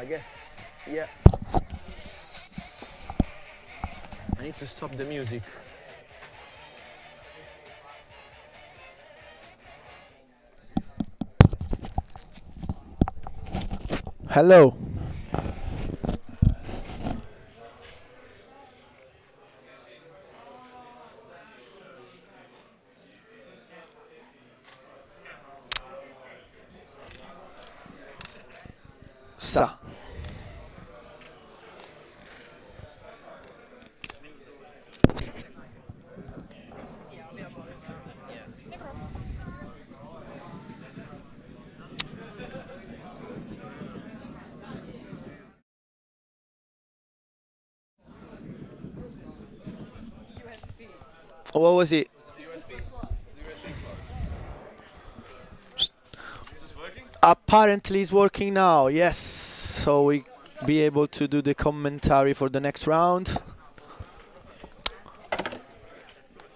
I guess, yeah. I need to stop the music. Hello. Sa. What was it? Apparently it's working now, yes. So we be able to do the commentary for the next round.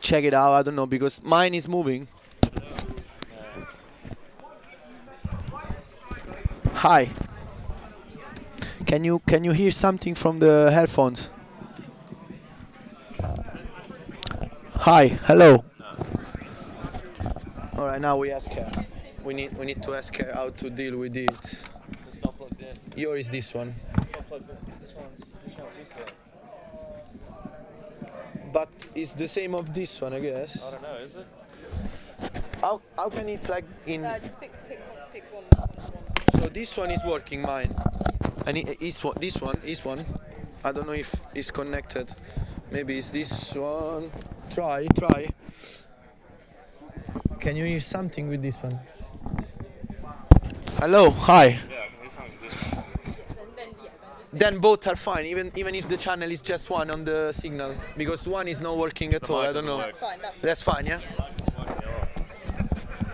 Check it out, I don't know, because mine is moving. Hi. Can you hear something from the headphones? Hi, hello. All right, now we ask her. We need to ask her how to deal with it. It's not plugged in. Yours is this one. It's not plugged in. This one's this way. But it's the same of this one, I guess. I don't know, is it? How can it plug in? Just pick one. So this one is working, mine. And this one. I don't know if it's connected. Maybe it's this one. Try. Can you hear something with this one? Hello, hi. Yeah, I can hear something with this one. Then both are fine, even if the channel is just one on the signal, because one is not working at all. I don't know. That's fine. That's fine, yeah.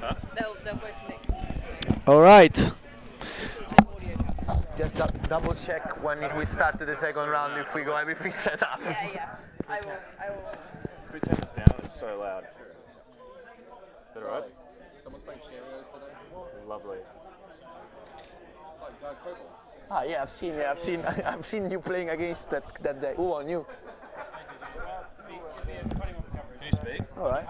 Huh? They'll both mix. All right. It's the same audio. Just double check when we start the second round if we got everything set up. Yeah. I will. Can we turn this down? It's so loud. Is that alright? Someone's playing Cheerios today. Lovely. It's like Kobolds. Ah, yeah, I've seen you playing against that day. Who won you? Can you speak? All right.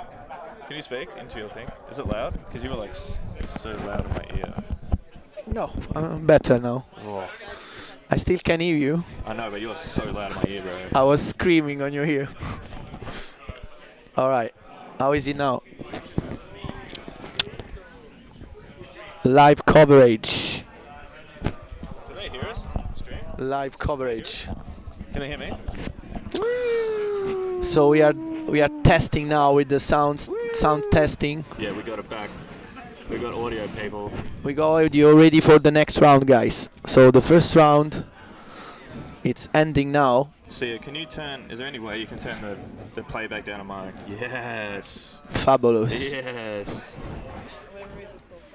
Can you speak into your thing? Is it loud? Because you were like so loud in my ear. No, I'm better now. Oh, I still can hear you. I know, but you were so loud in my ear, bro. I was screaming on your ear. All right. How is it now? Live coverage. Can they hear us? Stream? Live coverage. Can they hear me? So we are testing now with the sound testing. Yeah, we got it back. We got audio, people. We got audio ready for the next round, guys. So the first round, it's ending now. Sia, can you turn? Is there any way you can turn the playback down on my? Yes. Fabulous. Yes. I'm going to remove the sauce.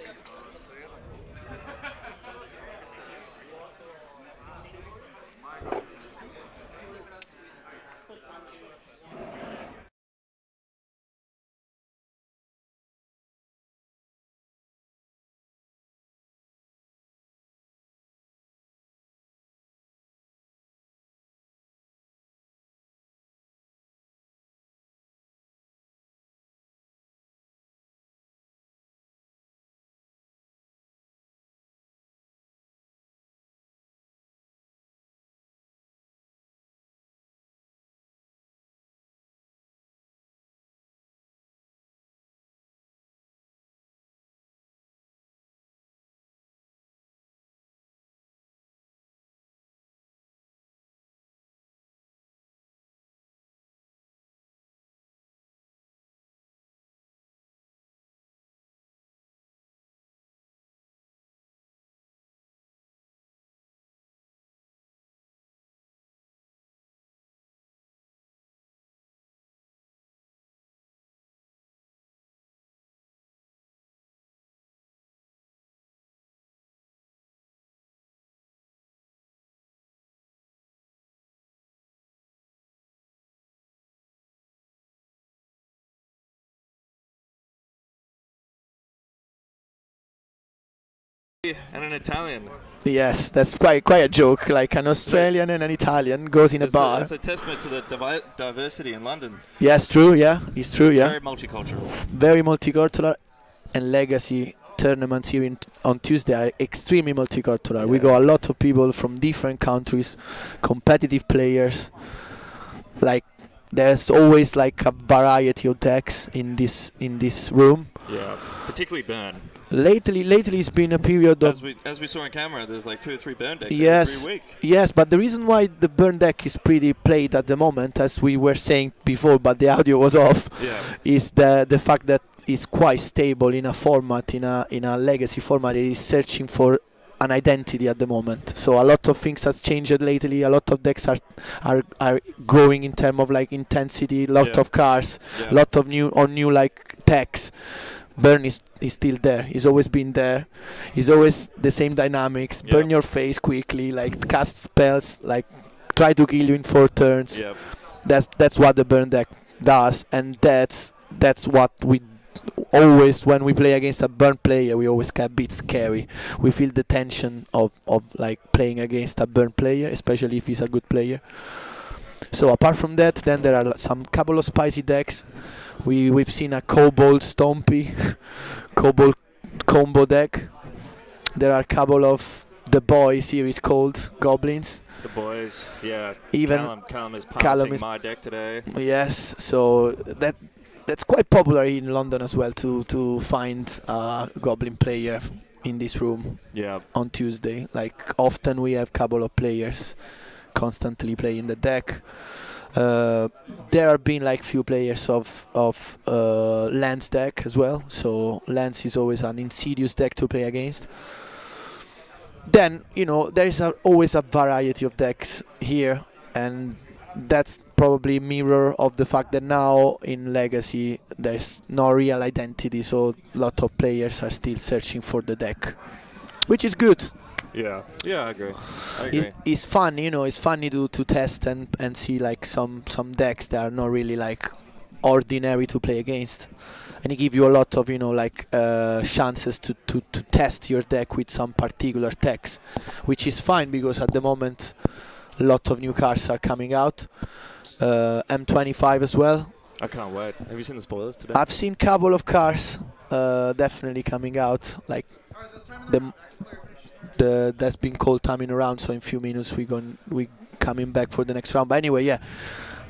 And an Italian. Yes, that's quite a joke. Like an Australian and an Italian goes in a bar. It's a testament to the diversity in London. Yes, true. Yeah, it's true. Yeah, Very multicultural. very multicultural, and legacy tournaments here on Tuesday are extremely multicultural. Yeah. We got a lot of people from different countries, competitive players. Like there's always like a variety of decks in this room. Yeah, particularly Burn. Lately it's been a period of As we saw on camera, there's like 2 or 3 Burn decks yes, every week. yes, but the reason why the Burn deck is pretty played at the moment, as we were saying before, but the audio was off, Yeah. is the fact that it's quite stable in a format, in a legacy format. It is searching for an identity at the moment. So a lot of things has changed lately. A lot of decks are growing in terms of like intensity. Lot of cards, lot of new like techs. Burn is still there. He's always been there. He's always the same dynamics. Burn your face quickly, like cast spells, like try to kill you in 4 turns. Yep. That's what the Burn deck does, and that's what we always, when we play against a Burn player, we always get a bit scary. We feel the tension of like playing against a Burn player, especially if he's a good player. So apart from that, then there are some couple of spicy decks. We've seen a Kobold Stompy, Kobold combo deck. There are a couple of the Boy series called Goblins. The boys, yeah. Even Callum is Callum punching is my deck today. Yes, so that's quite popular in London as well to find a Goblin player in this room. Yeah. On Tuesday, like often we have couple of players constantly playing the deck. There have been like few players of Lance deck as well, so Lance is always an insidious deck to play against. Then there is always a variety of decks here, and that's probably mirror of the fact that now in Legacy there's no real identity, so a lot of players are still searching for the deck, which is good. Yeah, I agree. It's fun, it's funny to test and see like some decks that are not really like ordinary to play against, and it gives you a lot of chances to test your deck with some particular decks, which is fine because at the moment a lot of new cards are coming out. M25 as well. I can't wait. Have you seen the spoilers today? I've seen a couple of cards definitely coming out, like that's been called timing around, so in a few minutes we coming back for the next round. But anyway, yeah,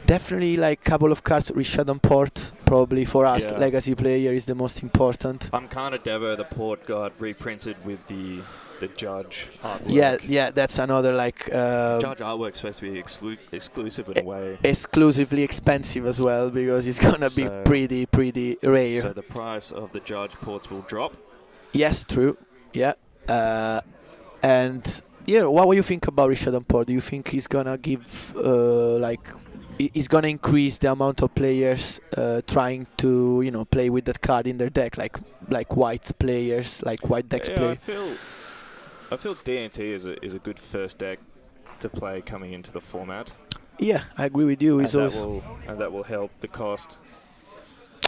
definitely like a couple of cards. Rishadan Port, probably for us, Legacy player, is the most important. I'm kind of Devo. The Port got reprinted with the Judge artwork. Yeah, that's another like Judge artwork's supposed to be exclusive in a way. Exclusively expensive as well, because it's gonna be pretty rare. So the price of the Judge Ports will drop. Yes, true. Yeah. And yeah, what do you think about Rishadan Port? Do you think he's gonna give he's gonna increase the amount of players trying to play with that card in their deck, like white players, like white decks play? I feel D&T is a good first deck to play coming into the format. Yeah, I agree with you. And that will help the cost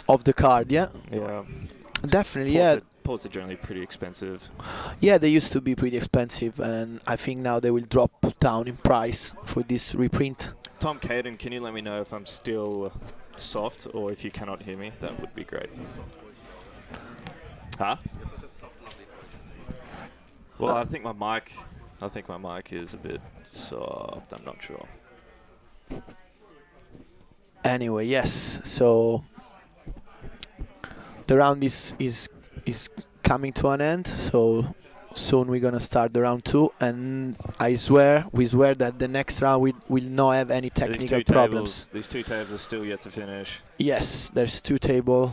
of the card. Yeah. Yeah. Definitely. Ports are generally pretty expensive. Yeah, they used to be pretty expensive, and I think now they will drop down in price for this reprint. Tom Caden, can you let me know if I'm still soft or if you cannot hear me? That would be great. Huh? Well, I think my mic is a bit soft. I'm not sure. Anyway, yes. So the round is coming to an end. So soon we're gonna start the round 2, and we swear that the next round we will not have any technical problems. These 2 tables are still yet to finish. Yes, there's 2 tables.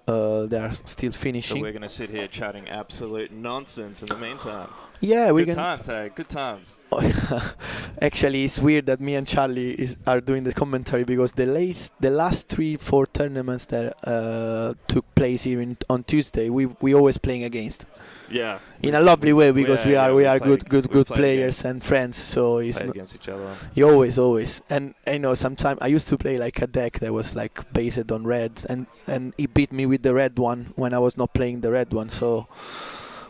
They are still finishing. So we're going to sit here chatting absolute nonsense in the meantime. Yeah, good times, hey, good times. Actually, it's weird that me and Charlie are doing the commentary, because the last 3-4 tournaments that took place here on Tuesday, we always playing against. Yeah. In a lovely way, because we are good players and friends. So it's against each other. Always. And I know sometimes I used to play like a deck that was like based on red, and he beat me with the red one when I was not playing the red one. So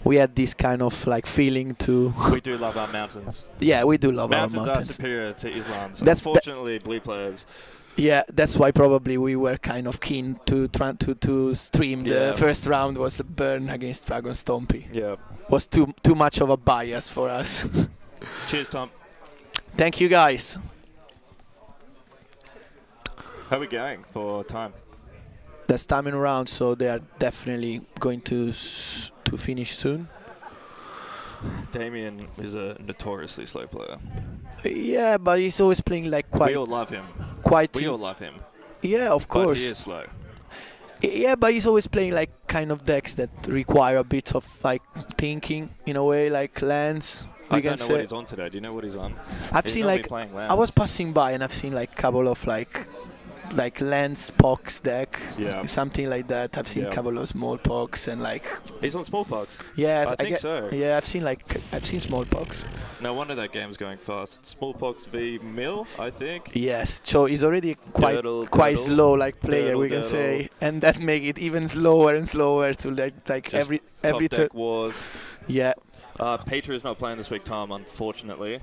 we had this kind of like feeling to. We do love our mountains. Yeah, we do love Mountains our are mountains. superior to Islands. That's Unfortunately, blue players. Yeah, that's why probably we were kind of keen to try to stream Yeah. the first round was a burn against Dragon Stompy. Yeah. Was too much of a bias for us. Cheers, Tom. Thank you guys. How are we going for time? That's timing around, so they are definitely going to finish soon. Damien is a notoriously slow player. Yeah, but he's always playing like We all love him. quite. We all love him. Yeah, of But course. he is slow. Yeah, but he's always playing like kind of decks that require a bit of like thinking in a way, like lands. I don't know what he's on today. Do you know what he's on? I've He's seen normally like playing I was lands. passing by and I've seen like a couple of like lands pox deck, Yeah. something like that. I've seen a Yeah. couple of smallpox and like He's on smallpox. yeah, I think get, so. Yeah, I've seen smallpox. No wonder that game's going fast. Smallpox v Mill, I think. Yes, so he's already quite Durdle. slow like player, Durdle, we can durdle. say, and that make it even slower and slower to like Just every Top turn. deck wars. Yeah. Peter is not playing this week, Tom, unfortunately.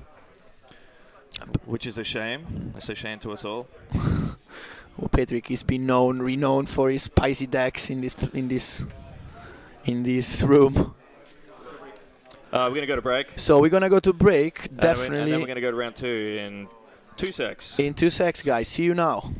Which is a shame. It's a shame to us all. Well, Patrick has been renowned for his spicy decks in this room. We're going to go to break. So we're gonna go to break, And definitely then we're going to go to round 2 in 2 secs. in 2 secs, guys. See you now.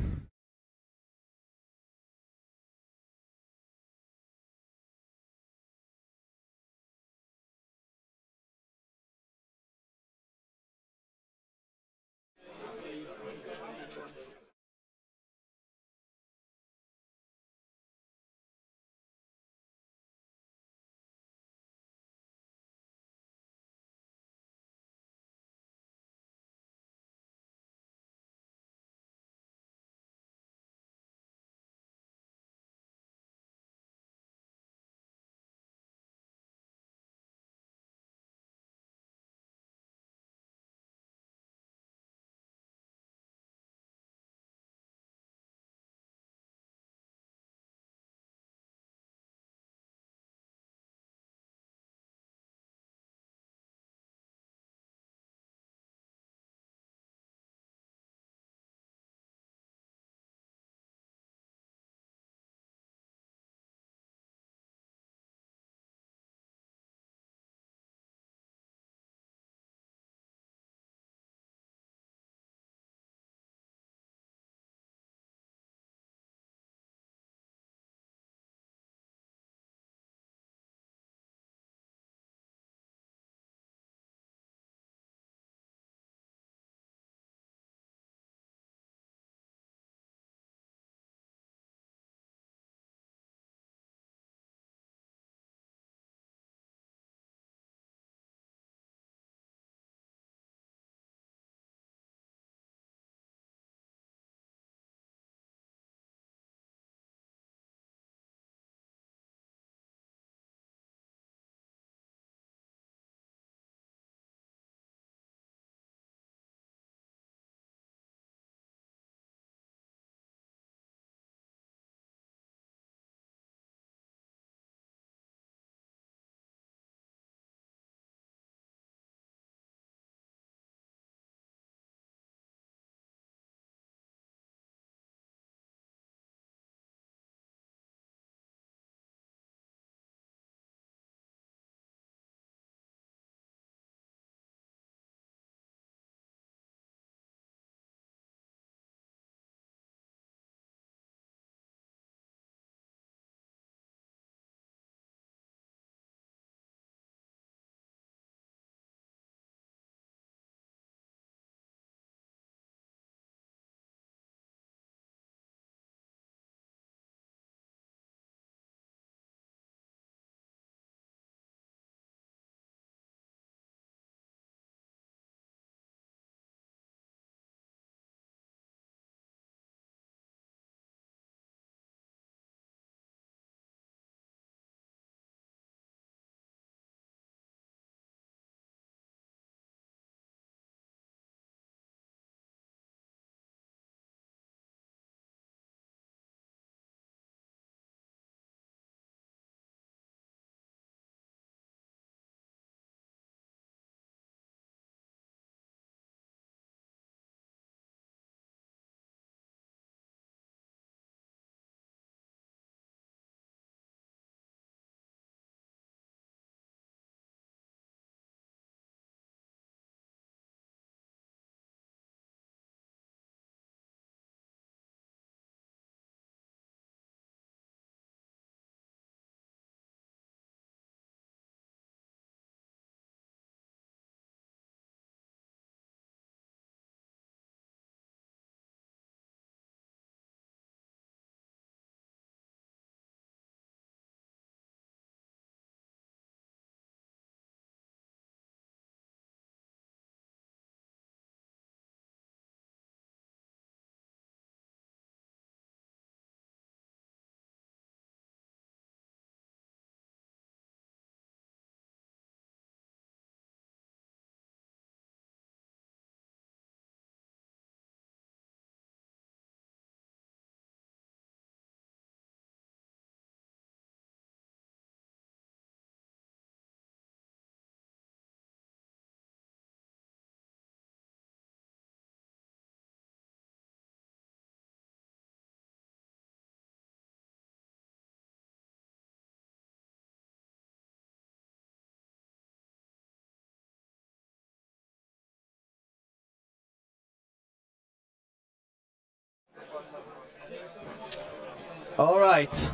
All right,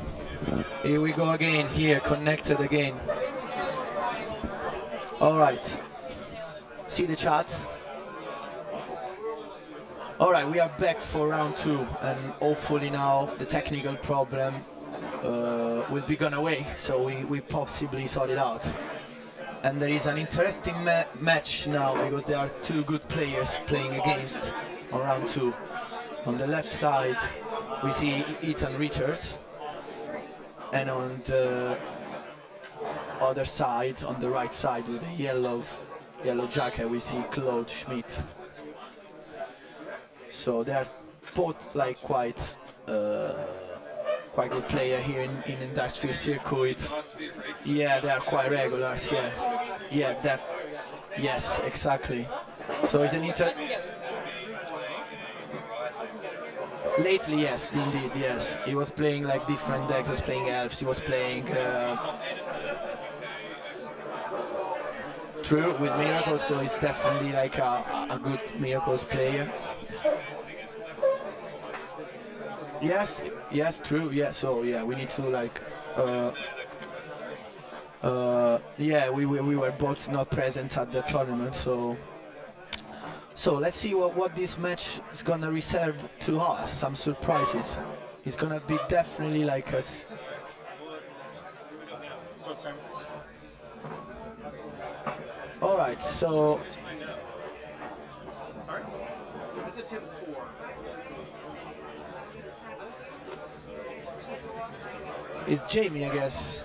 here we go again. Here, connected again. All right, see the chat. All right, we are back for round 2, and hopefully now the technical problem will be gone away, so we possibly sort it out. And there is an interesting match now because there are 2 good players playing against on round 2. On the left side we see Ethan Richards, and on the other side, on the right side with the yellow jacket, we see Claude Schmidt. So they are both like quite good player here in Dark Sphere circuit. Yeah, they are quite regulars. Yeah, yes, exactly. So it's an lately, yes, indeed, yes. He was playing like different decks. He was playing elves. He was playing true with miracles. So he's definitely like a good miracles player. Yes, true. Yeah, so yeah, we need to like. Yeah, we were both not present at the tournament, so let's see what this match is gonna reserve to us. Some surprises. It's gonna be definitely like us. All right, so. Sorry? It's a tip 4. It's Jamie, I guess.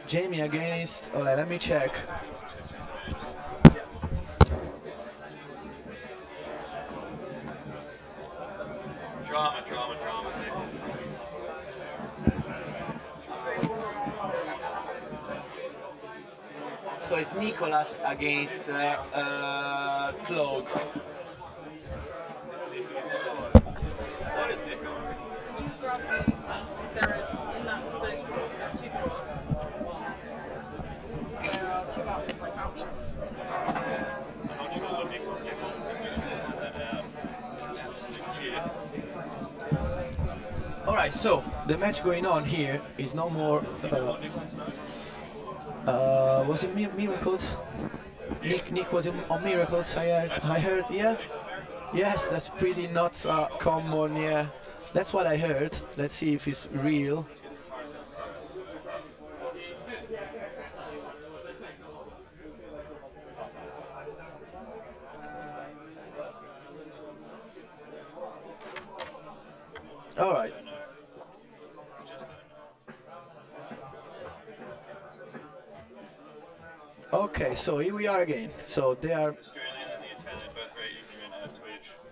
Jamie against. Alright, let me check. Drama. So it's Nicholas against Claude. There is in those rules, there's 2 rules. There are 2 ouches. I'm not sure what makes it. Alright, so the match going on here is no more. Was it Miracles? Nick was on Miracles. I heard. Yeah. Yes, that's pretty not common. Yeah, that's what I heard. Let's see if it's real. All right. Okay, so here we are again. So they are.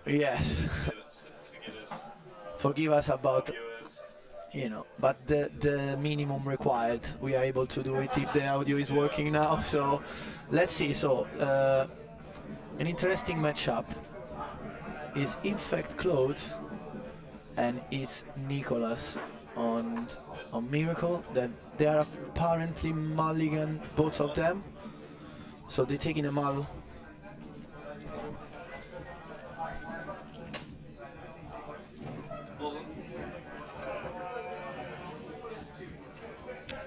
Yes. Forgive us about, but the minimum required. We are able to do it if the audio is working now. So let's see. So an interesting matchup is Infect Claude and it's Nicholas on Miracle. That they are apparently mulligan, both of them. So they're taking a mull.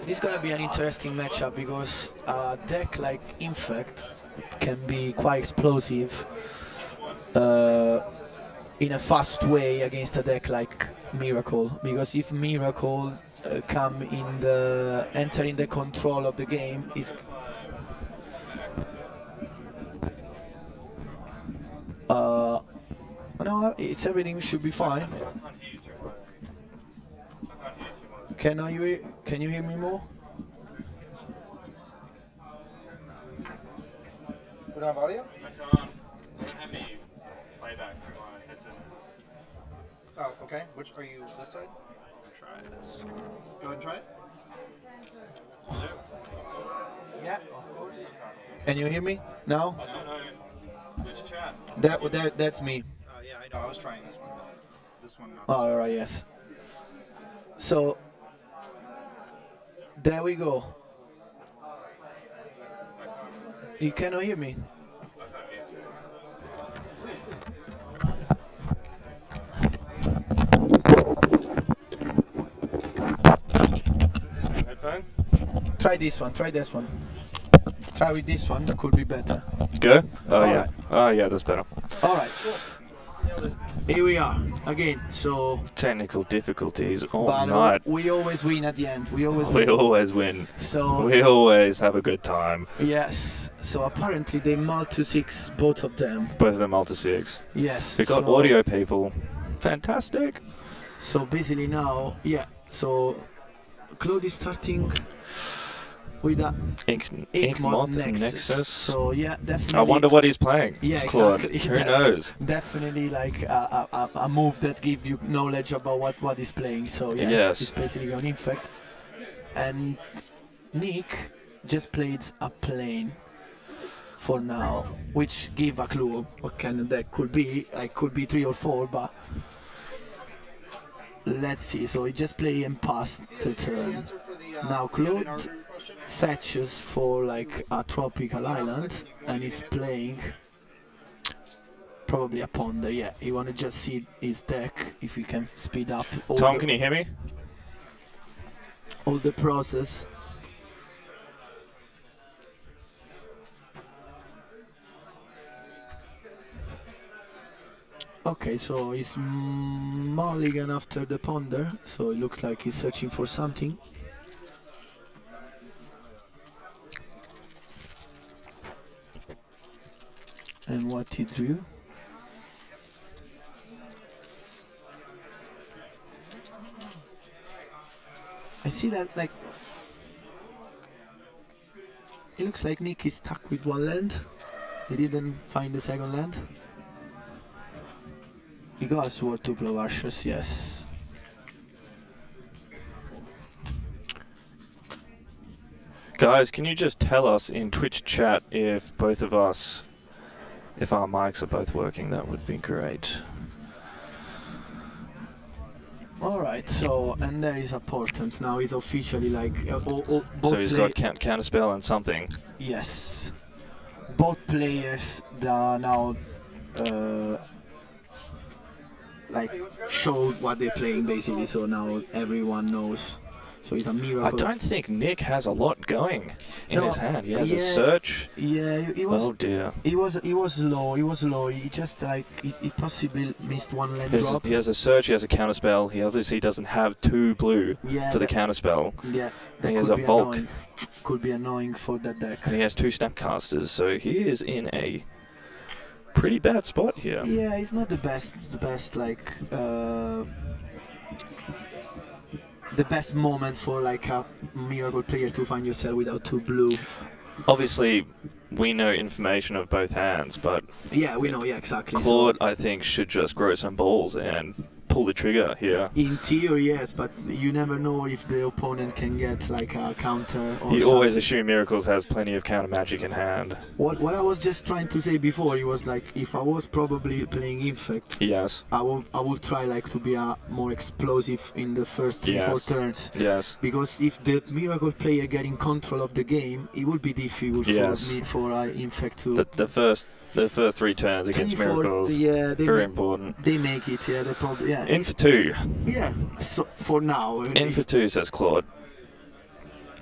It's gonna be an interesting matchup because a deck like Infect can be quite explosive in a fast way against a deck like Miracle. Because if Miracle enter in the control of the game, is no, everything should be fine. Can you hear me more? We don't have audio? I can't have me playback through my headset. Oh, okay. Which are you? This side? Try this. Go ahead and try it. Yeah, of course. Can you hear me now? I don't know which chat. That's me. Yeah, I know. I was trying this one. This one. Oh, all right, yes. So there we go. You cannot hear me. try this one. Try this one. Try with this one. That could be better. Go? Oh, yeah. Alright. Oh, yeah, that's better. All right. Here we are again. So, Technical difficulties all but night. we always win at the end. We always We win. always win. So We always have a good time. yes. So apparently they mulled to 6, both of them. Both of them all to 6. Yes. We got so, audio people. Fantastic. So basically now, yeah. So Claude is starting with a Ink Moth Nexus. So yeah, definitely. I wonder what he's playing. Yeah, Claude. exactly. Who knows? Definitely like a move that gives you knowledge about what he's playing. So yeah, Yes. he's basically on Infect. And Nick just played a plane for now, which give a clue what kind of deck could be. Like could be 3 or 4, but let's see. So he just played and passed the turn. Now Claude fetches for like a tropical island and he's playing probably a ponder. Yeah, he want to just see his deck if he can speed up Tom, can you hear me? all the process. Okay, so he's mulligan after the ponder, so it looks like he's searching for something. And what he drew. I see that like it looks like Nick is stuck with one land. He didn't find the second land. He got a sword to blow archers, yes. Guys, can you just tell us in Twitch chat if both of us, if our mics are both working? That would be great. Alright, so, and there is a portent. Now he's officially like... both So he's got counterspell and something. Yes. Both players that are now like showed what they're playing basically, so now everyone knows. So it's a miracle. I don't think Nick has a lot going in No, his hand. He has yeah, a search. Yeah, he was. Oh dear. He was low. He was low. He just like he possibly missed one land drop. He has a search. He has a counterspell. He obviously doesn't have 2 blue Yeah, for the that- counterspell. Yeah, that And he has could a be Volk. annoying. Could be annoying for that deck. And he has 2 snapcasters. So he is in a pretty bad spot here. Yeah, it's not the best like the best moment for like a miracle player to find yourself without 2 blue. Obviously, we know information of both hands, but Yeah, we know. Yeah, exactly. Claude, I think, should just grow some balls and pull the trigger here. In theory, yes, but you never know if the opponent can get like a counter or You something. always assume Miracles has plenty of counter magic in hand. What I was just trying to say before, it was like if I was probably playing Infect, Yes, I would try like to be more explosive in the first 3-4 Yes. turns. yes. Because if the miracle player getting control of the game, it would be difficult Yes. for me for Infect to. The first 3 turns against 3-4, Miracles, yeah, very important. they make it. Yeah, they probably. Yeah, In for 2. yeah. So for now, In for 2, says Claude.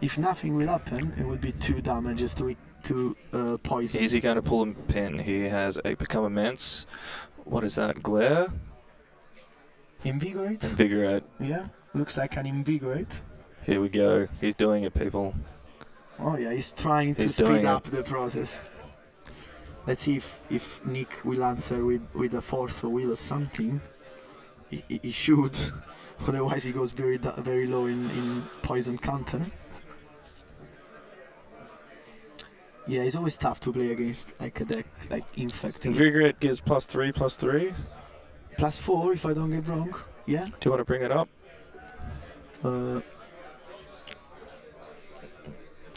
if nothing will happen, it will be 2 damages to poison. Is he going to pull a pin? He has a Become Immense. What is that? Glare? Invigorate. Invigorate. Yeah, looks like an invigorate. Here we go. He's doing it, people. Oh yeah, he's trying to He's doing speed it. up the process. Let's see if Nick will answer with a force or will or something. He should, otherwise he goes very low in poison counter. Yeah, it's always tough to play against like a deck like Infect. Invigorate gives +3, +3. +4 if I don't get wrong. Yeah. Do you want to bring it up?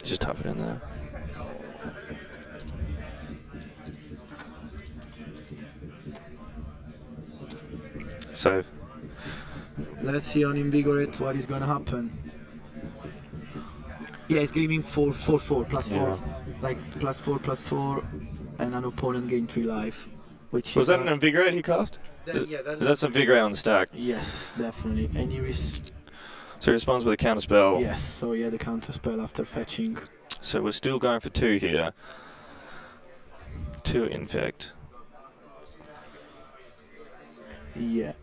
Just type it in there. Save. Let's see on Invigorate what is gonna happen. Yeah, it's giving 4, +4. Yeah. Like +4, and an opponent gain 3 life. Which Was is that an Invigorate he cast? Yeah, that is. That's Invigorate on the stack. Yes, definitely. And So he responds with a counter spell. Yes, so he had a counter spell after fetching. So we're still going for 2 here. 2 Infect. Yeah.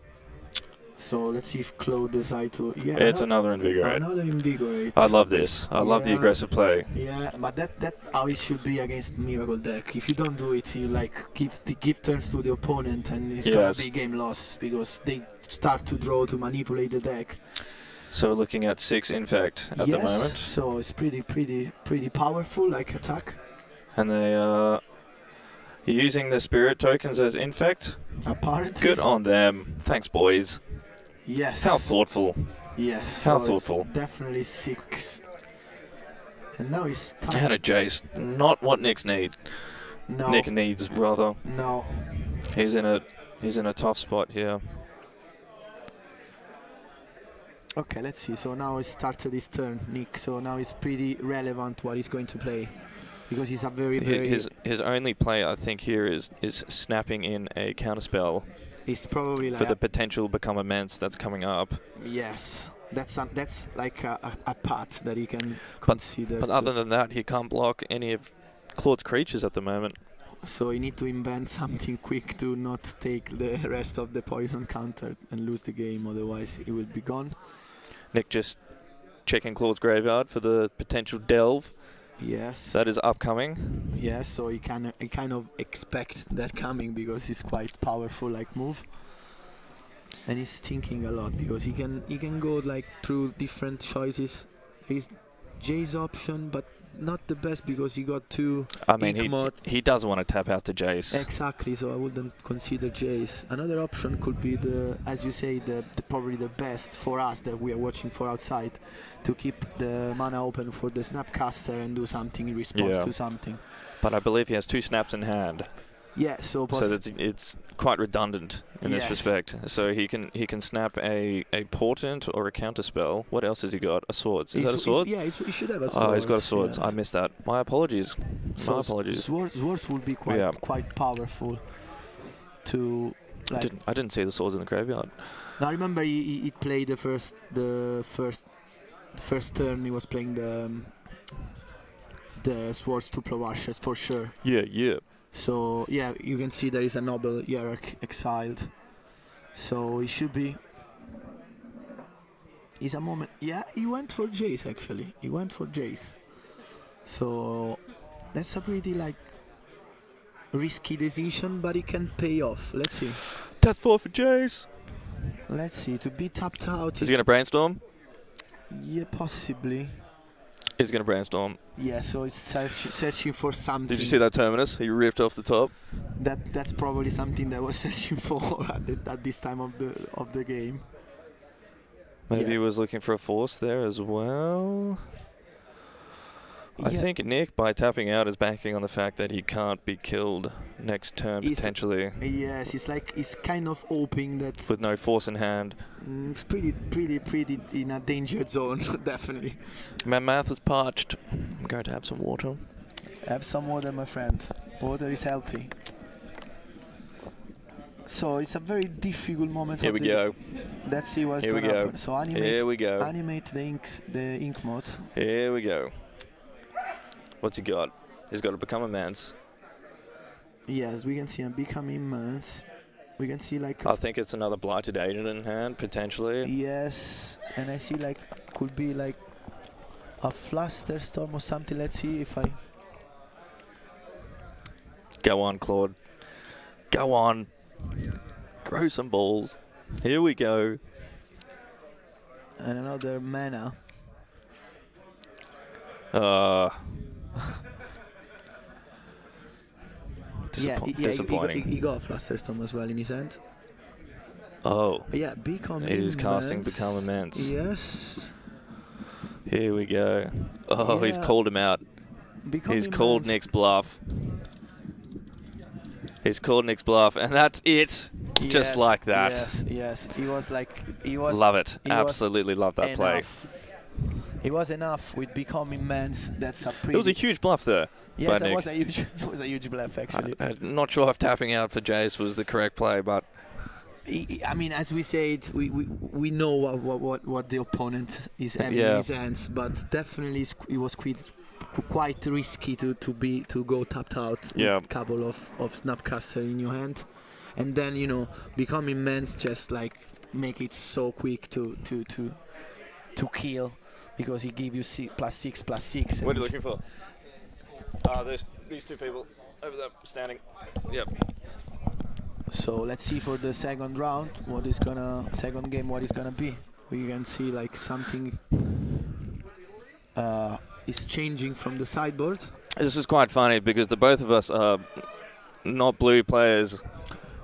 So let's see if Claude decide to. Yeah, It's another Invigorate. Another Invigorate. I love this. I love the Yeah. aggressive play. Yeah, but that's how it should be against Miracle deck. If you don't do it, you like give turns to the opponent, and it's gonna be game loss because they start to draw to manipulate the deck. So we're looking at 6 Infect at the moment. So it's pretty powerful, like attack. And they are using the spirit tokens as Infect. Apparently. Good on them. Thanks, boys. Yes. How thoughtful. Yes. How so thoughtful. It's definitely 6. And now he's And a Jace. Not what Nick needs. No. Nick needs, rather. No. He's in a tough spot here. Okay, let's see. So now he started his turn, Nick. So now it's pretty relevant what he's going to play, because he's a very his only play, I think, here is snapping in a counterspell. It's probably like for the potential become immense that's coming up. Yes, that's like a path that you can consider. But other than that, he can't block any of Claude's creatures at the moment. So you need to invent something quick to not take the rest of the poison counter and lose the game. Otherwise, it will be gone. Nick just checking Claude's graveyard for the potential delve. Yes. That is upcoming. Yes, so you kind of expect that coming because it's quite powerful like move. And he's thinking a lot because he can go like through different choices. There is Jay's option, but not the best because he got 2. I mean, he does want to tap out to Jace. Exactly, so I wouldn't consider Jace. Another option could be as you say, probably the best for us that we are watching for outside, to keep the mana open for the Snapcaster and do something in response to something. But I believe he has 2 snaps in hand. Yeah, so it's quite redundant in this respect. So he can snap a portent or a counterspell. What else has he got? A swords. Is that a swords? Yeah, he should have a swords. Oh, he's got a swords. Yeah. I missed that. My apologies. So my apologies. Swords will be quite powerful. To like I didn't see the swords in the graveyard. Now remember, he played the first turn. He was playing the swords to Plovashes for sure. Yeah. So yeah, you can see there is a noble hierarch exiled. So he should be. Is a moment. Yeah, he went for Jace actually. He went for Jace. So that's a pretty like risky decision, but it can pay off. Let's see. That's 4 for Jace. Let's see. To be tapped out. Is he gonna brainstorm? Yeah, possibly. He's gonna brainstorm. Yeah, so he's searching for something. Did you see that terminus? He ripped off the top. That's probably something that I was searching for at this time of the game. Maybe he was looking for a force there as well. I think Nick, by tapping out, is banking on the fact that he can't be killed next turn potentially. Yes, it's kind of hoping that with no force in hand. It's pretty in a danger zone, definitely. My mouth is parched. I'm going to have some water. Have some water, my friend. Water is healthy. So it's a very difficult moment. Here we go. Let's see what's going to happen. So animate the ink mode. Here we go. What's he got? He's got to become immense. Yes, we can see him become immense. We can see like. I think it's another blighted agent in hand potentially. Yes, and I see like could be like a fluster storm or something. Let's see if I. Go on, Claude. Go on. Grow some balls. Here we go. And another mana. Disappointing. He got a Flusterstorm as well in his hand. Oh. Yeah, become immense. He's casting Become Immense. Yes. Here we go. Oh, he's called him out. He's called Nick's bluff. He's called Nick's bluff, and that's it. Yes, just like that. Yes. He was. Love it. Absolutely love that play. It was enough with Become Immense. That's a pretty. It was a huge bluff there. Yes, it was a huge bluff actually. I'm not sure if tapping out for Jace was the correct play, but I mean, as we said, we know what the opponent is having in his hands, but definitely it was quite risky to go tapped out with a couple of Snapcaster in your hand, and then becoming Mans just like make it so quick to kill, because he give you +6/+6. What are you looking for? There's these two people over there standing. Yep. So let's see for the second round second game what is gonna be. We can see like something is changing from the sideboard. This is quite funny because the both of us are not blue players.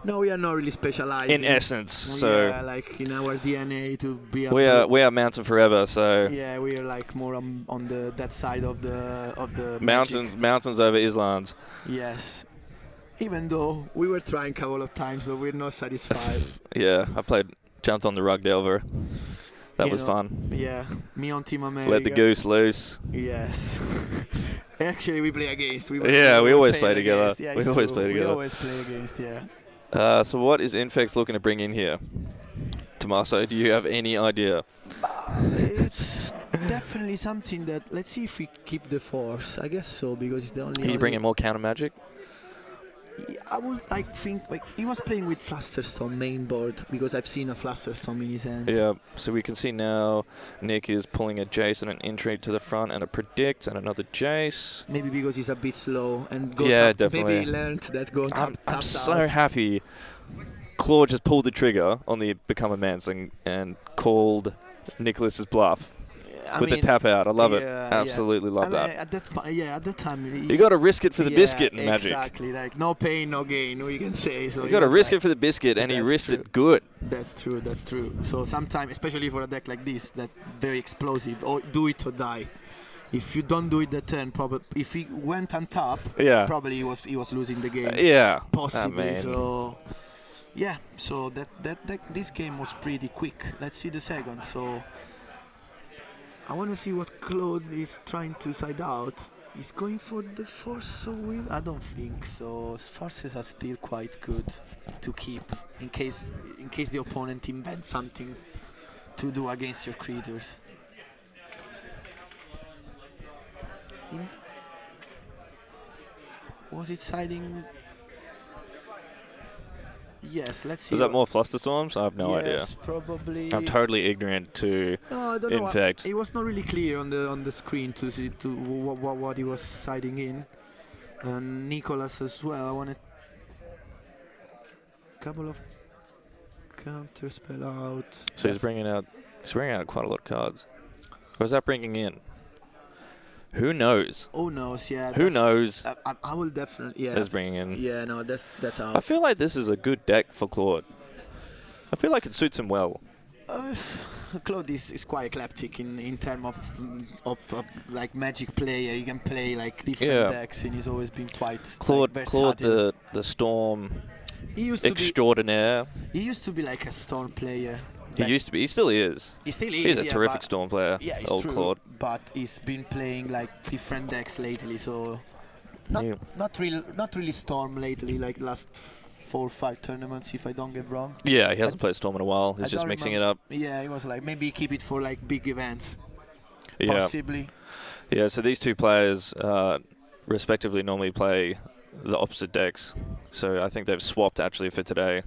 No, we are not really specialized in essence. So yeah, like in our DNA to be. We are Mountain forever. So yeah, we are like more on that side of the mountains over Islands. Yes. Even though we were trying a couple of times, but we're not satisfied. Yeah, I jumped on the rug delver. That was fun. Yeah, me on Team America. Let the goose loose. Yes. Actually, we play against. We always play together. Yeah, we always play together. We always play against, yeah. So what is Infect looking to bring in here? Tommaso, do you have any idea? It's definitely something that, let's see if we keep the force. I guess so, because it's the only... Are you bringing more counter magic? I would think he was playing with Flusterstorm main board, because I've seen a Flusterstorm in his hand. Yeah, so we can see now Nick is pulling a Jace and an Intrigue to the front and a Predict and another Jace. Maybe because he's a bit slow and definitely. Maybe he learned that I'm so happy Claude just pulled the trigger on the Become a Mance and called Nicholas's bluff. With the tap out, I love it. Absolutely love that. At that time, you got to risk it for the biscuit in Magic. Exactly, like no pain, no gain. We can say. So you got to risk it for the biscuit, and he risked it good. That's true. That's true. So sometimes, especially for a deck like this, that very explosive, or do it or die. If you don't do it that turn, probably if he went on top, probably he was losing the game. Possibly. So yeah. So this game was pretty quick. Let's see the second. So. I want to see what Claude is trying to side out. He's going for the force of will? I don't think so. Forces are still quite good to keep in case the opponent invents something to do against your creatures. Was it siding? Yes, let's see. Was that more Flusterstorms? I have no idea. Yes, probably. I'm totally ignorant to Infect. It was not really clear on the screen to see what he was siding in. And Nicholas as well. I wanted a couple of counter spell out. So he's bringing out quite a lot of cards. Or is that bringing in? Who knows? Who knows? Yeah. Who knows? I will definitely. Yeah. That's bringing in. Yeah. No. That's out. I feel like this is a good deck for Claude. I feel like it suits him well. Claude is quite eclectic in terms of like Magic player. He can play like different decks, and he's always been quite Claude the Storm. He used extraordinaire. He used to be like a Storm player. He used to be. He still is. He still is. He's a terrific Storm player. Yeah, it's old true. Claude. But he's been playing like different decks lately, so not really Storm lately. Like last 4 or 5 tournaments, if I don't get wrong. Yeah, he hasn't played Storm in a while. He's just mixing it up. Yeah, he was like maybe keep it for like big events. Possibly. Yeah. So these two players, respectively, normally play the opposite decks. So I think they've swapped actually for today.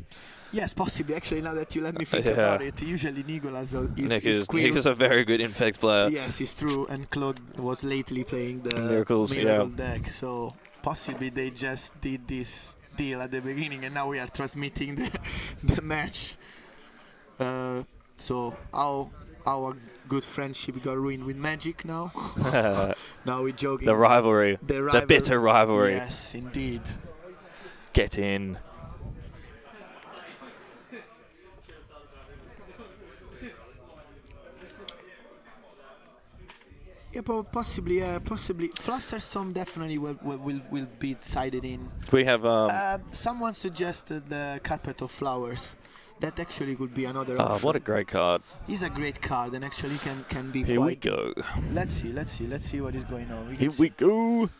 Yes, possibly. Actually, now that you let me think about it, usually Nicholas is a very good Infect player. Yes, it's true. And Claude was lately playing the Miracle deck, so possibly they just did this deal at the beginning, and now we are transmitting the match. So our good friendship got ruined with Magic now. Now we're joking. The rivalry. The bitter rivalry. Yes, indeed. Get in. Yeah, possibly. Flusterstorm definitely will be sided in. We have. Someone suggested the Carpet of Flowers. That actually could be another option. What a great card! He's a great card, and actually can be. Here we go. Let's see what is going on. Here we go.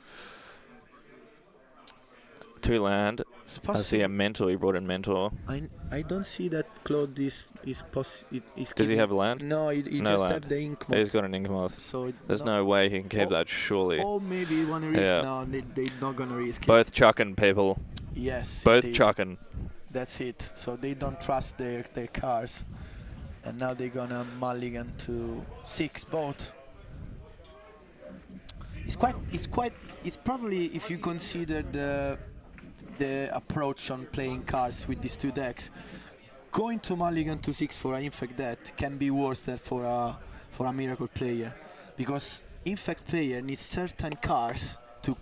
2 land. It's I see a Mentor. He brought in Mentor. I don't see that Claude is Does he have a land? No, he No just land. had the ink He's got an Inkmoth. So there's no way he can keep that, surely. Oh, maybe you want to risk. Yeah. No, they're not gonna risk it. Both chucking, people. Yes. Both indeed. chucking. That's it. So they don't trust their cars, and now they're gonna mulligan to 6 both. It's probably, if you consider the approach on playing cards with these 2 decks, going to mulligan to 6 for an Infect deck can be worse than for a Miracle player, because Infect player needs certain cards to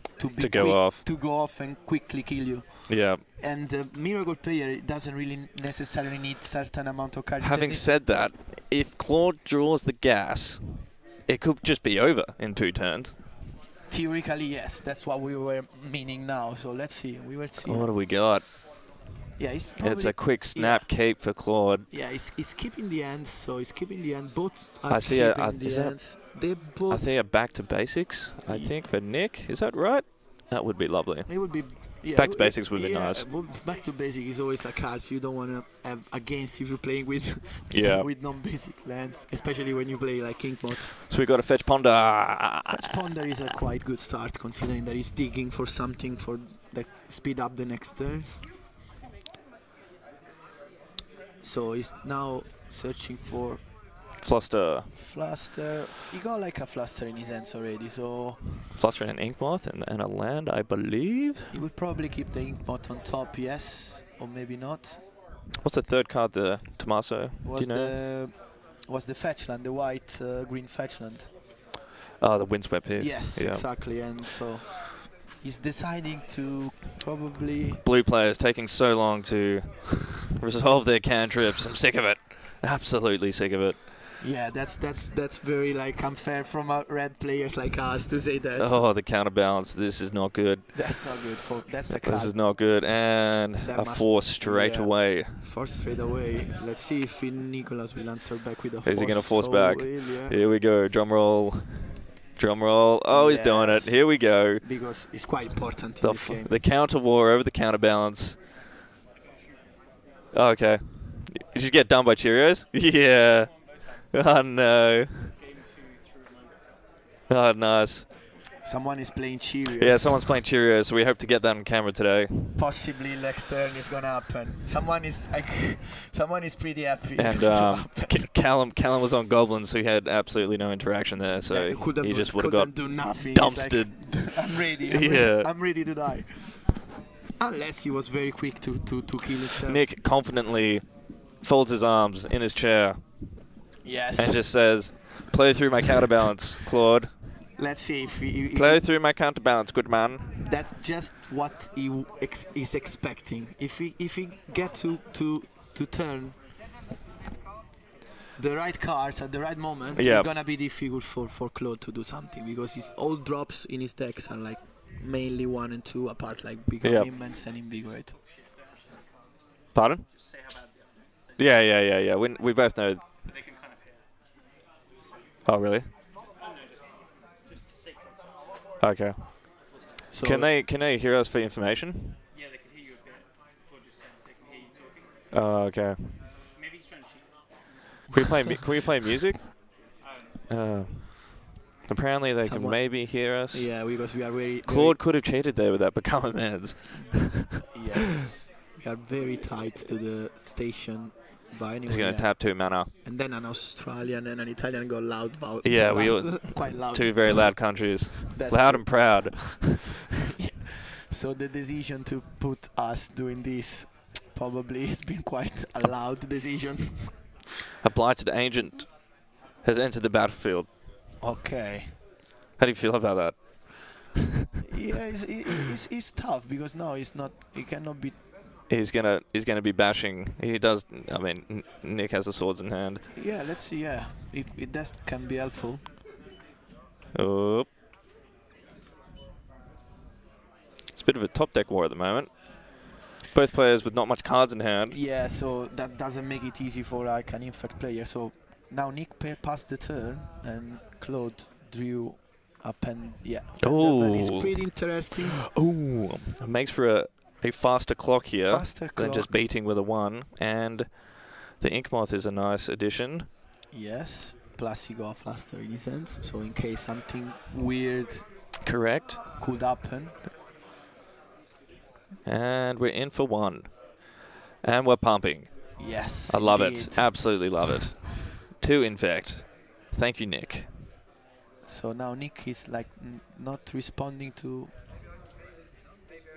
go off and quickly kill you. Yeah. And the Miracle player doesn't really necessarily need certain amount of cards. Having said that, if Claude draws the gas, it could just be over in 2 turns. Theoretically, yes. That's what we were meaning now. So let's see. We will see. What do we got? Yeah, it's a quick snap cape for Claude. Yeah, he's keeping the end. So he's keeping the end. Both I are see keeping the ends. They both. I think a back to basics. I think for Nick, is that right? That would be lovely. It would be. Yeah, back to basics would be nice. Well, back to basic is always a card you don't want to have against if you're playing with with non-basic lands, especially when you play like Inkmoth. So we got a Fetch Ponder. Fetch Ponder is a quite good start, considering that he's digging for something for that speed up the next turns. So he's now searching for Fluster. He got like a Fluster in his hands already, so... Fluster and an Inkmoth and a land, I believe. He would probably keep the Inkmoth on top, yes, or maybe not. What's the third card there, Tommaso? Do you know? Was the Fetchland, the white green Fetchland. Oh, the Windswept here. Yes, exactly, and so... He's deciding to probably... Blue players taking so long to resolve their cantrips. I'm sick of it. Absolutely sick of it. Yeah, that's very like unfair from red players like us to say that. Oh, the counterbalance. This is not good. That's not good. That's a card. This is not good. And a force straight away. Force straight away. Let's see if Nicholas will answer back with a force. Is he going to force back? Here we go. Drum roll. Drum roll. Oh, he's doing it. Here we go. Because it's quite important in this game. The counter war over the counterbalance. Oh, okay. Did you get done by Cheerios? Yeah. Oh, no. Oh, nice. Someone is playing Cheerios. Yeah, someone's playing Cheerios, so we hope to get that on camera today. Possibly next turn is gonna happen. Someone is pretty happy. And Callum was on Goblins, so he had absolutely no interaction there, so he just would have got do nothing. dumpstered. Like, I'm ready. I'm ready to die. Unless he was very quick to kill himself. Nick confidently folds his arms in his chair. Yes. And just says, "Play through my counterbalance, Claude." Let's see if he play through my counterbalance, good man. That's just what he is expecting. If he get to turn the right cards at the right moment, it's gonna be difficult for Claude to do something, because his all drops in his decks are like mainly 1 and 2 apart, like Big Immense and Invigorate. Pardon? Yeah. We both know. Oh, really? Okay. So can they hear us for information? Yeah, they can hear you a bit. Or just they can hear you talking. Oh, okay. Maybe he's trying to cheat. Can we play music? Apparently they can maybe hear us. Yeah, because we are very... Claude could have cheated there with that Become Amends. Yes. We are very tight to the station. But anyway, he's going to tap 2 mana. And then an Australian and an Italian go loud. Yeah, we all quite loud. 2 very loud countries. Loud and proud. So the decision to put us doing this probably has been quite a loud decision. A Blighted Agent has entered the battlefield. Okay. How do you feel about that? Yeah, it's tough, because now he's not. He cannot be. He's gonna be bashing. He does. I mean, Nick has the swords in hand. Yeah, let's see. Yeah, if that can be helpful. Oh, it's a bit of a top deck war at the moment. Both players with not much cards in hand. Yeah, so that doesn't make it easy for like an Infect player. So now Nick passed the turn and Claude drew up, and yeah. Oh, it's pretty interesting. Oh, it makes for a faster clock here Faster than clock. just beating with a 1. And the Ink Moth is a nice addition. Yes. Plus you go faster in a sense. So in case something weird Correct. could happen. And we're in for 1. And we're pumping. Yes. I love indeed. it. Absolutely love it. 2 Infect. Thank you, Nick. So now Nick is like not responding to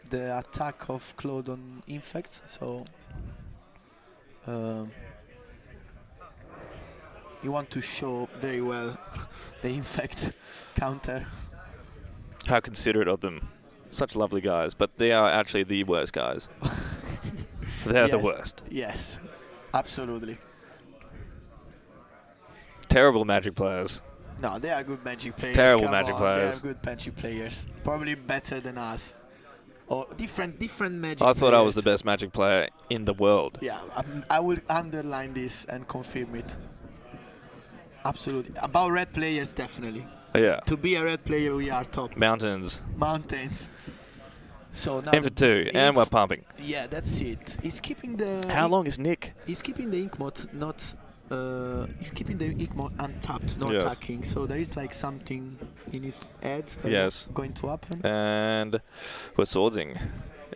the attack of Claude on Infect. So you want to show very well the Infect counter. How considerate of them. Such lovely guys, but they are actually the worst guys. They're the Yes. worst. Yes, absolutely. Terrible Magic players. No, they are good Magic players. Terrible come Magic on, players. They are good Magic players. Probably better than us. Or different Magic I thought I was the players. best Magic player in the world. Yeah, I will underline this and confirm it. Absolutely. About red players, definitely. Yeah. To be a red player, we are top. Mountains. Mountains. So now In for 2, and we're pumping. yeah, that's it. He's keeping the. How long is Nick? He's keeping the ink mod not. He's keeping the ink mod untapped, not Yes. attacking. So there is like something in his head that Yes. is going to happen. And we're swordsing.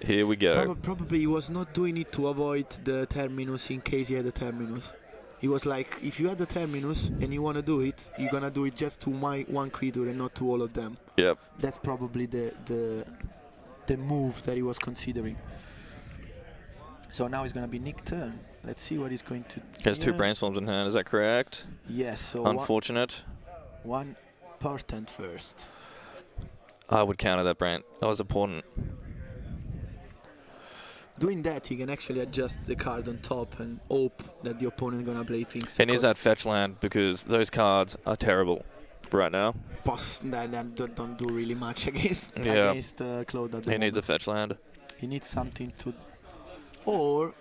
Here we go. Probably he was not doing it to avoid the terminus in case he had the terminus. He was like, if you had the terminus and you want to do it, you're gonna do it just to my one creature and not to all of them. Yep. That's probably the move that he was considering. So now it's gonna be Nick's turn. Let's see what he's going to. He has 2 brainstorms in hand, is that correct? Yes. So Unfortunate. one portent first. I would counter that brain. That was important. Doing that, he can actually adjust the card on top and hope that the opponent gonna play things. And is that fetch land because those cards are terrible right now. That don't do really much against Yeah. Claude at the He needs a moment. fetch land. He needs something to, or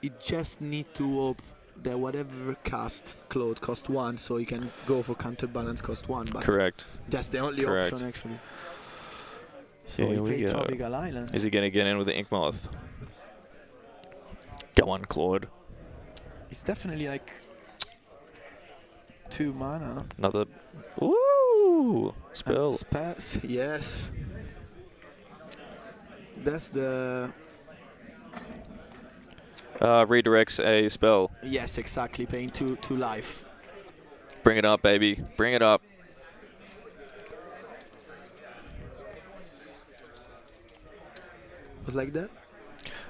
he just need to hope that whatever cast Claude cost 1, so he can go for counterbalance cost 1. But Correct. that's the only Correct. option actually. So Here he we played go. Tropical Island. Is he going to get in with the Ink Moth? Go on, Claude. It's definitely like 2 mana. Another. Ooh! Spell. Yes. That's the. Redirects a spell. Yes, exactly. Paying 2 life. Bring it up, baby. Bring it up. Was like that?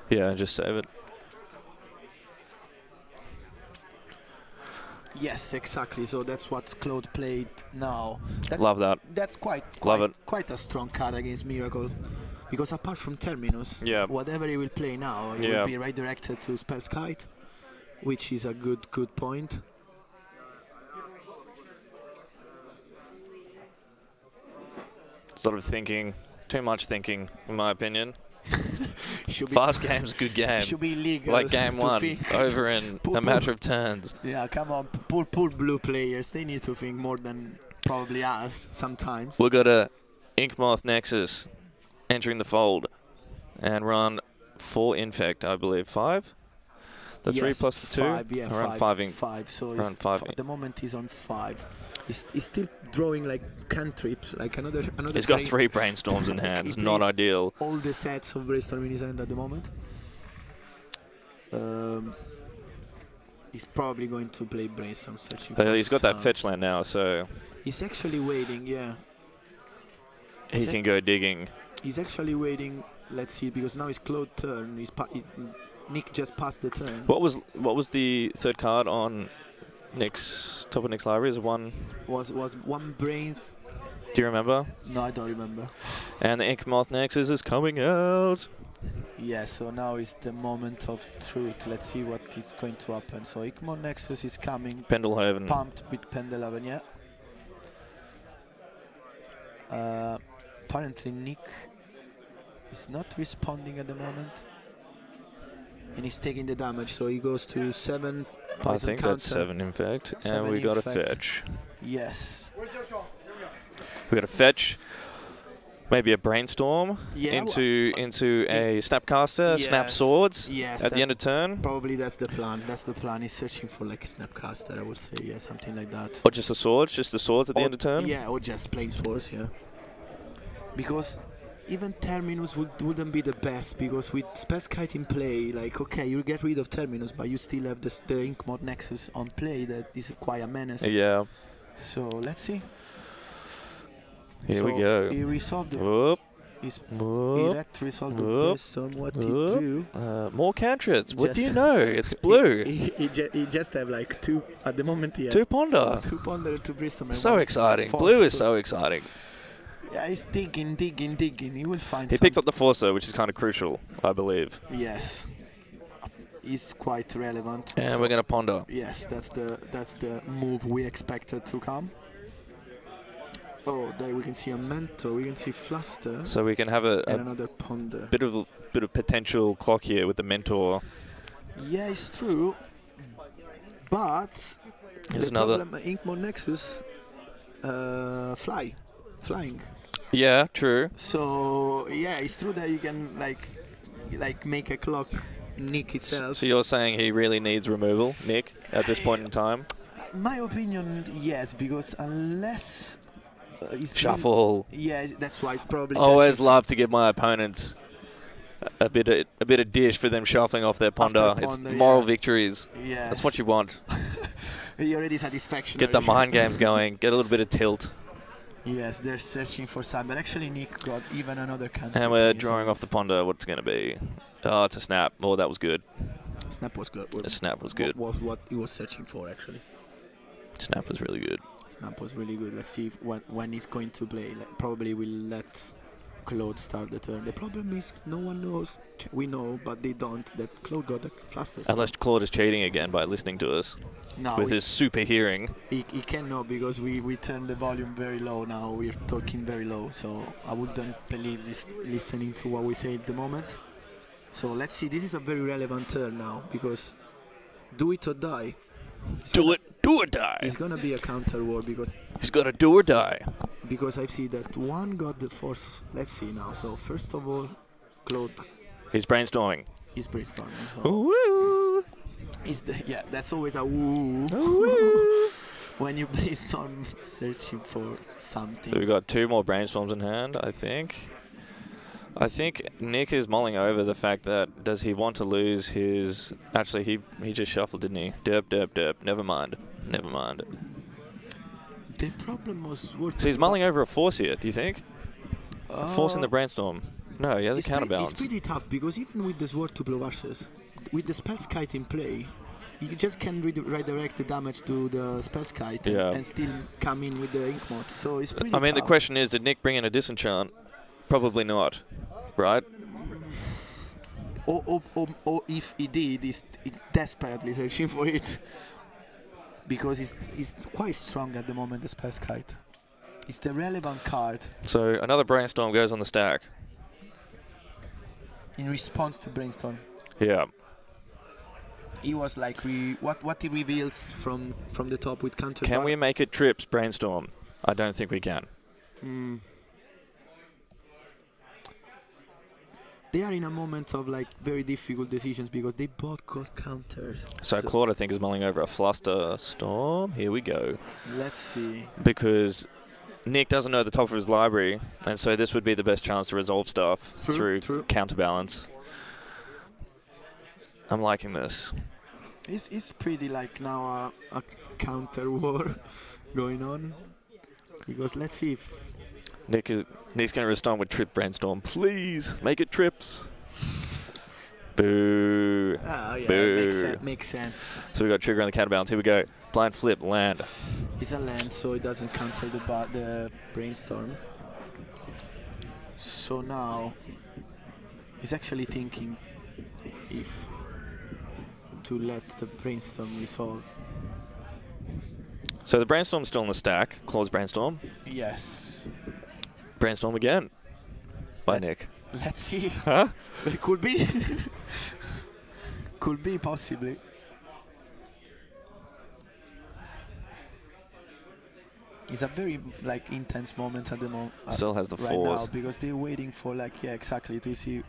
Yeah, just save it. Yes, exactly. So that's what Claude played now. That's, Love that. That's Love it. quite a strong card against Miracle. Because apart from Terminus, Yeah. whatever he will play now, he Yeah. will be redirected to Spellskite, which is a good point. Sort of thinking. Too much thinking, in my opinion. Should be, Fast game's a good game. should be legal. Like game to 1. think. Over in a matter of turns. Yeah, come on. Poor blue players. They need to think more than probably us sometimes. We've got a Ink Moth Nexus entering the fold. And run 4 Infect, I believe. 5? The 3 Yes, plus the 2? 5, yeah, Around 5. 5. So Around 5. at the moment he's on 5. He's still drawing like cantrips, like another. He's got brain- 3 brainstorms in hand. He It's not plays ideal. all the sets of brainstorm in his hand at the moment. He's probably going to play brainstorm searching. But for he's got that some- fetch land now, so He's actually waiting. Yeah, he can go digging. he's actually waiting. Let's see, because now it's Claude's turn. Nick just passed the turn. What was the third card on Nick's top of Nick's library? Is it 1? Was one brains? Do you remember? No, I don't remember. And the Ink Moth Nexus is coming out. Yeah, so now is the moment of truth. Let's see what is going to happen. So Ikmon Nexus is coming, Pendelhaven. pumped with Pendelhaven, yeah. Apparently Nick is not responding at the moment. And he's taking the damage, so he goes to 7 I poison think counter. that's 7 Infect. 7 And we got a Infect. fetch. Yes. We got a fetch. maybe a brainstorm into a snapcaster, snap swords at the end of turn. Probably that's the plan. That's the plan. He's searching for like a snapcaster, I would say, yeah, something like that. Or just the swords at the end of turn? Yeah, or just plain swords, yeah. Because even Terminus wouldn't be the best, because with Spellskite in play, like, okay, you get rid of Terminus, but you still have the Inkmod Nexus on play that is quite a menace. Yeah. So let's see. Here we go. He resolved it. Whoop. He Whoop. resolved the somewhat he drew. More cantrips. What do you know? It's blue. He just have like two at the moment. He 2 ponder. 2 ponder, 2 Bristol. So exciting. Blue is so exciting. Yeah, he's digging. He will find. He picked up the Forcer, which is kind of crucial, I believe. Yes. Is quite relevant. And so we're gonna ponder. Yes, that's the move we expected to come. Oh, there we can see a mentor, we can see Fluster. So we can have another ponder. Bit of potential clock here with the mentor. Yeah, it's true. But here's the another problem, Inkmod Nexus, flying. Yeah, true. So yeah, it's true that you can like make a clock nick itself. So you're saying he really needs removal, Nick, at this point in time? My opinion, yes, because unless shuffle. Yeah, that's why it's probably. Always love to give my opponents a bit of dish for them shuffling off their ponder. It's moral victories. Yeah, that's what you want. You're already satisfaction. Get the mind games going. Get a little bit of tilt. Yes, they're searching for some, but actually Nick got even another country. And we're drawing off the ponder. What's going to be? Oh, it's a snap. Oh, that was good. Snap was good. A snap was good. Was what he was searching for, actually. Snap was really good. Snap was really good. Let's see if when he's going to play. Probably will let Claude start the turn. The problem is no one knows. We know, but they don't. That Claude got the fastest. Unless Claude is cheating again by listening to us. No, with his super hearing. He cannot, because we turned the volume very low now. We're talking very low, so I wouldn't believe this listening to what we say at the moment. So let's see. This is a very relevant turn now, because do it or die. Do or die. It's gonna be a counter war, because he's gonna do or die. Because I see that one got the force. Let's see now. So first of all, Claude. He's brainstorming. He's brainstorming. So woo. Yeah, that's always a woo. When you brainstorm, searching for something. So we've got 2 more brainstorms in hand, I think. I think Nick is mulling over the fact that, does he want to lose his... Actually, he just shuffled, didn't he? Derp. Never mind. The problem was... So he's mulling over a force here, do you think? Forcing the brainstorm. No, he has a counterbalance. It's pretty tough, because even with the Sword to Blow Ashes, with the Spellskite in play, you just can redirect the damage to the Spellskite and still come in with the Inkmod. So it's pretty tough. The question is, did Nick bring in a disenchant? Probably not, right? Or if he did, he's desperately searching for it. Because he's quite strong at the moment, the Spellskite. It's the relevant card. So another brainstorm goes on the stack. In response to brainstorm. Yeah. He was like, what he reveals from the top with counter. Can we make it trips, brainstorm? I don't think we can. They are in a moment of like very difficult decisions, because they both got counters. So Claude, I think, is mulling over a Fluster Storm. Here we go. Let's see. Because Nick doesn't know the top of his library, and so this would be the best chance to resolve stuff through counterbalance. I'm liking this. It's pretty like now a counter war going on, because let's see if Nick's going to respond with trip brainstorm. Please make it trips. Boo. Oh yeah, Boo. makes sense. So we got trigger on the counterbalance. Here we go. Blind flip, land. It's a land, so it doesn't counter the brainstorm. So now he's actually thinking if to let the brainstorm resolve. So the brainstorm's still in the stack. Claude's brainstorm. Yes. Brainstorm again by Nick. Let's see. Huh? It could be. Could be, possibly. It's a very like intense moment at the moment. Still has the right force. now because they're waiting for like exactly to see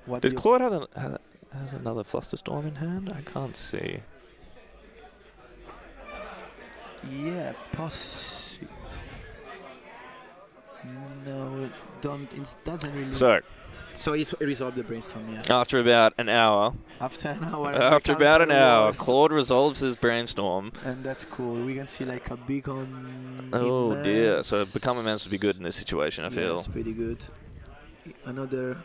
what. Does Claude has another Flusterstorm in hand? I can't see. Yeah, no, it don't. It doesn't really. So he's resolved the brainstorm. Yeah. after about an hour, After an hour. after about an hour, wars. Claude resolves his brainstorm. And that's cool. We can see like a beacon. Oh dear. So Become Immense would be good in this situation, I Yeah, feel. it's pretty good. Another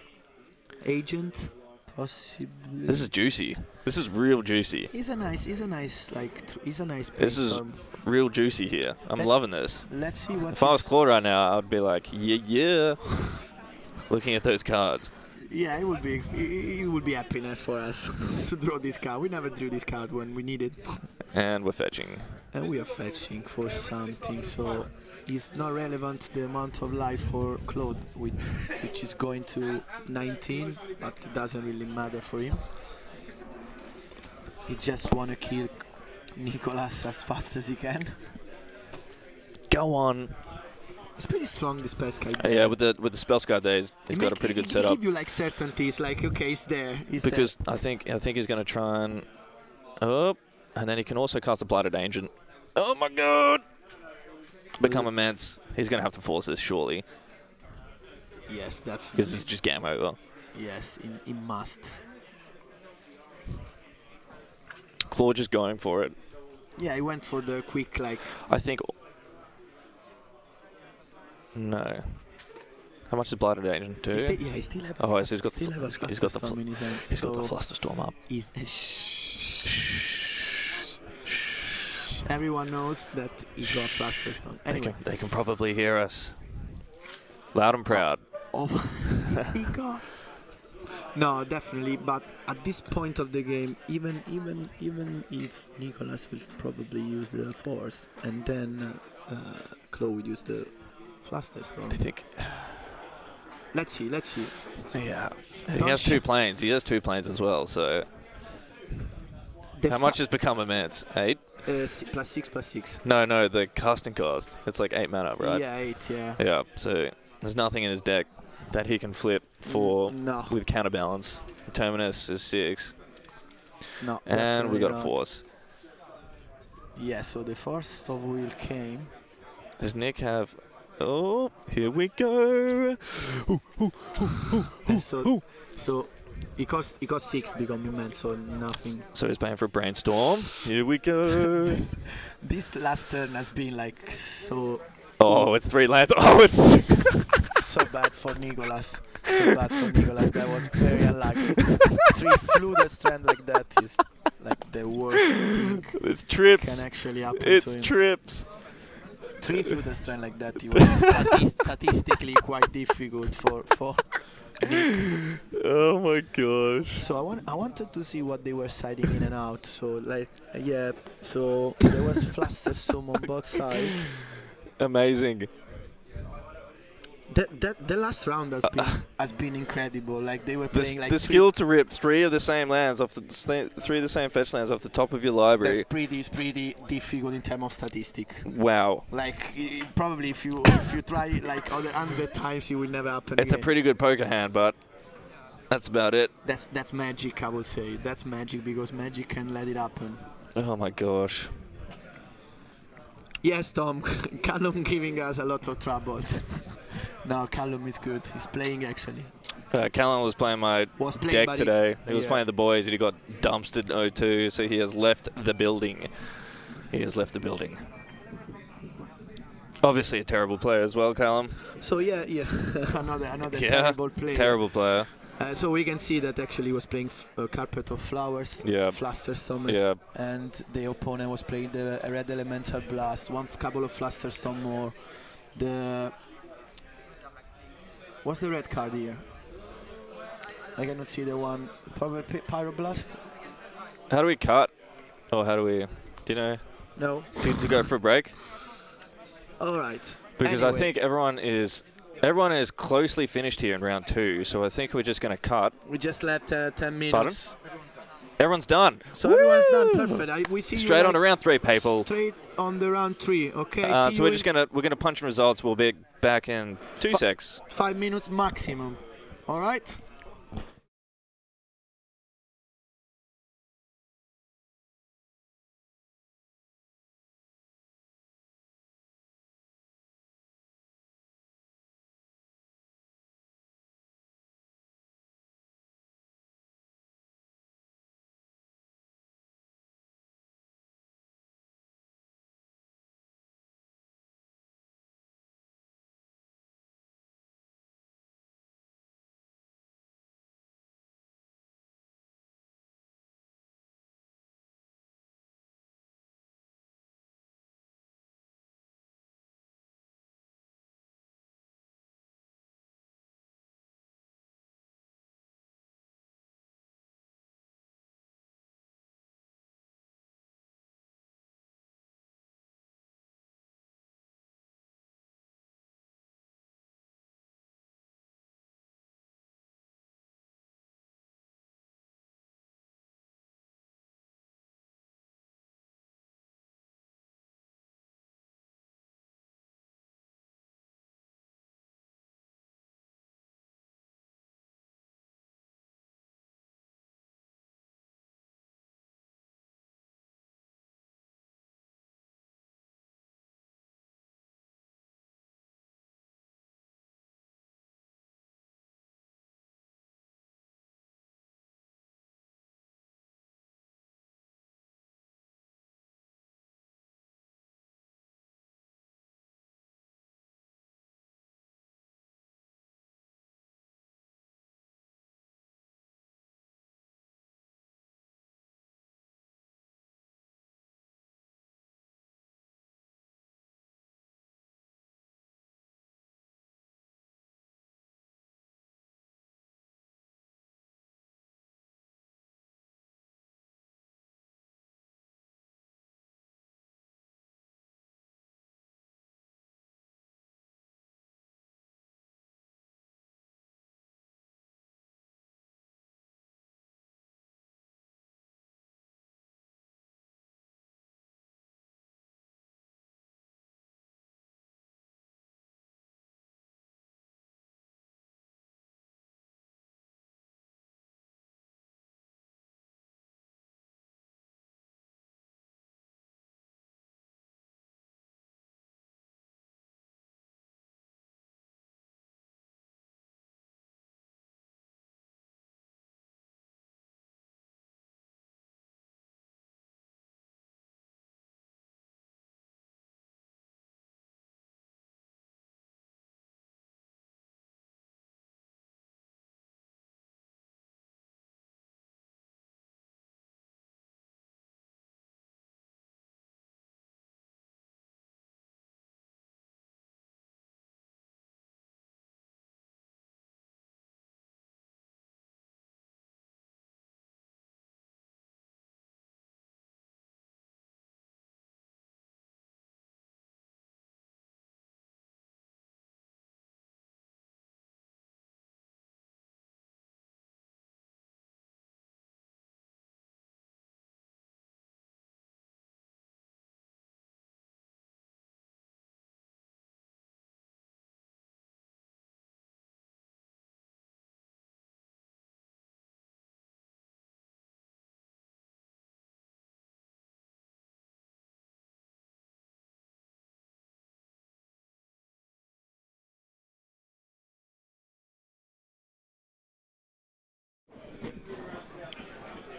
agent, possibly. This is juicy. This is real juicy. He's a nice This is brainstorm. real juicy here. I'm loving this. Let's see what. If I was Claude right now, I'd be like, yeah. Looking at those cards. Yeah, it would be happiness for us to draw this card. We never drew this card when we needed. And we're fetching. And we are fetching for something, so it's not relevant the amount of life for Claude, which is going to 19, but it doesn't really matter for him. He just want to kill Nicholas as fast as he can. Go on. It's pretty strong, this Pesca. Yeah, with the Spellscar days, he's got a pretty good setup. Give you like certainties, like okay, it's there. Because I think he's going to try and and then he can also cast a Blighted Agent. Oh my god! Become Immense. He's going to have to force this surely. Yes, definitely. Because it's just game over. Yes, he must. Claude just going for it. Yeah, he went for the quick like. I think. No. How much is Blighted Agent? 2? He still have. Oh, so he's got the Flusterstorm up. Everyone knows that he got Flusterstorm. Anyway, They can probably hear us. Loud and proud. Oh, he got. No, definitely. But at this point of the game, even if Nicholas will probably use the Force, and then Chloe would use the Flusterstorm. I think. Let's see. Yeah. He has 2 planes. He has 2 planes as well. So. How much has Become Immense? 8? +6. No, the casting cost. It's like 8 mana, right? Yeah, 8. Yeah. Yeah. So there's nothing in his deck that he can flip for with counterbalance. Terminus is 6. No. And we got a not. Force. Yeah. So the Force of Will came. Does Nick have? Oh, here we go. So he cost 6 Become Immense, so nothing. So he's paying for Brainstorm. Here we go. This last turn has been like so. Oh, it's 3 lands. Oh, it's so bad for Nicholas. That was very unlucky. 3 Flooded Strand like that is like the worst thing. It's trips. Can actually happen It's to him. trips. 3 Flooded Strand like that. It was statistically quite difficult for Nick. Oh my gosh. So I wanted to see what they were siding in and out. So like yeah. So there was Flusterstorm on both sides. Amazing. The last round has been incredible. Like they were playing like the skill to rip 3 of the same lands off 3 of the same fetch lands off the top of your library. That's pretty difficult in terms of statistic. Wow. Like probably if you try like other 100 times, it will never happen. It's again. a pretty good poker hand, but that's about it. That's magic, I would say. That's magic because magic can let it happen. Oh my gosh. Yes, Tom. Callum giving us a lot of troubles. No, Callum is good. He's playing actually. Callum was playing my deck today. He was playing the boys and he got dumpstered 0-2, so he has left the building. Obviously a terrible player as well, Callum. So yeah, another terrible player. Terrible player. So we can see that actually he was playing Carpet of Flowers, Flusterstorm, and the opponent was playing the Red Elemental Blast, couple of Flusterstorm more. What's the red card here? I cannot see the one. Probably Pyroblast. How do we cut? Or how do we? Do you know? No. To go for a break? All right. Because anyway. I think everyone is closely finished here in round 2, so I think we're just going to cut. We just left 10 minutes. Pardon? Everyone's done. So everyone's done. Perfect. We see Straight you on to round 3, people. Straight on the round 3. Okay. So we're gonna punch in results. We'll be back in 2 secs. 5 minutes maximum. All right.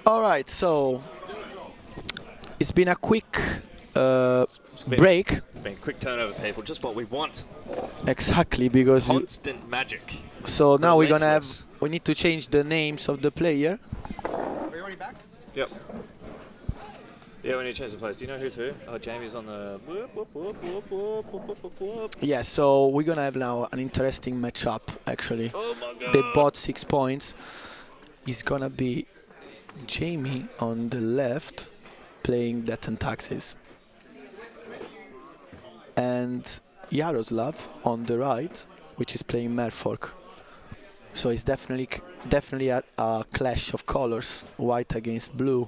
All right, so it's been a quick break. It's been a quick turnover, people. Just what we want. Exactly, because Constant magic. so now we're gonna have. We need to change the names of the player. Are you already back? Yep. Yeah, we need to change the players. Do you know who's who? Oh, Jamie's on the. Yeah, so we're gonna have now an interesting matchup. Actually, Oh my god! they bought 6 points. It's gonna be Jamie on the left, playing Death and Taxes, and Yaroslav on the right, which is playing Merfolk. So it's definitely a clash of colors. White against blue.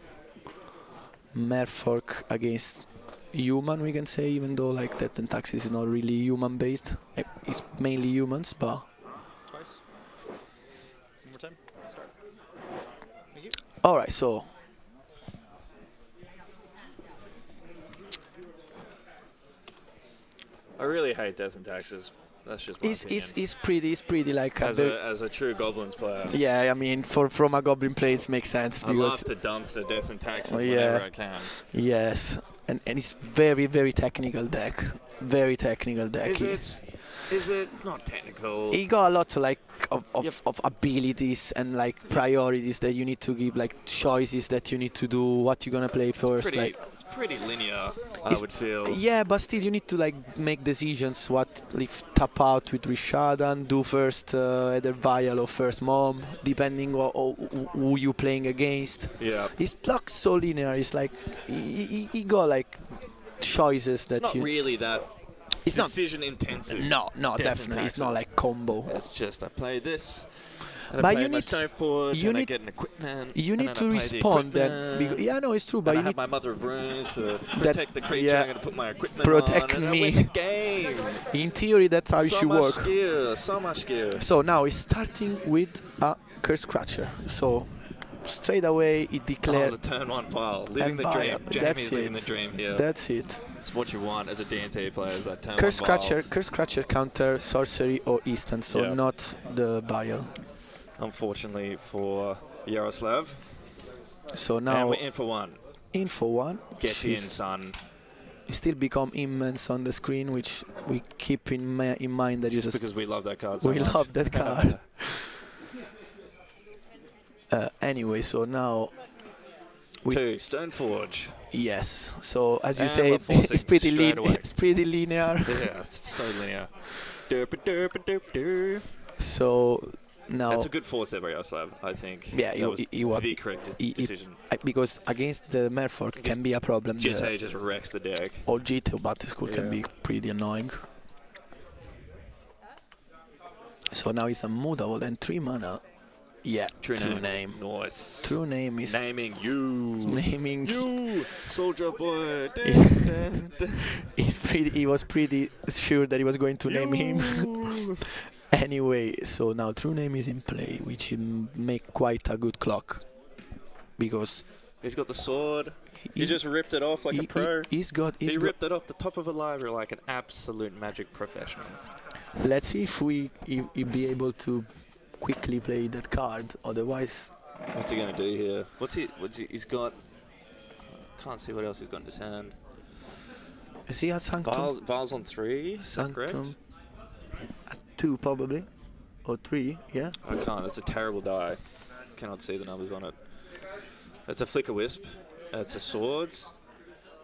Merfolk against human, we can say, even though like that Tentaxis is not really human based. It's mainly humans, but Twice. One more time. Start. Thank you. alright, so I really hate Death and Taxes. That's just my opinion. it's pretty like a As a true Goblins player. yeah, I mean from a goblin play it makes sense I because love to dumpster Death and Taxes yeah. whenever I can. yes, and it's very technical deck. Very technical deck. Is it? It's not technical. He got a lot like of Yep. abilities and like priorities that you need to give, like choices that you need to do, what you're gonna play first. It's pretty linear, I It's- would feel. Yeah, but still you need to like make decisions. What if tap out with Rishadan, do first either Vial or first Mom, depending on who you playing against. Yeah. His block's so linear. It's like he got like choices that It's not you. really that It's not. decision intensive. No, Death and definitely. It's not Taxes. like combo. It's just I play this. And But I play you my need- Stone Forge, you and I need- get an equipment. You and need then to I play the respond then. equipment, Yeah, no, it's true. But and you I have need my Mother of Runes to protect the creature. yeah. I'm going to put my equipment Protect on, and me. I win the game. in theory that's how it So should much work. skill, so much skill. So now it's starting with a Curse Crutcher. So straight away it Oh, declared. the turn one pile. Living And the Vial. dream. That's Jamie's living it. the dream here. That's it. It's what you want as a D&T player, is that turn Curse one vial. Crutcher, Curse Crutcher counter sorcery or instant, so Yeah. not the Vial. Unfortunately for Yaroslav. So And now we're in for one. in for one. Get in, She's son. still become immense on the screen, which we keep in mind that is Because we love that card so we much. love that card. Anyway, so now we- 2, Stoneforge. yes. So as you And say, we're forcing it's pretty straight away. it's pretty linear. Yeah, it's so linear. Derp, derp, derp, derp. So now That's a good force there by Yaroslav, I think. Yeah, that was he was- the correct he- decision. because against the Merfolk can be a problem. GTA just wrecks the deck. Or GT Battle School can Yeah. be pretty annoying. So now it's a Moodavold and 3 mana. Yeah, true name. Nice. True name is Naming you. naming. You, soldier boy. He was pretty sure that he was going to name him. Anyway, so now true name is in play, which make quite a good clock, because He's got the sword. He just ripped it off like a pro. he's got. He ripped it off the top of a library like an absolute magic professional. Let's see if we be able to quickly play that card. Otherwise, What's he gonna do here? He's got. Can't see what else he's got in his hand. is he at Sanctum? Vials on 3. Is that correct? Sanctum at 2 probably, or 3. Yeah. I can't. It's a terrible die. Cannot see the numbers on it. It's a Flicker Wisp. It's a Swords.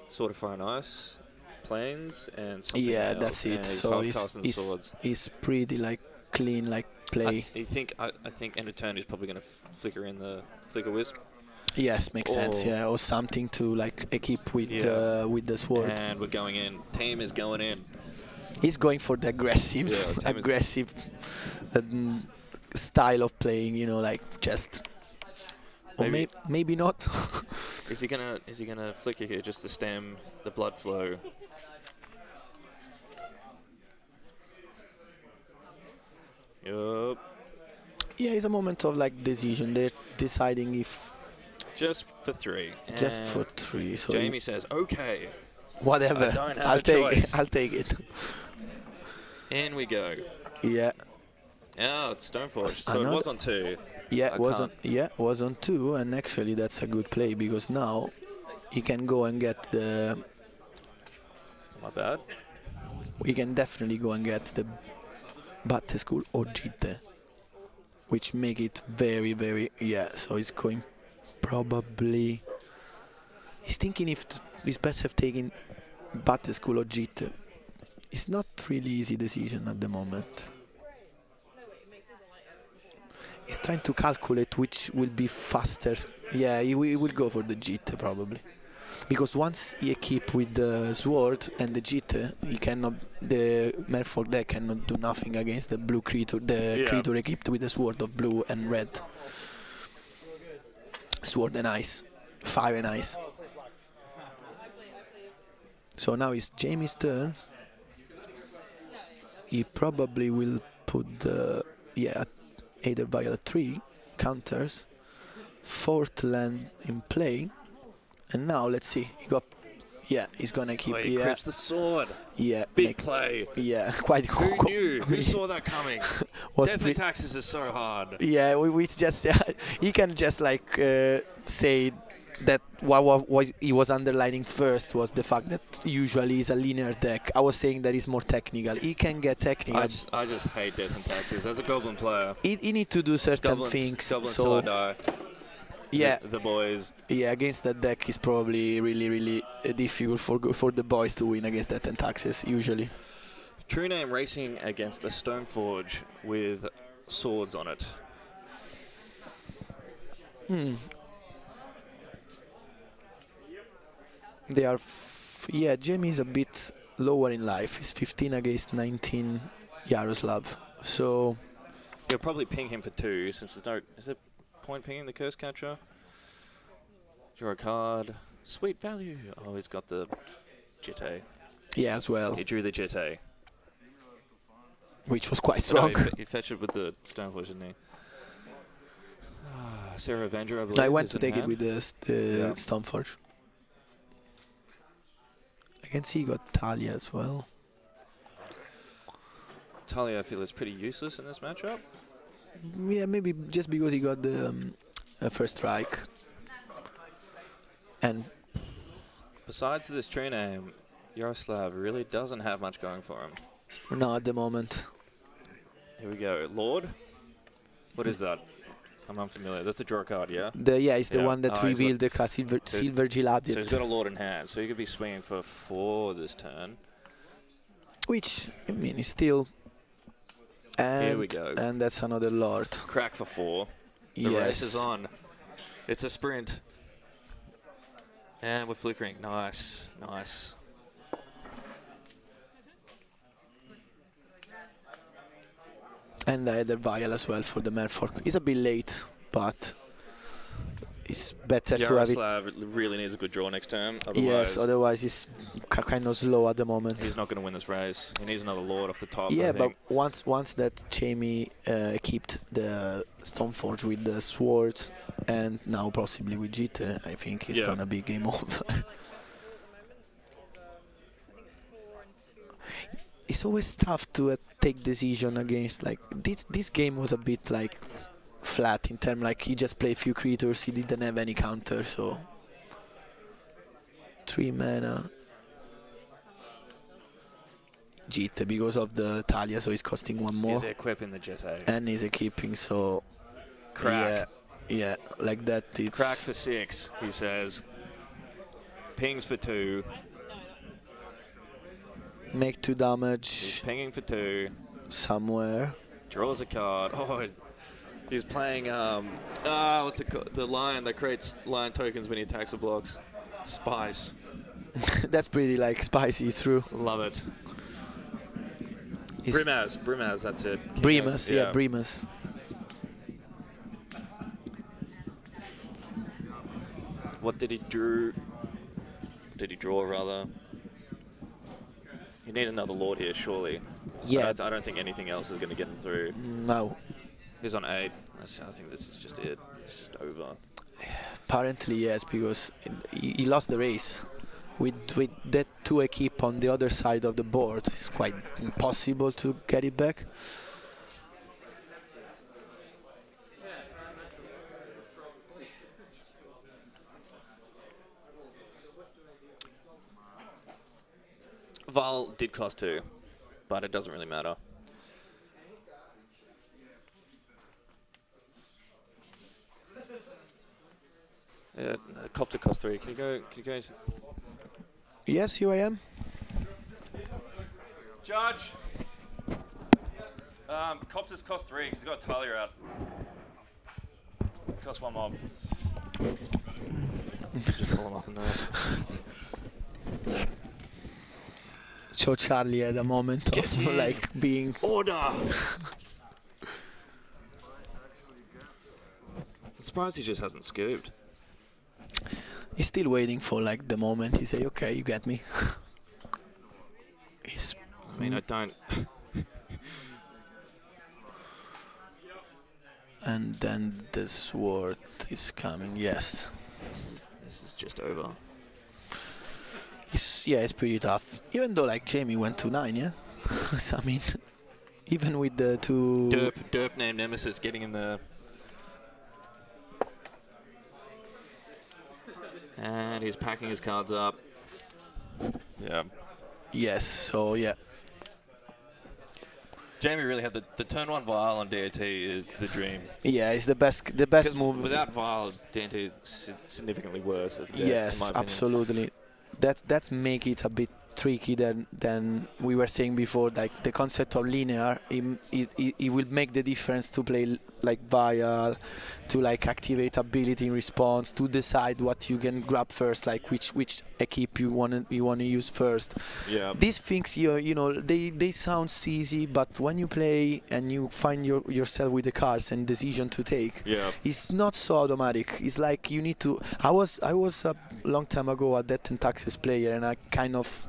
Sword of Fire and Ice. Planes and something Yeah, else. that's it. And he's So hard-casting the Swords. he's pretty like clean like play. I think end of turn he's probably going to flicker in the Flicker Wisp. Yes, makes sense. Or- Yeah, or something to like equip with Yeah. with the sword. And we're going in. Team is going in. He's going for the aggressive, Yeah, Tim is- aggressive style of playing. You know, like just. Or maybe not. Is he gonna flicker here just to stem the blood flow? Yup. Yeah, it's a moment of like decision. They're deciding if Just for 3. just And for 3. So Jamie says, okay. whatever. I don't have I'll a take choice. it. I'll take it. In we go. Yeah. Oh, it's Stoneforge. So Another- it was on 2. Yeah, I was on. Yeah, was on 2, and actually that's a good play because now he can go and get the. Not bad. We can definitely go and get the Battle School or Jite, which make it very. Yeah, so he's going probably. He's thinking if he's better have taken Battle School or Jite. It's not really easy decision at the moment. He's trying to calculate which will be faster. Yeah, he will go for the Jite probably. because once he equip with the sword and the jitte, he cannot. The Merfolk deck cannot do nothing against the blue creature. The creature equipped with the sword of blue and red. Sword and ice, fire and ice. So now it's Jamie's turn. He probably will put the Aether Vial 3 counters, 4th land in play, and now let's see. He got, he's gonna keep. He equips the sword. Yeah, big play. Yeah, quite. Who knew? Who saw that coming? Death taxes is so hard. Yeah, we just he can just like say that what he was underlining first was the fact that usually it's a linear deck. I was saying that it's more technical. He can get technical. I just hate Death and Taxes as a Goblin player. He need to do certain things. Goblins so till I die. Yeah, the boys. Yeah, against that deck is probably really difficult for the boys to win against Death and Taxes usually. True Name racing against a Stoneforge with swords on it. They are, Jamie is a bit lower in life. He's 15 against 19 Yaroslav. So you'll probably ping him for 2 since there's no. Is there point pinging the Curse Catcher? Draw a card. Sweet value. Oh, he's got the Jitte. Yeah, as well. He drew the Jitte. Which was quite strong. No, he fetched it with the Stoneforge, didn't he? Sarah Avenger, I believe. I went to take it with the Stoneforge. I can see you got Talia as well. Talia, I feel, is pretty useless in this matchup. Yeah, maybe just because he got the first strike. And besides this True Name, Yaroslav really doesn't have much going for him. No, at the moment. Here we go. Lord? What is that? I'm unfamiliar. That's the draw card, yeah? It's the one that revealed the Silver Gilabdit. So he's got a Lord in hand, so he could be swinging for 4 this turn. Which, I mean, is still... And, here we go. And that's another Lord. Crack for 4. The race is on. It's a sprint. And we're flickering. Nice. Nice. And the Aether Vial as well for the Merfolk. It's a bit late, but it's better to have it. Yaroslav really needs a good draw next turn. Otherwise he's kind of slow at the moment. He's not going to win this race. He needs another Lord off the top. Yeah, but once that Jamie kept the Stoneforge with the swords and now possibly with Jitte, I think it's gonna be game over. It's always tough to take decision against, like, this game was a bit like flat in terms, like he just played few creatures, he didn't have any counter, so 3 mana Jitte because of the Talia, so he's costing 1 more. He's equipping the Jitte. And he's equipping, so crack. Yeah, like that. It's crack for 6, he says. Pings for 2. Make 2 damage. He's pinging for 2. Somewhere. Draws a card. Oh, he's playing, what's it called? The lion that creates lion tokens when he attacks or blocks. Spice. That's pretty, like, spicy, true. Love it. Brimaz, that's it. Brimas, yeah, Brimas. What did he draw? Did he draw, rather? You need another Lord here, surely. Yeah. I don't think anything else is going to get him through. No. He's on 8. I think this is just it. It's just over. Apparently, yes, because he lost the race. With that 2 equip on the other side of the board, it's quite impossible to get it back. Val did cost 2, but it doesn't really matter. Yeah, Copter cost 3. Can you go? Yes, here I am. Judge. Copter's cost 3 because he's got Talia out. Cost 1 mob. Just hold off on that. So Charlie had a moment Get of in. like being. Order! I'm surprised he just hasn't scooped. He's still waiting for like the moment he say, "Okay, you get me." He's I mean, I don't... and then the sword is coming. Yes, This is just over. it's pretty tough. Even though like Jamie went to 9, yeah. So, I mean, even with the two. Derp named Nemesis getting in there. And he's packing his cards up. Yeah. Yes. So yeah. Jamie really had the turn 1 Vial on DAT is the dream. Yeah, it's the best 'Cause move. Without Vial, DAT is significantly worse. As a deck, in Yes, my opinion. absolutely. That's make it a bit tricky than we were saying before. Like the concept of linear, it will make the difference to play like Vial, to like activate ability in response, to decide what you can grab first, like which equip you wanna use first. Yeah. These things you know they sound easy, but when you play and you find yourself with the cards and decision to take, Yeah. it's not so automatic. It's like you need to. I was a long time ago a Death and Taxes player, and I kind of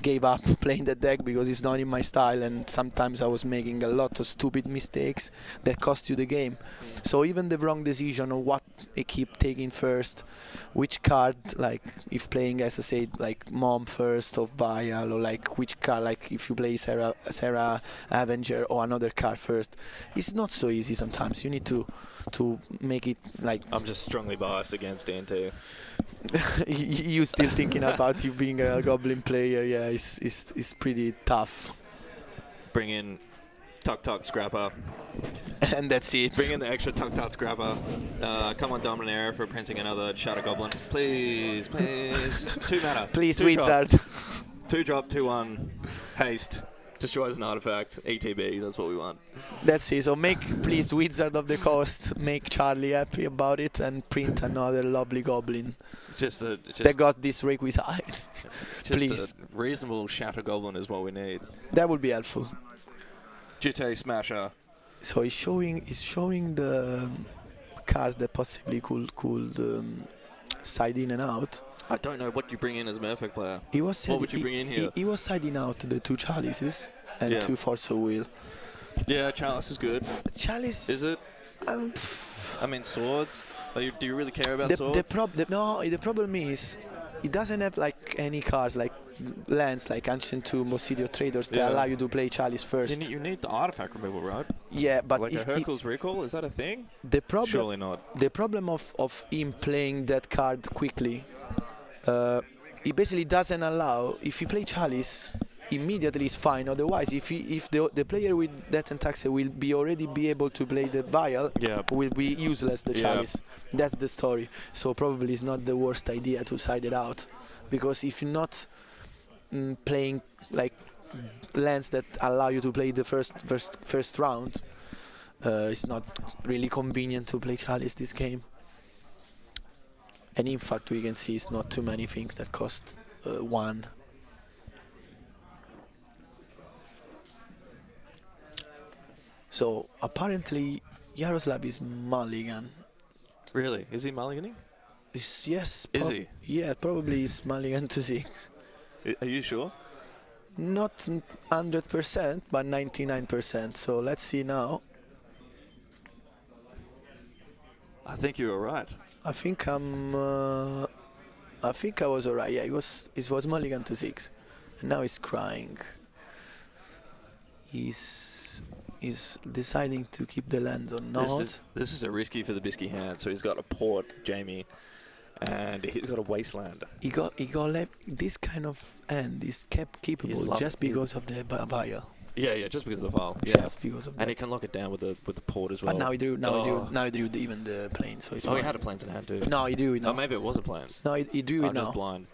gave up playing the deck because it's not in my style, and sometimes I was making a lot of stupid mistakes that cost you the game. So even the wrong decision on what I keep taking first, which card, like if playing, as I said, like Mom first or Vial, or like which card, like if you play Sarah Avenger or another card first, it's not so easy sometimes. You need to make it like. I'm just strongly biased against DNT. You still thinking about you being a Goblin player? Yeah, it's pretty tough. Bring in Tuk Scrapper. And that's it. Bring in the extra Tuk Scrapper. Come on, Dominaria for printing another Shadow Goblin. Please, please. 2 mana. Please, 2 Wizard. Drop. 2 drop, 2/1. Haste. Destroys an artifact. ETB, that's what we want. That's it. So make, please, Wizard of the Coast, make Charlie happy about it and print another lovely Goblin that got these requisites. Please. A reasonable Shatter Goblin is what we need. That would be helpful. Jitte Smasher. So he's showing the cards that possibly could side in and out. I don't know what you bring in as a Merfolk player. What would you bring in here? He was siding out the 2 Chalices and 2 Force of Will. Yeah, Chalice is good. Chalice. Is it? I mean, swords. Do you really care about swords? The problem is, it doesn't have like any cards like lands like Ancient Tomb or City of Traders that allow you to play Chalice first. You need the artifact removal, right? Yeah, but like a Hercule's Recall, is that a thing? Surely not. The problem of him playing that card quickly, it basically doesn't allow. If you play Chalice, immediately it's fine. Otherwise, if the player with Death and Taxes will already be able to play the Vial, will be useless the Chalice. That's the story. So probably it's not the worst idea to side it out, because if you're not playing like lands that allow you to play the first round, it's not really convenient to play Chalice this game. And in fact, we can see it's not too many things that cost 1. So apparently Yaroslav is mulligan. Really? Is he mulliganing? Yes. Is he? Yeah, probably is mulligan to 6. Are you sure? Not 100%, but 99%. So let's see now. I think you were right. I think I was alright. Yeah, it was mulligan to 6, and now he's crying. He's deciding to keep the land or not. This is a risky for the Bisky hand. So he's got a port, Jamie, and he's got a wasteland. He got left. This kind of hand is kept keepable just because of the Vial. Yeah, just because of the Vial. Yeah. Just because of that. And he can lock it down with the port as well. But now he drew even the plane. So it's he had a planes in hand too. No, he drew it now. Oh, maybe it was a planes. No, he drew it now. I'm just blind.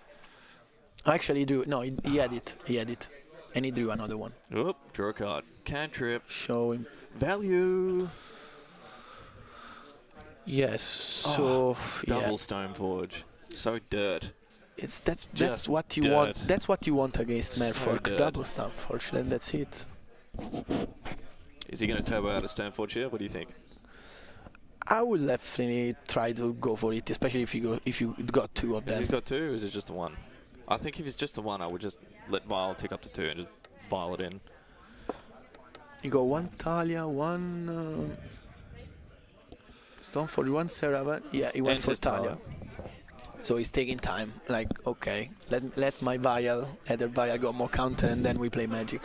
Actually, he drew. No, he had it. And he drew another one. Oop, draw a card. Cantrip. Show him. Value. Yes, so double Stoneforge. So dirt. That's Just what you dirt. want. That's what you want against So Merfolk. dirt. Double Stoneforge, then that's it. Is he going to turbo out a Stoneforge here? What do you think? I would definitely try to go for it, especially if you got two of Has them. he got 2 or is it just the 1? I think if it's just the 1, I would just let Vile tick up to 2 and just Vile it in. You got 1 Talia, 1 Stoneforge, 1 Seraph. Yeah, he went And for his Talia. Talia. So he's taking time. Like, okay, let my Vial, other Vial got more counter, and then we play Magic.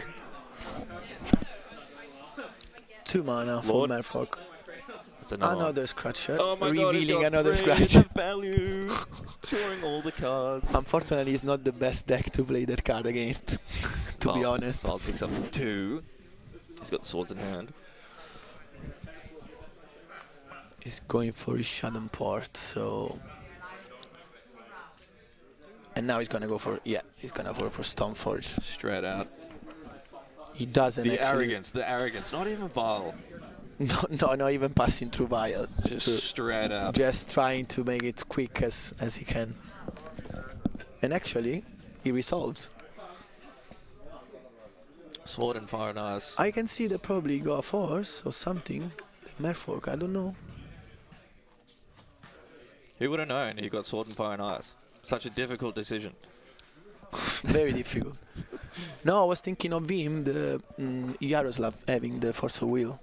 2 mana for Lord. Merfolk. That's another one. Another Scratcher. Oh my god, he's revealing got another 3 Scratch. of value. Showing all the cards. Unfortunately, it's not the best deck to play that card against, to be honest. Vile ticks up to 2. He's got swords in hand. He's going for his Shadow Port, so... And now he's gonna go for, he's gonna go for Stoneforge. Straight out. He doesn't The actually... arrogance. Not even Vile. No, not even passing through Vial. Just straight out. Just trying to make it quick as he can. And actually, he resolved. Sword and fire and ice. I can see they probably got a force or something. Merfolk, I don't know. Who would have known he got sword and fire and ice? Such a difficult decision. Very difficult. No, I was thinking of him, the Yaroslav having the Force of Will.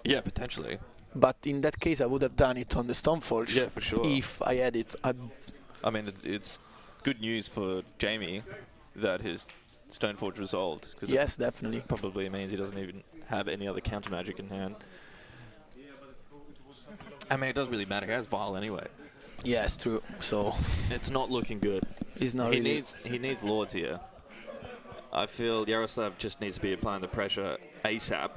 Yeah, potentially. But in that case, I would have done it on the Stoneforge. Yeah, for sure. If I had it. I mean, it's good news for Jamie that his Stoneforge resolved. Yes, definitely. Probably means he doesn't even have any other counter magic in hand. I mean, it doesn't really matter. He has Vile anyway. Yes, true. So It's not looking good. he's not He really... needs Lords here. I feel Yaroslav just needs to be applying the pressure ASAP.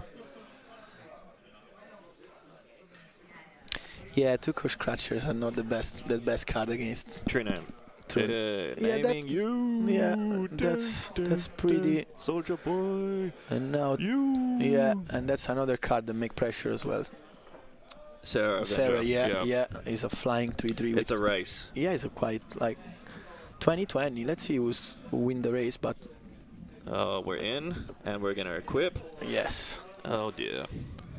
Yeah, 2 Core Scratchers are not the best card against. True name. True. Naming you. Yeah, that's pretty. Soldier boy. And now, You. yeah, and that's another card that make pressure as well. Sarah, Yeah, is a flying 3/3. It's a race. Yeah, it's a quite like 2020. Let's see who win the race, but We're in, and we're gonna equip. yes. Oh dear.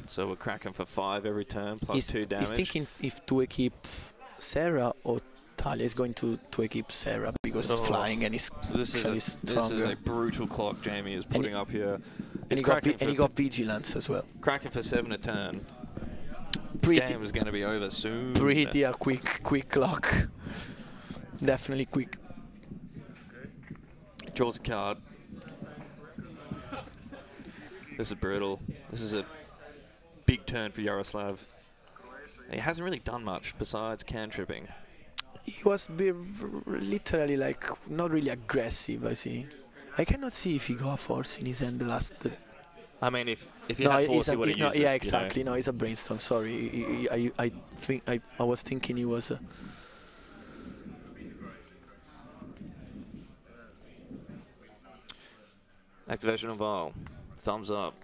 So we're cracking for 5 every turn, plus He's 2 damage. He's thinking if to equip Sarah or Talia is going to equip Sarah because it's flying and he's This actually is stronger. a brutal clock Jamie is putting up here. And he got Vigilance as well. Cracking for 7 a turn. Pretty, This game is going to be over soon. pretty a quick clock. Definitely quick. Draws a card. This is brutal. This is a big turn for Yaroslav. He hasn't really done much besides cantripping. He was literally like not really aggressive. I see. I cannot see if he got force in his hand the last. I mean, if he had force, he would have used it. Yeah, exactly. No, it's a brainstorm. Sorry, I think I was thinking he was. Activation of Vile. Thumbs up.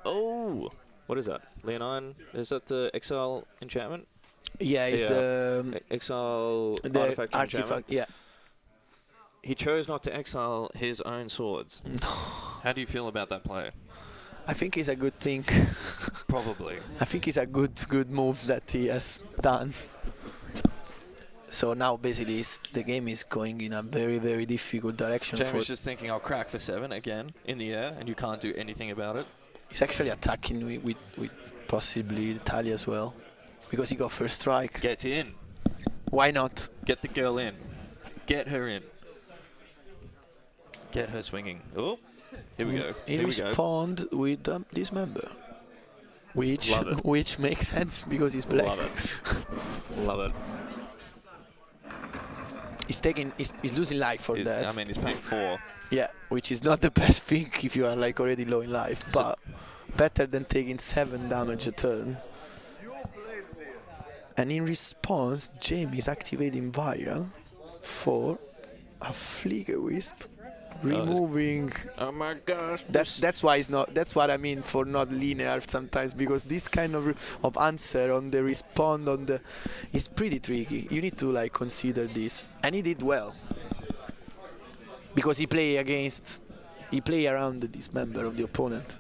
Oh, what is that? Leonine? Is that the Exile enchantment? Yeah, it's the Exile artifact enchantment. Yeah. He chose not to exile his own swords. No. How do you feel about that play? I think it's a good thing. Probably. I think it's a good move that he has done. So now basically the game is going in a very difficult direction. Jamie's just thinking I'll crack for 7 again in the air and you can't do anything about it. He's actually attacking with possibly Talia as well. Because he got first strike. Get in. Why not? Get the girl in. Get her in. Get her swinging. Oh, here we go. He respawned with Dismember. Which makes sense because he's black. Love it. Love it. He's losing life for that. I mean, he's paying 4. Yeah, which is not the best thing if you are like already low in life, but better than taking 7 damage a turn. And in response, Jamie is activating Vial for a Flicker Wisp. Removing. Oh my gosh. That's why it's not. That's what I mean for not linear sometimes, because this kind of answer on the respond on the is pretty tricky. You need to like consider this, and he did well because he play around this member of the opponent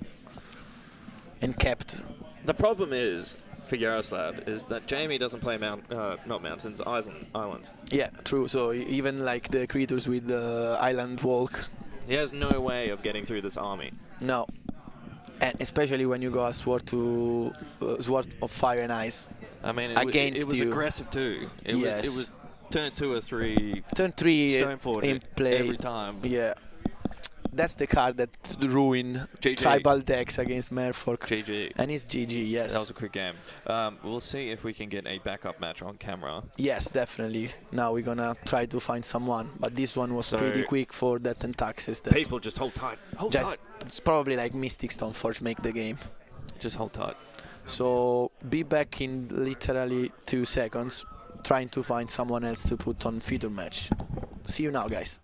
and kept. The problem is for Yaroslav is that Jamie doesn't play not mountains, islands. Yeah, true. So even like the creatures with the island walk. He has no way of getting through this army. No, and especially when you go a sword of fire and ice. I mean, against it was you. Aggressive too. It Yes. was turn 2 or 3. Turn 3 Stoneford in play every time. Yeah, that's the card that ruin GG. tribal decks against Merfolk. GG. And it's GG. Yes. That was a quick game. We'll see if we can get a backup match on camera. Yes, definitely. Now we're gonna try to find someone, but this one was So pretty quick for that and taxes. That People just hold tight. Hold just tight. it's probably like Mystic Stoneforge make the game. Just hold tight. So be back in literally 2 seconds, trying to find someone else to put on feature match. See you now, guys.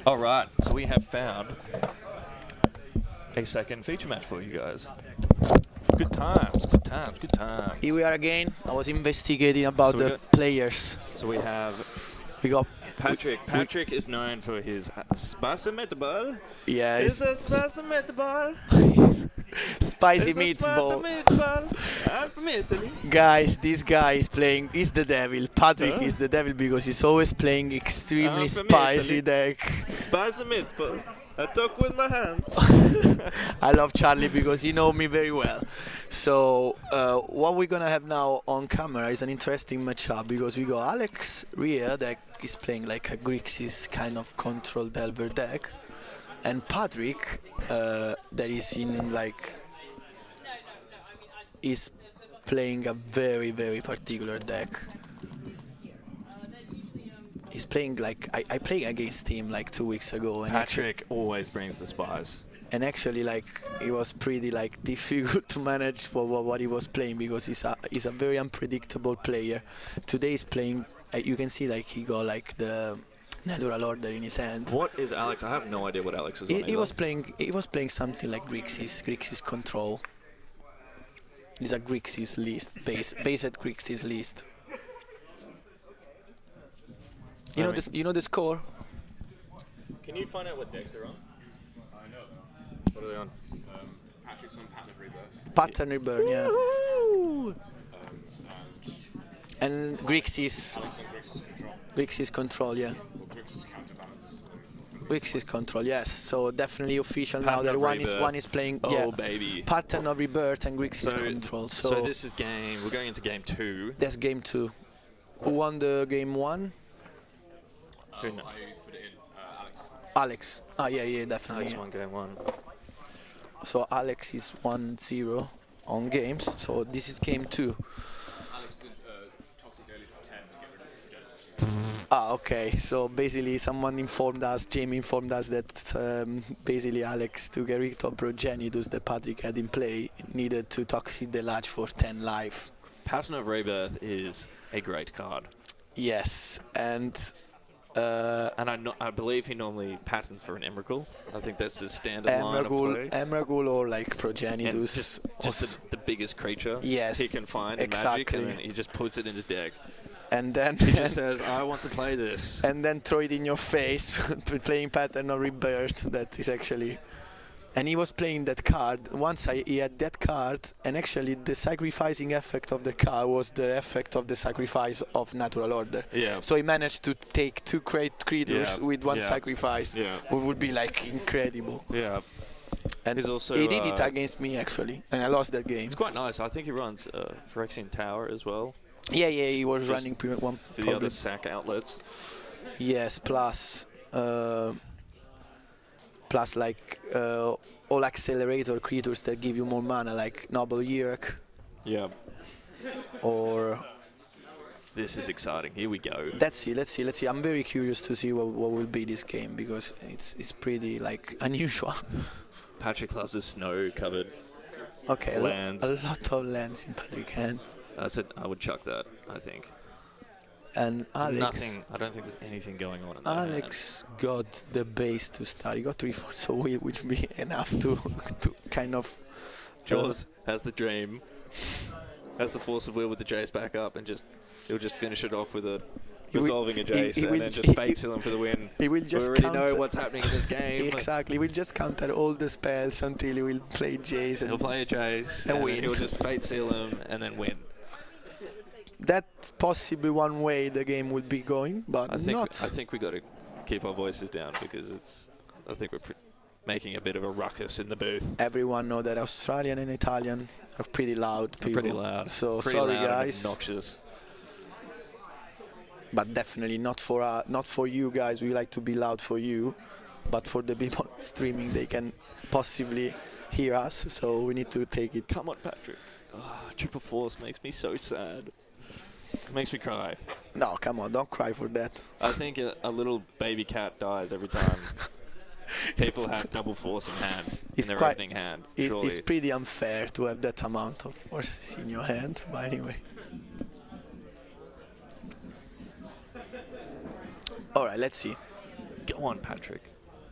All right, so we have found a second feature match for you guys. Good times, good times, good times. Here we are again. I was investigating about So we the got- players. So we have We got Patrick. Patrick is known for his spicy meatball. yeah, It's a spicy meatball. spicy It's a meatball. spicy meatball. I'm from Italy. Guys, this guy is playing. He's the devil. Patrick Huh? is the devil because he's always playing extremely I'm from spicy Italy. deck. Spicy meatball. I talk with my hands. I love Charlie because he knows me very well. So what we're gonna have now on camera is an interesting matchup because we got Alex Ria that is playing like a Grixis kind of control Delver deck, and Patrick that is in like is playing a very particular deck. He's playing like I played against him like 2 weeks ago, and Patrick always brings the spice. actually like it was pretty like difficult to manage for what he was playing because he's a very unpredictable player. Today he's playing. You can see like he got like the natural order in his hand. What is Alex? I have no idea what Alex is on. He was playing something like Grixis control. It's a Grixis list, based Grixis list. You know this. You know the score. Can you find out what decks they're on? I know. What are they on? Patrick's on Pattern of Rebirth. Pattern Rebirth, yeah. And And Grixis, Alex on Grixis Control. Grixis Control, yeah. Or Grixis Counterbalance. Grixis Control, yes. So definitely official now Pattern that of Rebirth. one is playing. Oh, Yeah. baby. Pattern of Rebirth and Grixis So- Control. So this is game. We're going into game 2. That's game 2. Who won the game 1? Who kn- I put it in, Alex. Alex. Ah, yeah, definitely. Alex yeah. won game 1. So Alex is 1-0 on games. So this is game 2. Alex did Toxic Early for 10 to get rid of Genesis. Ah, okay. So basically, someone informed us, Jamie informed us that basically Alex, to get rid of Progenitus that Patrick had in play, needed to toxic the Lodge for 10 life. Pattern of Rebirth is a great card. Yes, and And I believe he normally patterns for an Emrakul. I think that's his standard line of play. Emrakul or like And Progenitus. just the biggest creature Yes, he can find in Magic, exactly. and then he just puts it in his deck. And then He just says, I want to play this. and then throw it in your face, playing Pattern of Rebirth. That is actually, and he was playing that card. Once he had that card, and actually the sacrificing effect of the card was the effect of the sacrifice of Natural Order. Yeah. So he managed to take 2 great creatures Yeah, with 1 yeah, sacrifice. yeah. It would be like incredible. Yeah. And He's also, he did it against me actually, and I lost that game. It's quite nice. I think he runs Phyrexian Tower as well. Yeah, he was Just running one for the other sack outlets. Yes, plus like all accelerator creatures that give you more mana, like Noble Yerk, Yeah. or This is exciting. Here we go. let's see. I'm very curious to see what will be this game, because it's pretty like unusual. Patrick loves his snow-covered Okay, lands. a lot of lands in Patrick hand. I would chuck that, I think. And Alex, Nothing. I don't think there's anything going on in that Alex got the base to start. He got 3-4, so which would be enough to kind of. Jaws has the dream, has the force of will with the Jace back up, and he'll just finish it off with a He will- resolving a Jace, he and will then j- just fate seal him for the win. He will We just already counter. know what's happening in this game. Exactly, we'll just counter all the spells until he will play Jace, He'll and play a Jace, And and win. then he'll just fate seal him and then win. that's possibly one way the game will be going, but I not. think we got to keep our voices down, because I think we're making a bit of a ruckus in the booth. Everyone know that Australian and Italian are pretty loud people. Pretty loud. So Pretty sorry, loud and guys, obnoxious. but definitely not for you guys. We like to be loud for you, but for the people streaming, they can possibly hear us. So we need to take it. Come on, Patrick. Triple Force makes me so sad. It makes me cry. No, come on, don't cry for that. I think a little baby cat dies every time people have double force in hand, in their opening hand. Surely. It's pretty unfair to have that amount of forces in your hand, but anyway. Alright, let's see. Go on, Patrick.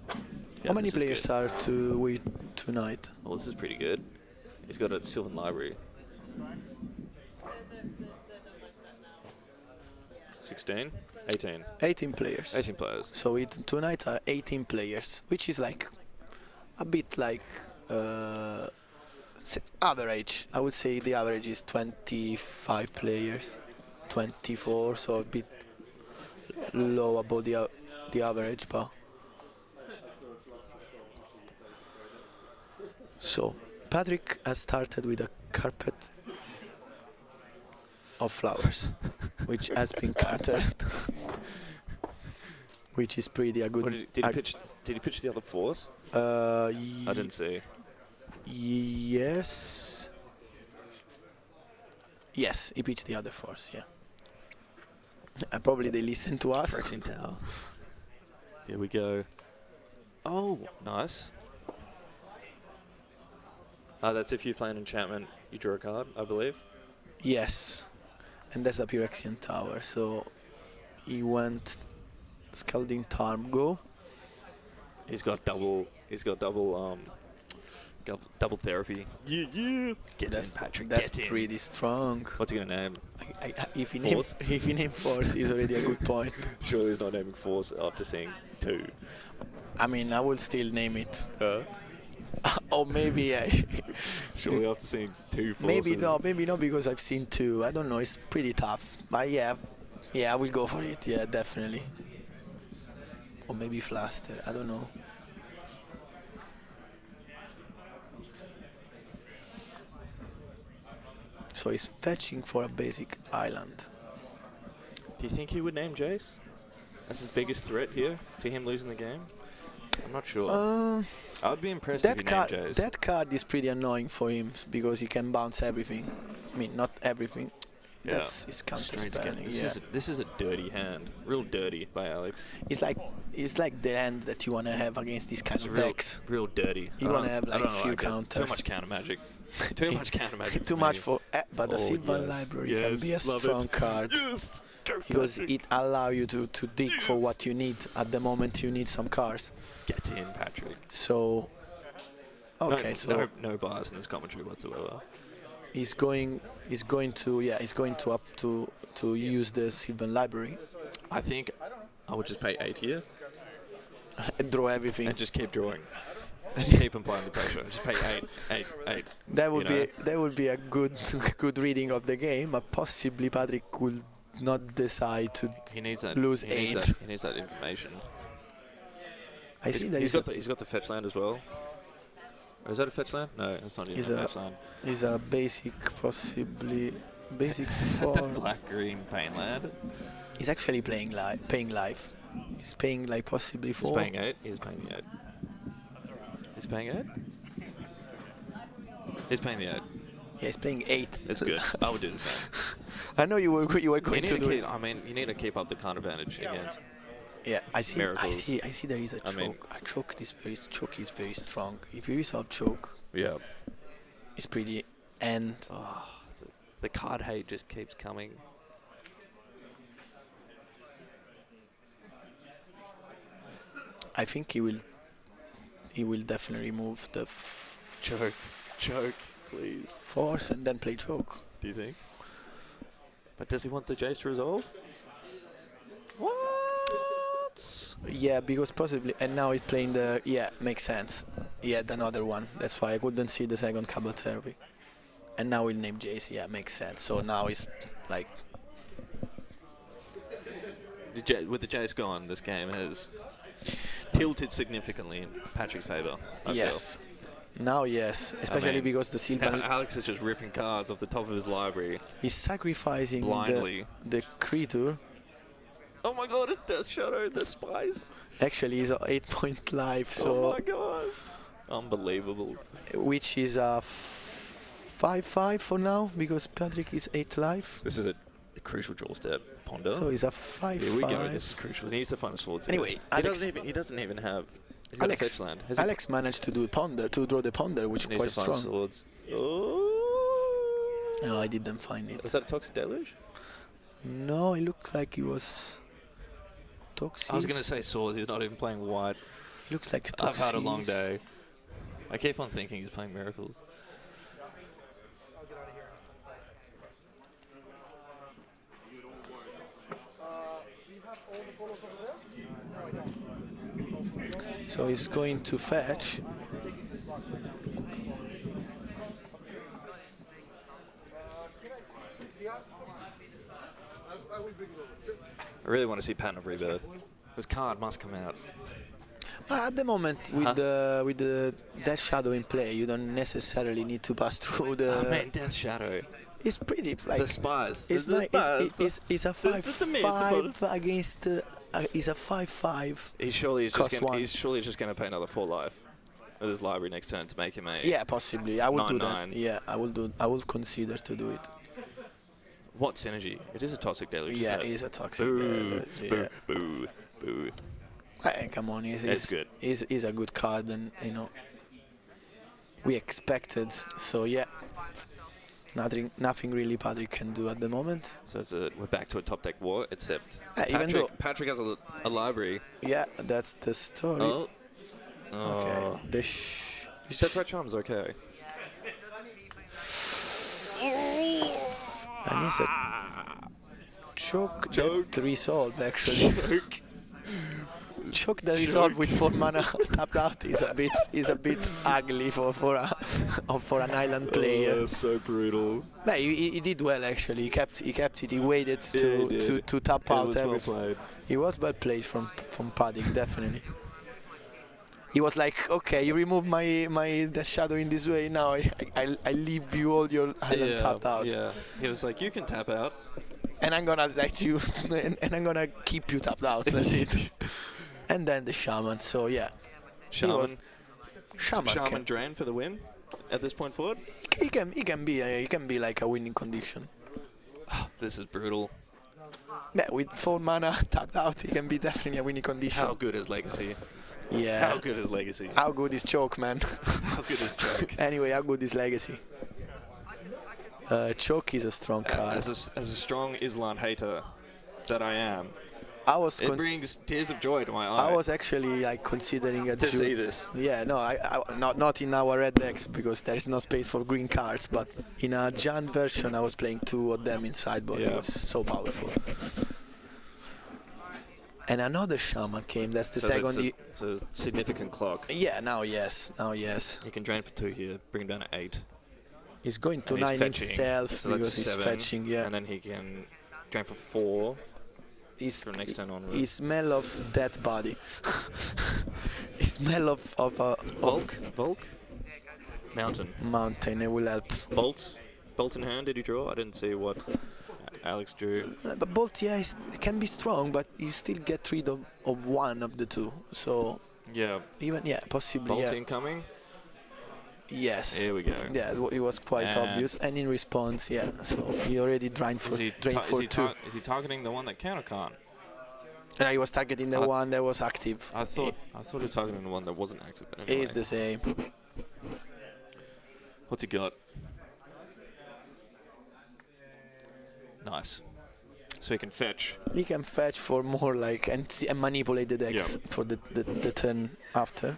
Yeah, How many this is players good. are to with tonight? Well, this is pretty good. He's got a Sylvan Library. 16? 18. 18 players. 18 players. So tonight are 18 players, which is like a bit like average. I would say the average is 25 players, 24, so a bit low above the average, but so Patrick has started with a carpet of flowers, which has been countered, which is pretty a good. What did he pitch the other fours? I didn't see. Yes. Yes, he pitched the other fours, yeah. And probably they listen to us. Phyrexian Tower. Here we go. Oh, nice. That's if you play an enchantment, you draw a card, I believe. Yes. And that's the Phyrexian Tower. So he went Scalding Tarm go. He's got double Double therapy. Yeah. Get in, Patrick. That's get in. pretty strong. What's he gonna name? If he Force? if he named Force, is already a good point. Surely he's not naming Force after seeing 2. I mean, I will still name it. Uh, Or maybe surely after seeing 2 Forces. maybe not because I've seen 2. I don't know. It's pretty tough. But yeah, I will go for it. Yeah, definitely. Or maybe Flaster. I don't know. So he's fetching for a basic island. Do you think he would name Jace? That's his biggest threat here to him losing the game? I'm not sure. I would be impressed if he named Jace. That card is pretty annoying for him because he can bounce everything. I mean, not everything. Yeah. That's his counter spelling. This is a dirty hand. Real dirty by Alex. It's like the hand that you want to have against these kind of real, decks. Real dirty. You want to have like few counters. Too much counter magic. Too much counter magic. Too much for. But the Sylvan Library can be a strong card because it allows you to dig for what you need at the moment you need some cards. Get in, Patrick. So. Okay, no bias in this commentary whatsoever. He's going to use the Sylvan Library. I think I would just pay 8 here. And draw everything. And just keep drawing. Just keep applying the pressure. Just pay 8. That would be a good reading of the game. But possibly Patrick could not decide to lose 8. He needs that information. He's got the fetch land as well. Or is that a fetch land? No, it's not even a fetch land. Is a basic, possibly basic 4. The black-green pain land. He's actually paying life. He's paying like possibly 4. He's paying 8. He's paying the 8. He's paying 8? He's paying the 8. Yeah, he's playing 8. It's good. I would do the same. I know you were going to do it. I mean, you need to keep up the card advantage against. Yeah, I see. Miracles. I see. There is a choke. A choke is very strong. If you resolve choke, yeah, it's pretty. And the card hate just keeps coming. I think he will definitely remove the choke, please. Force and then play choke. Do you think? But does he want the Jace to resolve? What? Yeah, because possibly, and now he's playing the, makes sense. Another one. That's why I couldn't see the second Cabal Therapy. And now we'll name Jace, makes sense. So now it's like... With the Jace gone, this game has tilted significantly in Patrick's favour. Yes. Now, yes. Especially because the Sylvan... Alex is just ripping cards off the top of his library. He's sacrificing the creature. Oh my god, it's Death Shadow, the spies. Actually, he's an 8-point life, so... Oh my god. Unbelievable. Which is a 5-5 for now, because Patrick is 8 life. This is a crucial draw step. Ponder. So he's a 5-5. Here we go, this is crucial. He needs to find a swords. Anyway, he doesn't even have... He's got a fetch land. Alex managed to do Ponder, to draw the Ponder, which is quite strong. Swords. Oh. No, I didn't find it. Was that a Toxic Deluge? No, it looked like he was... Toxic. I was going to say swords, he's not even playing white. He looks like a Toxic. I've had a long day. I keep on thinking he's playing Miracles. So he's going to fetch. I really want to see Pattern of Rebirth. This card must come out. At the moment, with the Death Shadow in play, you don't necessarily need to pass through the... Oh man, Death Shadow. It's pretty like... The spies. It's like it's a 5-5 against... He's a 5-5. He's surely just going to pay another 4 life with his library next turn to make him a... Yeah, possibly. I will do that. Yeah, I will consider to do it. What synergy? It is a Toxic Deluge. Yeah, it is a Toxic Deluge. Yeah. Boo. Hey, come on, it's good. He's a good card, and we expected. So yeah, nothing really Patrick can do at the moment. So we're back to a top deck war, except Patrick has a library. Yeah, that's the story. Oh. Okay. Death Charm's okay. And it's a choke that resolve actually. Choke the resolve with 4 mana tapped out is a bit ugly for an island player. Oh, that's so brutal. No, he did well actually. He kept it. He waited to tap out everything. Well played. He was well played from Paddock, definitely. He was like, okay, you remove my Death Shadow in this way. Now I leave you all your island tapped out. Yeah. He was like, you can tap out, and I'm gonna let you, and I'm gonna keep you tapped out. That's it. And then the Shaman. So yeah, Shaman Shaman drain for the win. At this point forward, he can be like a winning condition. this is brutal. Yeah, with 4 mana tapped out, he can be definitely a winning condition. How good is Legacy? Yeah. How good is Legacy? How good is Choke, man? How good is Choke? Anyway, how good is Legacy? Choke is a strong card. As a strong Island hater that I am, it brings tears of joy to my eye. I was actually like considering a to see this. Yeah, no, I not in our red decks because there is no space for green cards. But in a Jan version, I was playing 2 of them in sideboard. Yeah. It was so powerful. And another Shaman came. That's the second. It's a significant clock. Yeah, now yes. You can drain for 2 here, bring him down to 8. He's going to And 9 he's fetching, himself so because that's he's 7, fetching. Yeah. And then he can drain for 4. From next turn onwards. He smell of dead body. He smell of a Volk? Mountain. Mountain. It will help. Bolt in hand, did you draw? I didn't see what Alex drew. But Bolt, yeah, it can be strong, but you still get rid of one of the 2. So Yeah. Possibly. Bolt Yeah. incoming. Yes. Here we go. Yeah, it was quite obvious. And in response, yeah. So he already drained for 2. Is he targeting the one that can or can't? And he was targeting the one that was active. I thought he was targeting the one that wasn't active. But anyway. It is the same. What's he got? Nice. So he can fetch. He can fetch for more like and manipulate the decks for the turn after.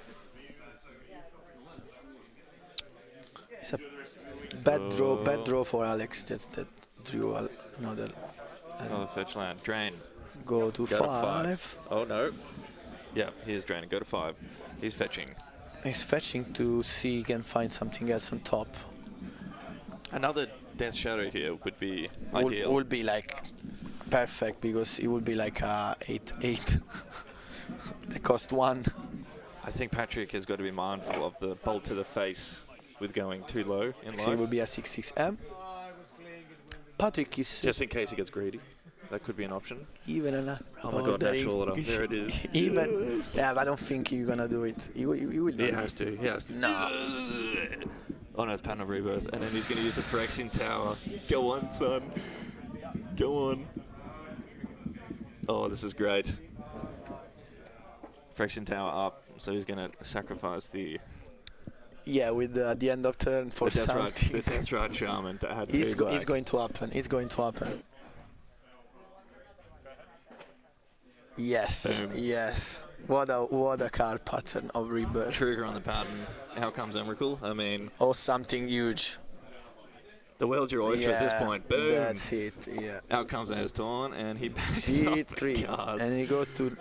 It's a bad draw for Alex. That drew another. Another fetch land. Drain. Go to 5. Oh no. Yeah, he is draining. Go to 5. He's fetching. He's fetching to see he can find something else on top. Another Death Shadow here would be ideal. Would be like perfect because it would be like a 8/8. They cost 1. I think Patrick has got to be mindful of the bolt to the face with going too low in life. So it would be a 6/6. Patrick is just in case he gets greedy. That could be an option. Even another. Oh my god, natural order. There it is. Even. Yeah, but I don't think you're gonna do it. He will He has to. He has to. No. Oh no, it's Pattern of Rebirth. And then he's going to use the Phyrexian Tower. Go on, son. Go on. Oh, this is great. Phyrexian Tower up. So he's going to sacrifice the... Yeah, with at the end of turn for something. The Death Ride Shaman to add 2 It's going to happen. It's going to happen. Yes. Boom. Yes. What a card pattern of Rebirth. Trigger on the pattern. How comes Emrakul? I mean... Or something huge. The world's your oyster at this point. Boom. That's it. Yeah. Out comes Aztorn, and he backs up G3, cards. and he goes to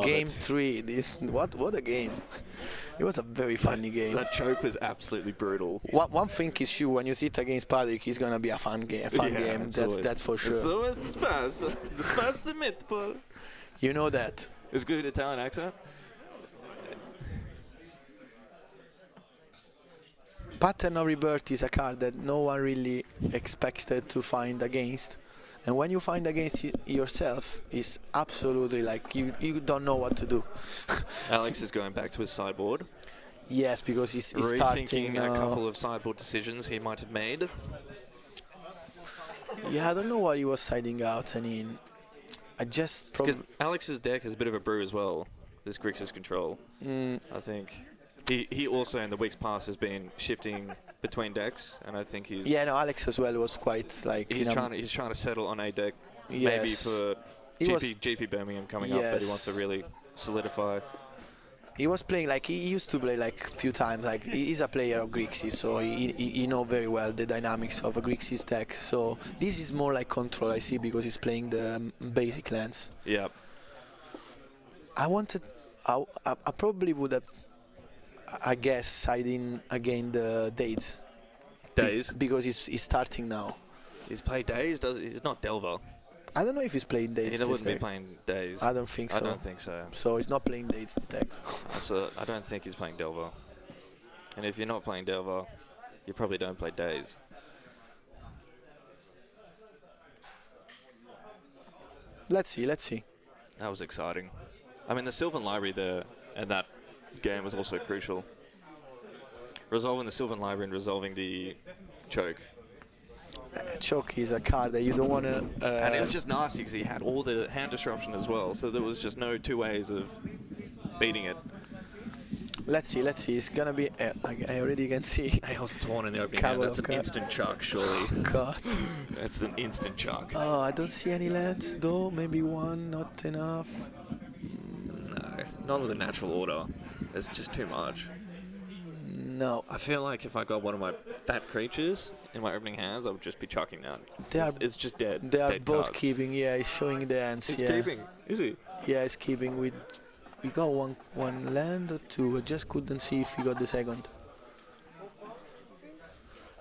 game 3. This what a game! It was a very funny game. That choke was absolutely brutal. One thing is sure, when you sit against Patrick, it's gonna be a fun game. That's for sure. It's always the Spaz. The Spaz the myth, You know that. It's good Italian accent. Pattern of Rebirth is a card that no one really expected to find against. And when you find against yourself, it's absolutely like you don't know what to do. Alex is going back to his sideboard. Yes, because he's rethinking starting... a couple of sideboard decisions he might have made. Yeah, I don't know what he was siding out. I mean, I just... Because Alex's deck has a bit of a brew as well, this Grixis control. I think he also in the weeks past has been shifting between decks, and I think he's... Yeah, no, Alex as well was quite like... He's trying to settle on a deck, yes. maybe for GP Birmingham coming up, but he wants to really solidify. He was playing like he used to play like a few times. Like he's a player of Grixis, so he know very well the dynamics of a Grixis deck. So this is more like control, I see, because he's playing the basic lands. Yeah. I probably would have, I guess, siding against the Days. Days? Because he's starting now. He's played Days, does he? He's not Delver. I don't know if he's playing Dates. He wouldn't be playing Days. I don't think so. I don't think so. So he's not playing Dates this deck. So I don't think he's playing Delver. And if you're not playing Delver, you probably don't play Days. Let's see. That was exciting. I mean, the Sylvan Library there and that game was also crucial. Resolving the Sylvan Library and resolving the Choke. Choke is a card that you don't want to... and it was just nasty because he had all the hand disruption as well, so there was just no two ways of beating it. Let's see. It's gonna be... I already can see. Hey, I was torn in the opening hand. That's an instant chuck, surely. God. That's an instant chuck. Oh, I don't see any lands, though. Maybe one, not enough. No, not with the natural order. It's just too much. No. I feel like if I got one of my fat creatures in my opening hands, I would just be chucking that. It's just dead. They are dead both cards. keeping. Yeah, he's showing the hands. He's yeah. keeping. Is he? Yeah, he's keeping with... We got one land or two. I just couldn't see if we got the second.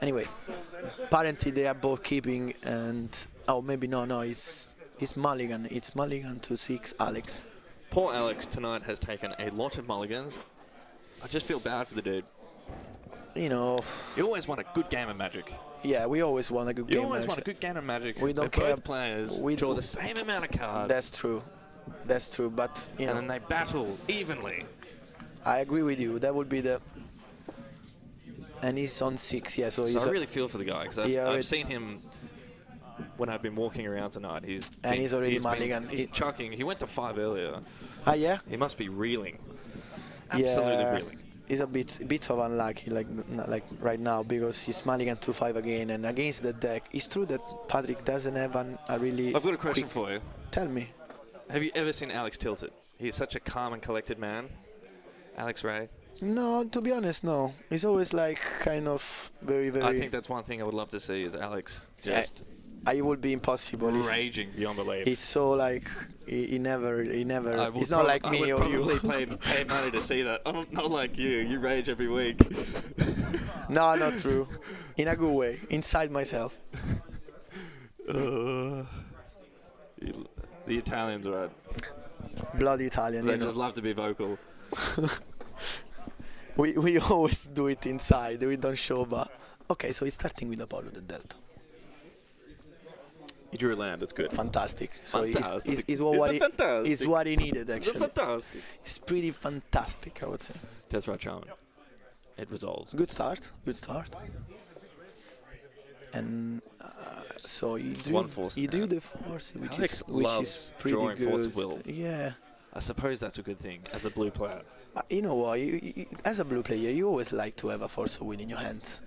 Anyway, apparently they are both keeping and... Oh, maybe no, it's mulligan. It's mulligan to 6, Alex. Poor Alex tonight has taken a lot of mulligans. I just feel bad for the dude. You know... You always want a good game of Magic. Yeah, we always want a good game of You always Magic. want a good game of Magic. We don't where care. Both players We draw do- the same amount of cards. That's true, but you know, and then they battle evenly. I agree with you. That would be the... And he's on 6, yeah, so he's... So I really feel for the guy, because Yeah, I've seen him when I've been walking around tonight. He's already mulligan. He's chucking. He went to 5 earlier. Ah, yeah? He must be reeling. Absolutely Yeah, reeling. he's a bit of unlucky, like right now, because he's mulligan 2-5 again, and against the deck. It's true that Patrick doesn't have a really... I've got a question for you. Tell me. Have you ever seen Alex tilted? He's such a calm and collected man. Alex Ray. No, to be honest, no. He's always like kind of very... I think that's one thing I would love to see is Alex just it would be impossible. raging beyond belief. He's so like... He never... I He's not like me or you. I would probably pay money to see that. I'm not like you. You rage every week. No, not true. In a good way. Inside myself. The Italians are... Bloody Italian, They you know. just love to be vocal. We always do it inside. We don't show, but... Okay, so he's starting with Apollo the Delta. He drew a land. That's good. Fantastic. So Fantastic. it's what Fantastic. it's what he needed, actually. Fantastic. It's pretty fantastic, I would say. That's right, Charmin. It resolves. Good start. And so you do One force you now. do the force, which Alex is loves pretty drawing good. force of will. Yeah. I suppose that's a good thing as a blue player. You know what? As a blue player, you always like to have a force of will in your hands.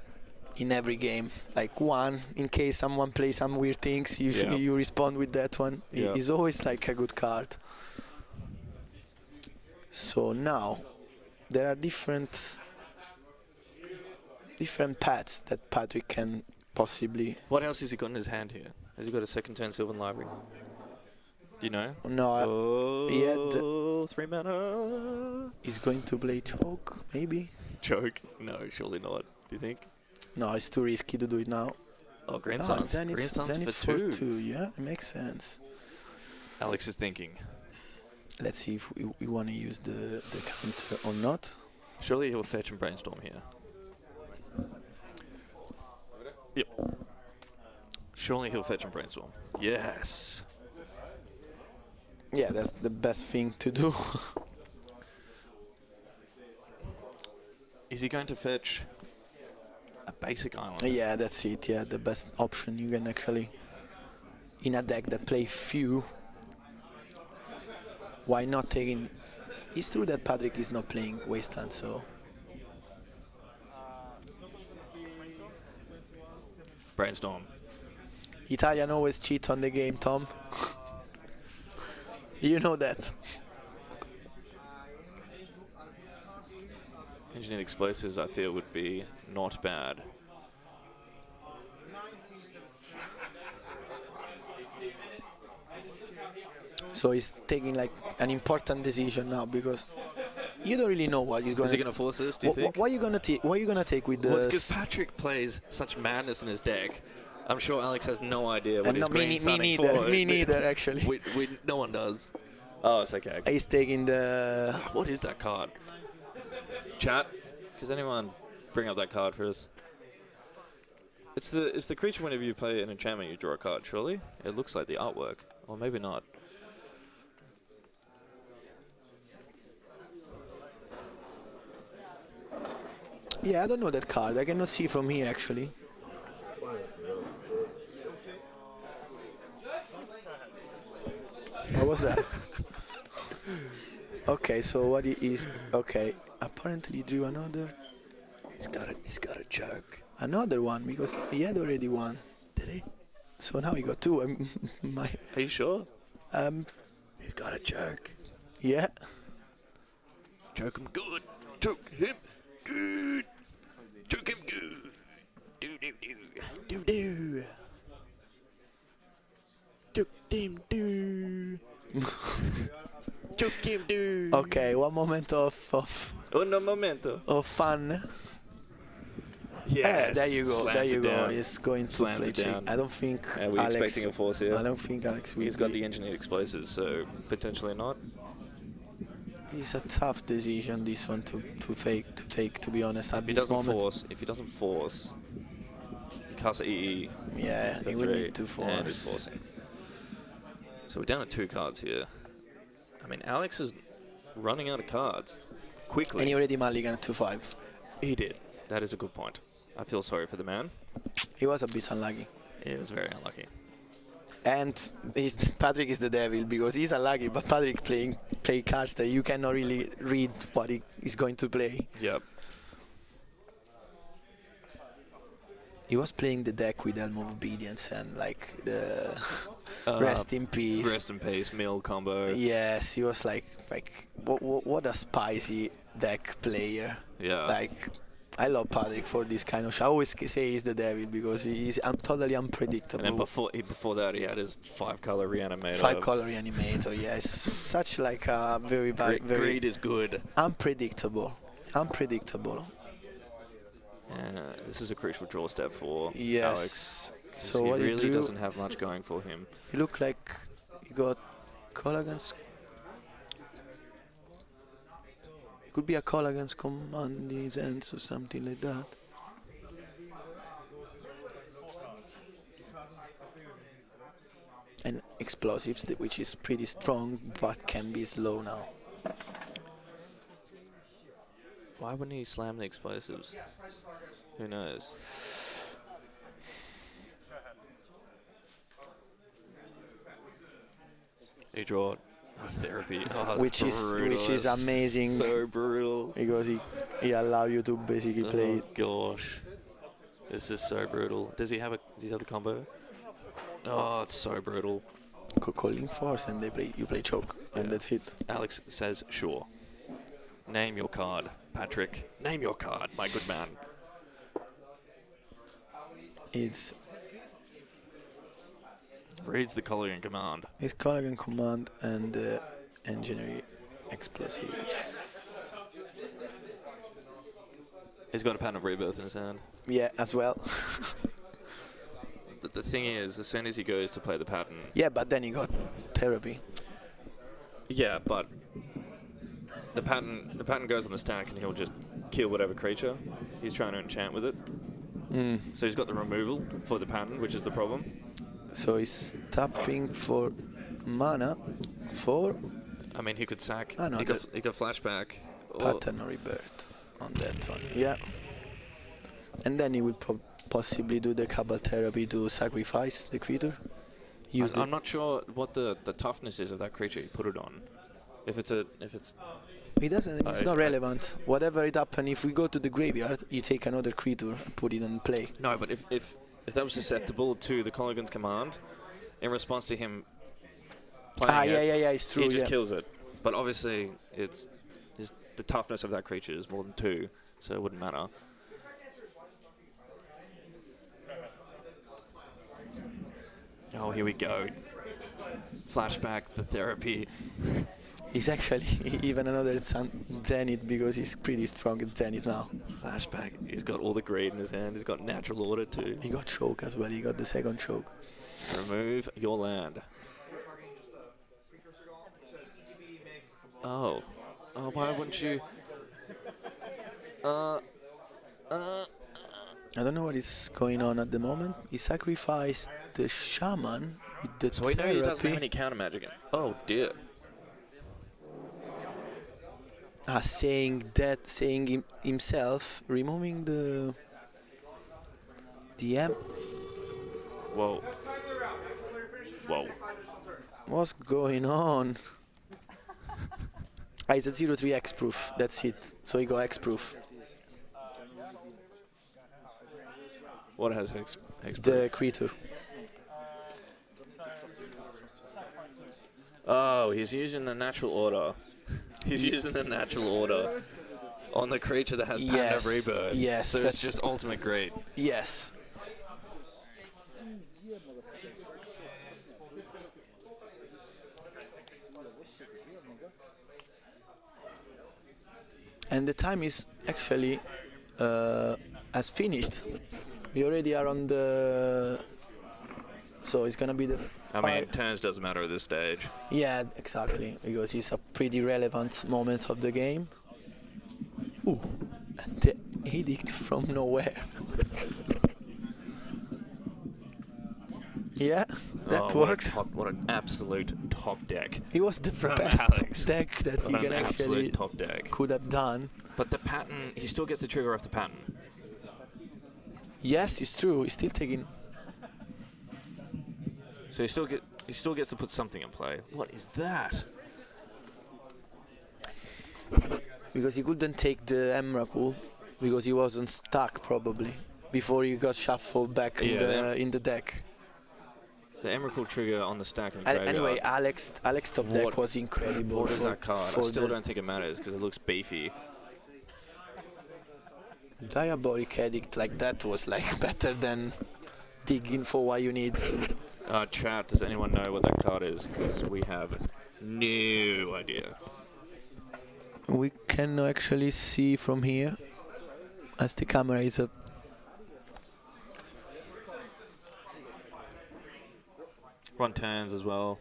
In every game, like one, in case someone plays some weird things, you respond with that one. Yeah. It's always like a good card. So now, there are different paths that Patrick can possibly... What else has he got in his hand here? Has he got a second turn Sylvan Library? Do you know? No, Oh, 3 mana. he's going to play Choke, maybe? Choke? No, surely not. Do you think? No, it's too risky to do it now. Oh, Grand No, Suns. Zenith, Grand Suns Zenith for 2. 2, yeah, it makes sense. Alex is thinking. Let's see if we want to use the counter or not. Surely he'll fetch and brainstorm here. Yep. Surely he'll fetch and brainstorm. Yes. Yeah, that's the best thing to do. Is he going to fetch a basic island? Yeah, that's it. Yeah, the best option you can actually... In a deck that play few, why not taking... It's true that Patrick is not playing Wasteland, so... Brainstorm. Italian always cheat on the game, Tom. You know that. Engineered explosives, I feel, would be not bad. So he's taking like an important decision now because you don't really know what he's going. Is he going to force this? Do you think? What are you gonna take? What are you gonna take with Well, the? because Patrick plays such madness in his deck. I'm sure Alex has no idea what And he's no, me green neither. for. Me neither, actually. No one does. Oh, it's okay. He's taking the. What is that card? Chat, does anyone bring up that card for us? It's the creature whenever you play an enchantment you draw a card, surely? It looks like the artwork. Or maybe not. Yeah, I don't know that card. I cannot see from here actually. What was that? Okay, so what he is? Okay, apparently he drew another. He's got a joke. Another one because he had already one. Did he? So now he got two. Are you sure? He's got a joke. Yeah. Joke him good. Joke him good. Joke him good. Do do do. Do do. Joke him do. Joke him do. Okay, one moment of Uno momento. fun. Yes. There you go. Slams There you it go. down. He's going to Slams play it check. down. I don't think And we're Alex. expecting a force here. I don't think Alex will. He's got the engineered explosives, so potentially not. It's a tough decision this one to take. To be honest, at If he this doesn't moment. force, he casts EE. Yeah, he will need to force. And he's forcing. So we're down to 2 cards here. I mean, Alex is running out of cards quickly. And he already mulliganed 2-5. He did. That is a good point. I feel sorry for the man. He was a bit unlucky. He was very unlucky. And Patrick is the devil because he's unlucky, but Patrick play cards that you cannot really read what he is going to play. Yep. He was playing the deck with Elm of Obedience and like the Rest in Peace. Rest in peace, mill combo. Yes, he was like what a spicy deck player. Yeah. Like, I love Patrick for this kind of show. I always say he's the devil because he's totally unpredictable. And then before that, he had his 5-color reanimator. 5-color reanimator, yes. Such like a very Greed is good. unpredictable. Unpredictable. This is a crucial draw step for Yes. Alex. So he what really he drew, doesn't have much going for him. he looked like he got Collagen's. It could be a Collagen's command in his hands or something like that. And explosives, which is pretty strong but can be slow now. Why wouldn't he slam the explosives? Who knows? He draw a therapy. Oh, which is amazing. So brutal. Because he allow you to basically play it. Gosh, this is so brutal. Does he have the combo? Oh, it's so brutal. Calling force and you play choke and that's it. Alex says sure. Name your card, Patrick. Name your card, my good man. It's Reads the Colligan command. It's Collagen command and engineering explosives. He's got a pattern of Rebirth in his hand. Yeah, as well. The thing is, as soon as he goes to play the pattern... Yeah, but then he got therapy. Yeah, but the pattern goes on the stack and he'll just kill whatever creature he's trying to enchant with it. So he's got the removal for the pattern, which is the problem. So he's tapping for mana for I mean, he could sack. no, he got flashback. pattern or rebirth on that one. Yeah. And then he will possibly do the Cabal therapy to sacrifice the creature. I'm not sure what the toughness is of that creature you put it on. If it's It doesn't. It's not relevant. Whatever it happen, if we go to the graveyard, you take another creature and put it in play. No, but if that was susceptible to the Colligan's command, in response to him playing yeah, it's true. he just kills it. But obviously, the toughness of that creature is more than 2, so it wouldn't matter. Oh, here we go. Flashback, the therapy. He's actually even another Zenith because he's pretty strong at Zenith now. Flashback. He's got all the greed in his hand. He's got natural order too. He got choke as well. He got the second choke. Remove your land. Oh. Oh, why wouldn't you? I don't know what is going on at the moment. He sacrificed the shaman with the So we know he doesn't have therapy. any counter magic. Oh dear. Saying himself, removing the DM. Whoa. Whoa. What's going on? It's a 0-3 X proof. That's it. So he got X proof. What has X The creature. Oh, he's using the natural order. He's using the natural order on the creature that has Pattern of Rebirth. Yes, so that's it's just ultimate greed. Yes. And the time is actually has finished. We already are on the. So it's gonna be the. I mean, turns doesn't matter at this stage. Yeah, exactly, because it's a pretty relevant moment of the game. Ooh, and the edict from nowhere. Yeah, that works. What an absolute top deck. It was the from best Alex. deck that What he an can actually absolute top deck. could have done. But the pattern, he still gets the trigger off the pattern. Yes, it's true. He's still taking. So he still gets to put something in play. What is that? Because he couldn't take the Emrakul because he wasn't stuck probably before he got shuffled back in the deck. The Emrakul trigger on the stack in the graveyard. Anyway, Alex top deck was incredible. What is that card? I still don't think it matters because it looks beefy. Diabolic Edict like that was like better than digging for what you need. Chat, does anyone know what that card is? Because we have no idea. We can actually see from here as the camera is up. Run turns as well.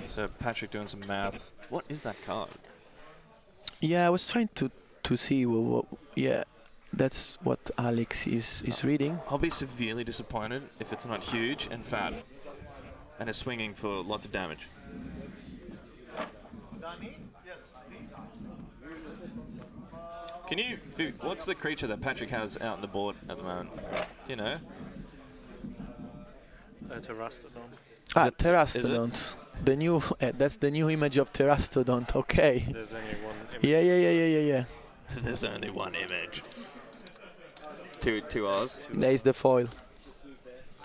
So Patrick doing some math. What is that card? Yeah, I was trying to see what yeah, that's what Alex is reading. I'll be severely disappointed if it's not huge and fat and is swinging for lots of damage. Can you... What's the creature that Patrick has out on the board at the moment? Do you know? Terastodon. Terastodon. The new that's the new image of Terastodon. Okay. There's only one image. Yeah. There's only one image. Two R's. There is the foil.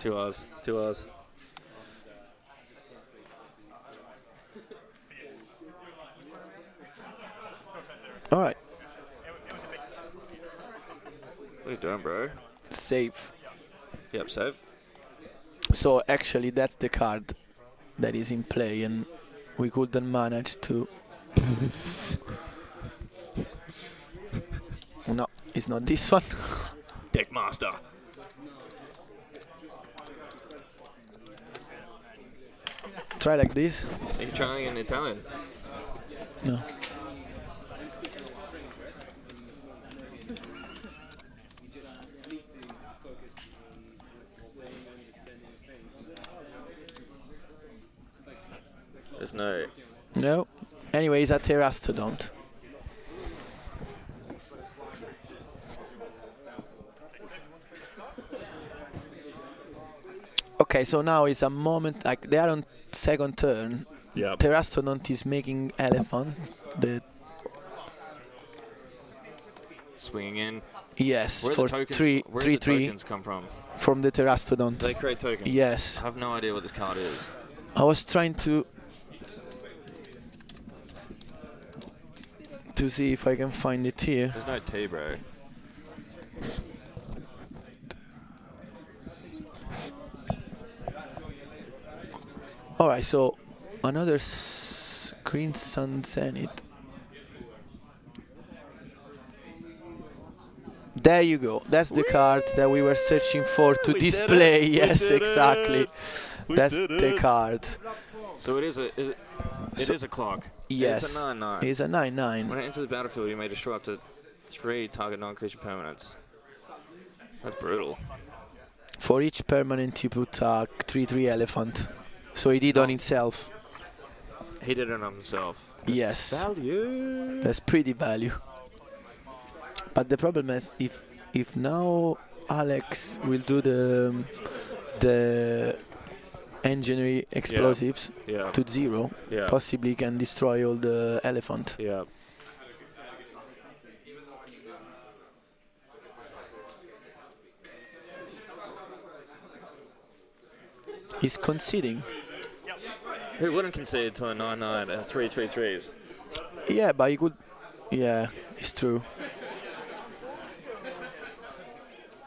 2 R's. 2 R's. All right. What are you doing, bro? Save. Yep, save. So actually, that's the card that is in play, and we couldn't manage to. No, it's not this one. Deckmaster. Try like this. Are you trying in Italian? No. There's no... No. Anyway, it's a Terastodon. Okay, so now it's a moment, like they are on second turn. Yeah. Terastodon is making elephant. The Swinging in. yes, Where for the tokens, 3 where 3 the 3 tokens come from? from the Terastodon. They create tokens. Yes. I have no idea what this card is. I was trying to to see if I can find it here. There's no tea, bro. Alright, so another Green Sun Zenith. There you go. That's the card that we were searching for to display. Yes, exactly. That's the card. So it is a clock. Yes. It's a 9/9. It's a 9/9. When it enters the battlefield, you may destroy up to 3 target non-creature permanents. That's brutal. For each permanent you put a 3/3 elephant. So he did on himself. He did it on himself. Yes. Value. That's pretty value. But the problem is if now Alex will do the engineering explosives to 0, possibly can destroy all the elephant. Yeah. He's conceding. Who wouldn't concede to a 9/9 and 3/3/3s? Yeah, but he could. Yeah, it's true.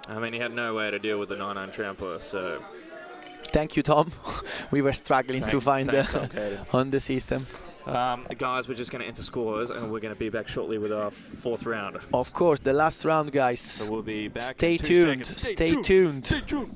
I mean, he had no way to deal with the 9/9 trampler, so. Thank you, Tom. We were struggling to find on the system. Guys, we're just going to enter scores, and we're going to be back shortly with our 4th round. Of course, the last round, guys. So we'll be back. Stay in 2 tuned. seconds. Stay tuned. Stay tuned.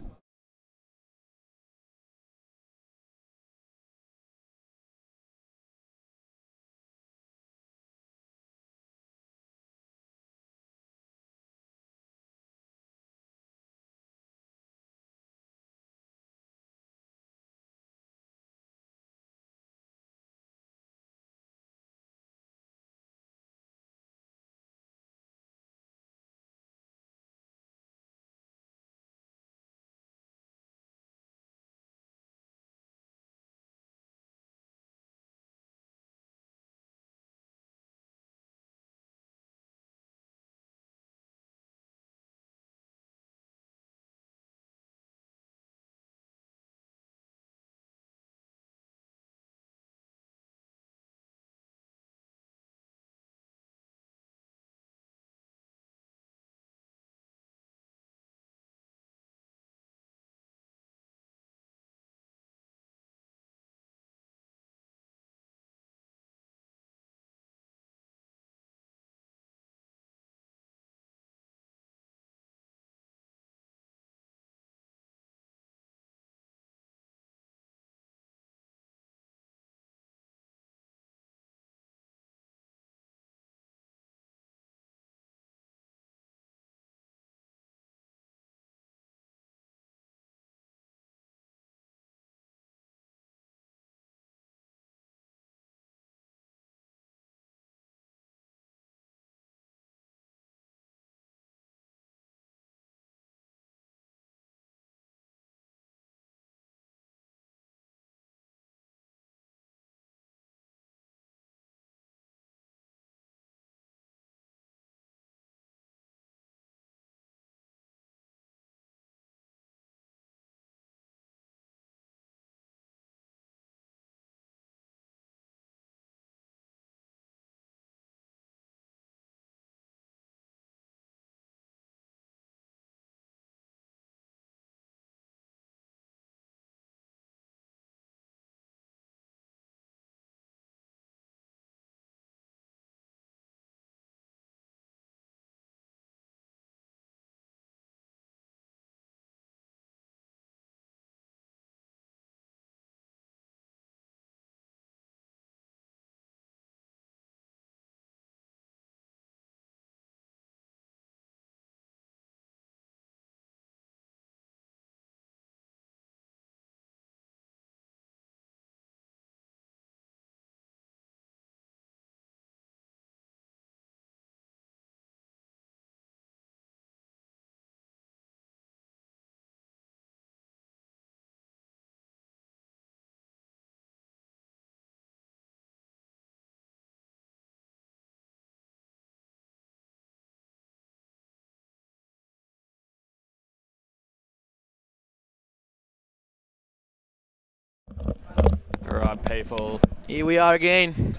Alright, people. Here we are again.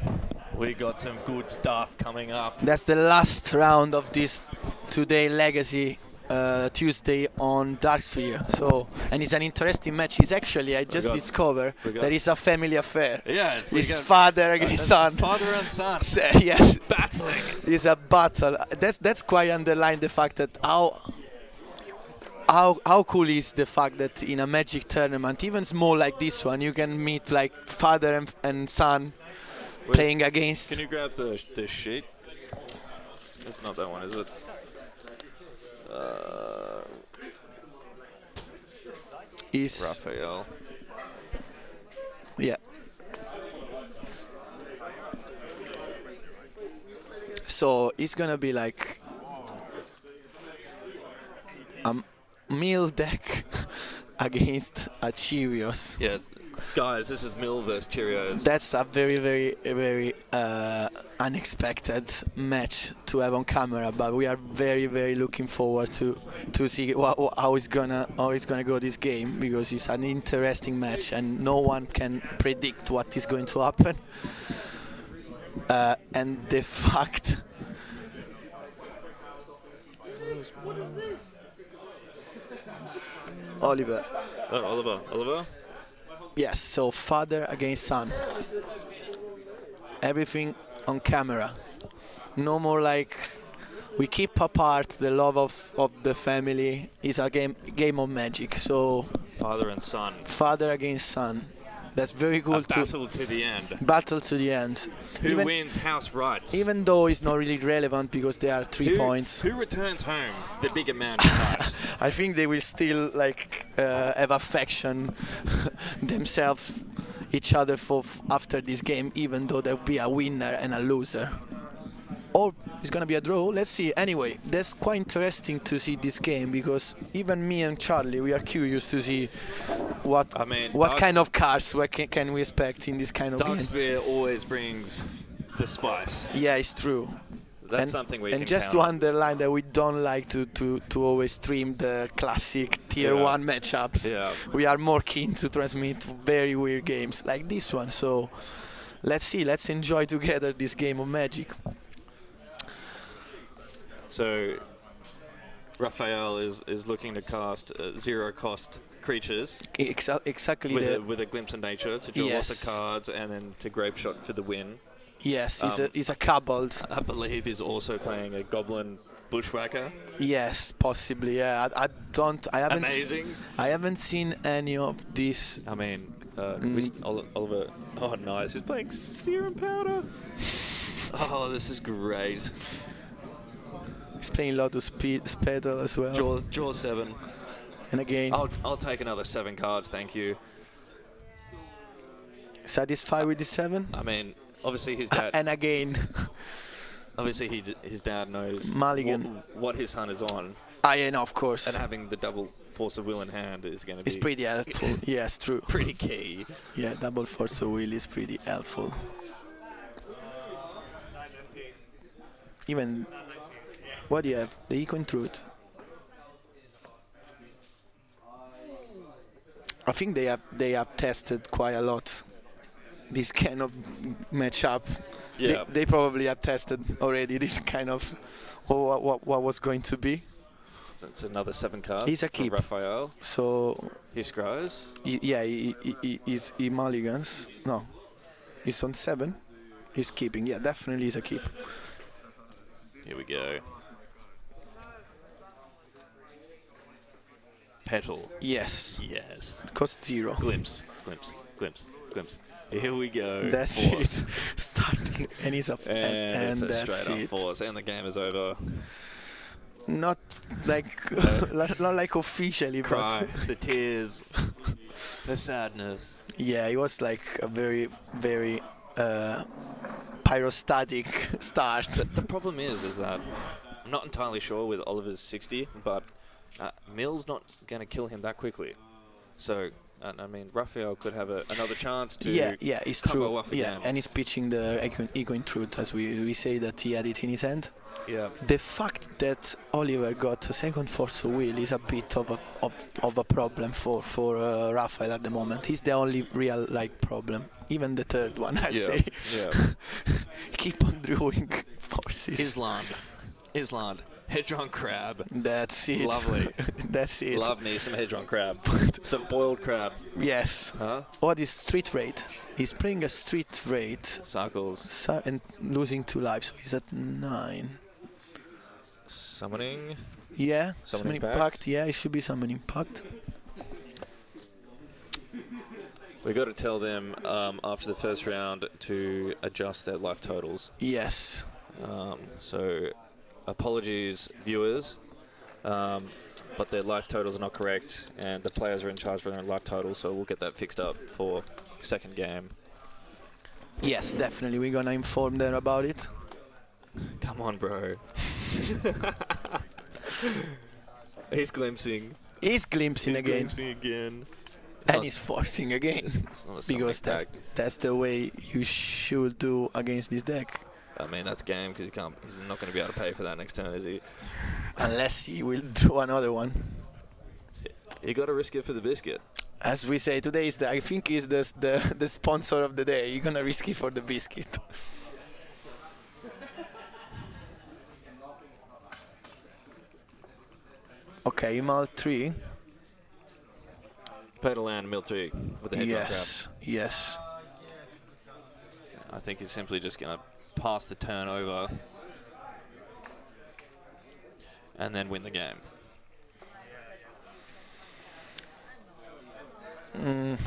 We got some good stuff coming up. That's the last round of this today Legacy Tuesday on Darksphere. So, and it's an interesting match. It's actually, I just discovered that it's a family affair. Yeah, it's father against son. Father and son. Yes, battling. It's a battle. That's quite underlined the fact that how cool is the fact that in a Magic tournament, even small like this one, you can meet like father and son playing against. Can you grab the sheet? It's not that one, is it? Is Raphael. Yeah. So it's gonna be like a meal deck against a Cheerios. Yeah, guys, this is Mill versus Cheerios. That's a very, very, very unexpected match to have on camera, but we are very, very looking forward to see how it's gonna go this game, because it's an interesting match and no one can predict what is going to happen. And the fact. Oliver. Oliver? Yes, so father against son. Everything on camera. No more like we keep apart the love of the family. It's a game of Magic. So father and son. Father against son. That's very cool too. Battle to the end. Battle to the end. Who wins house rights? Even though it's not really relevant because there are 3 points. Who returns home the bigger man tonight? I think they will still like have affection themselves, each other for after this game, even though there will be a winner and a loser. Or it's gonna be a draw. Let's see. Anyway, that's quite interesting to see this game, because even me and Charlie, we are curious to see what kind of cards can we expect in this kind of game. Darksphere always brings the spice. Yeah, it's true. That's something we can And just to underline that we don't like to always stream the classic tier 1 matchups. Yeah. We are more keen to transmit very weird games like this one. So let's see. Let's enjoy together this game of Magic. So Raphael is looking to cast 0-cost creatures. Exactly. With a glimpse of nature to draw lots of cards and then to grape shot for the win. Yes, he's a Kobold. I believe he's also playing a Goblin Bushwhacker. Yes, possibly. Yeah, I haven't. Amazing. I haven't seen any of this. I mean, Oliver. Oh, nice. He's playing Serum Powder. Oh, this is great. He's playing Lotus Petal as well. Draw 7. And again. I'll take another 7 cards, thank you. Satisfied with the 7? I mean, obviously his dad. And again. Obviously his dad knows Mulligan. what his son is on. Yeah, no, of course. And having the double Force of Will in hand is going to be. It's pretty helpful. Yes, true. Pretty key. Yeah, double Force of Will is pretty helpful. Even. What do you have? The Eco in Truth. I think they have tested quite a lot this kind of matchup. Yeah. They probably have tested already this kind of what was going to be. It's another 7 cards. He's a keep. Raphael. So he scries. He mulligans. No, he's on 7. He's keeping. Yeah, definitely he's a keep. Here we go. Petal. Yes. Yes. Cost 0. Glimpse. Here we go. That's force. it. Starting and he's up and it's that's straight it. up force, and the game is over. Not like not like officially, Cry, but the tears, the sadness. Yeah, it was like a very, very pyrostatic start. The problem is that I'm not entirely sure with Oliver's 60, but Mill's not going to kill him that quickly. So, I mean, Raphael could have another chance to it's true. Off again. And he's pitching the Eco in Truth, as we say that he had it in his hand. Yeah. The fact that Oliver got a second Force of Will is a bit of a problem for Raphael at the moment. He's the only real problem. Even the third one, I'd say. Yeah. keep on drawing forces. Island. Hedron crab. That's it. Lovely. That's it. Love me some Hedron crab. Some boiled crab. Yes. Huh? What is Street Raid? He's playing a Street Raid. Circles. And losing 2 lives, so he's at 9. Summoning. Yeah, Summoning Pact. Pact. Yeah, it should be Summoning Pact. We got to tell them after the first round to adjust their life totals. Yes. So, apologies, viewers, but their life totals are not correct, and the players are in charge for their own life total. So we'll get that fixed up for second game. Yes, definitely. We're gonna inform them about it. Come on, bro. He's glimpsing. He's glimpsing again. Glimpsing again. And he's forcing again. It's not a Because Sonic that's the way you should do against this deck. I mean, that's game because he's not going to be able to pay for that next turn, is he? Unless he will draw another one. You got to risk it for the biscuit. As we say today, I think is the sponsor of the day. You're gonna risk it for the biscuit. Okay, Mal 3. Pedal and mill 3 with the hedgehog Yes, yes. crab. I think he's simply just going to pass the turn over and then win the game.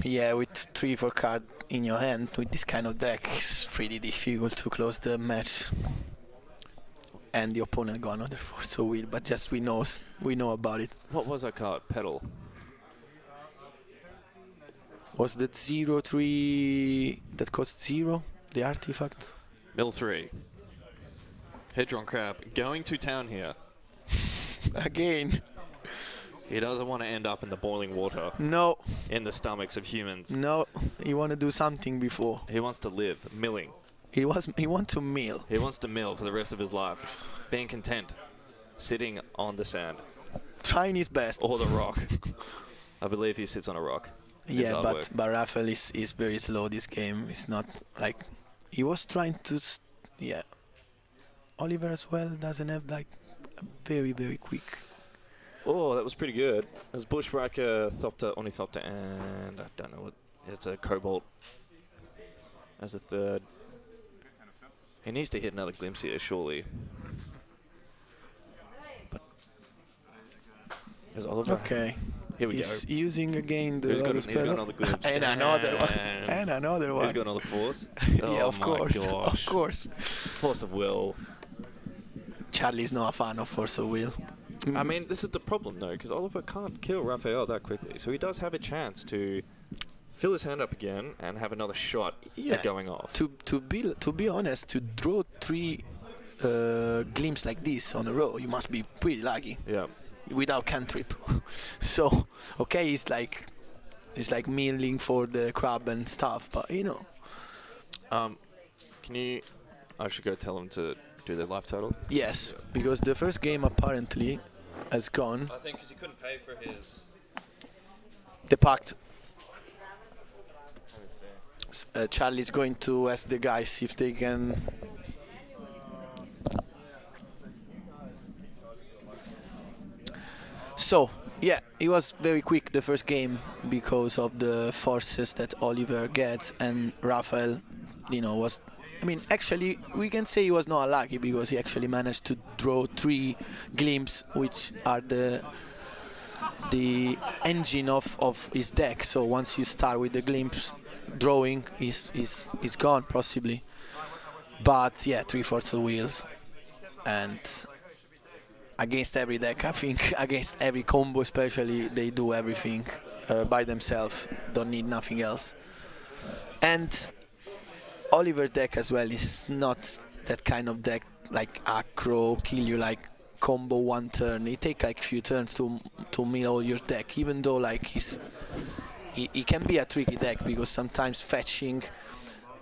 Yeah, with 3-4 card in your hand, with this kind of deck, it's pretty difficult to close the match. And the opponent got another force of will, but just we know about it. What was that card? Pedal. Was that 0-3 that cost 0? The artifact? Mill 3. Hedron crab going to town here. Again. He doesn't want to end up in the boiling water. No. In the stomachs of humans. No. He want to do something before. He wants to live, milling. He want to mill. He wants to mill for the rest of his life, being content, sitting on the sand. Trying his best. Or the rock. I believe he sits on a rock. Yeah, but Raphael is very slow this game. It's not like... He was trying to... Yeah. Oliver as well doesn't have like a very, very quick... Oh, that was pretty good. There's Bushwhacker, Thopter, Ornithopter, and I don't know what... It's a Cobalt as a third. He needs to hit another glimpse here, surely. But there's Oliver. Okay. Here we He's go. using again the He's got spell. another glimpse. And another one. And another one. He's got another force. Yeah, Oh of my course. gosh. Of course. Force of will. Charlie's not a fan of Force of Will. I mean, this is the problem, though, because Oliver can't kill Raphael that quickly. So he does have a chance to fill his hand up again and have another shot at going off. To be honest, to draw 3 glimpses like this on a row, you must be pretty lucky. Yeah. Without cantrip. So, okay, it's like milling for the crab and stuff, but you know. Can you... I should go tell them to do their life total. Yes, because the first game apparently has gone. I think because he couldn't pay for his... The pact. Charlie's going to ask the guys if they can... So, yeah, it was very quick the first game because of the forces that Oliver gets, and Raphael, you know, was... I mean, actually, we can say he was not unlucky because he actually managed to draw 3 glimpses, which are the engine of his deck. So once you start with the glimpse drawing, is gone possibly. But yeah, 3 Force of Wheels, and against every deck, I think, against every combo especially, they do everything by themselves. Don't need nothing else. And Oliver deck as well is not that kind of deck like Acro, kill you like combo 1 turn. It take like few turns to mill all your deck, even though like he can be a tricky deck because sometimes fetching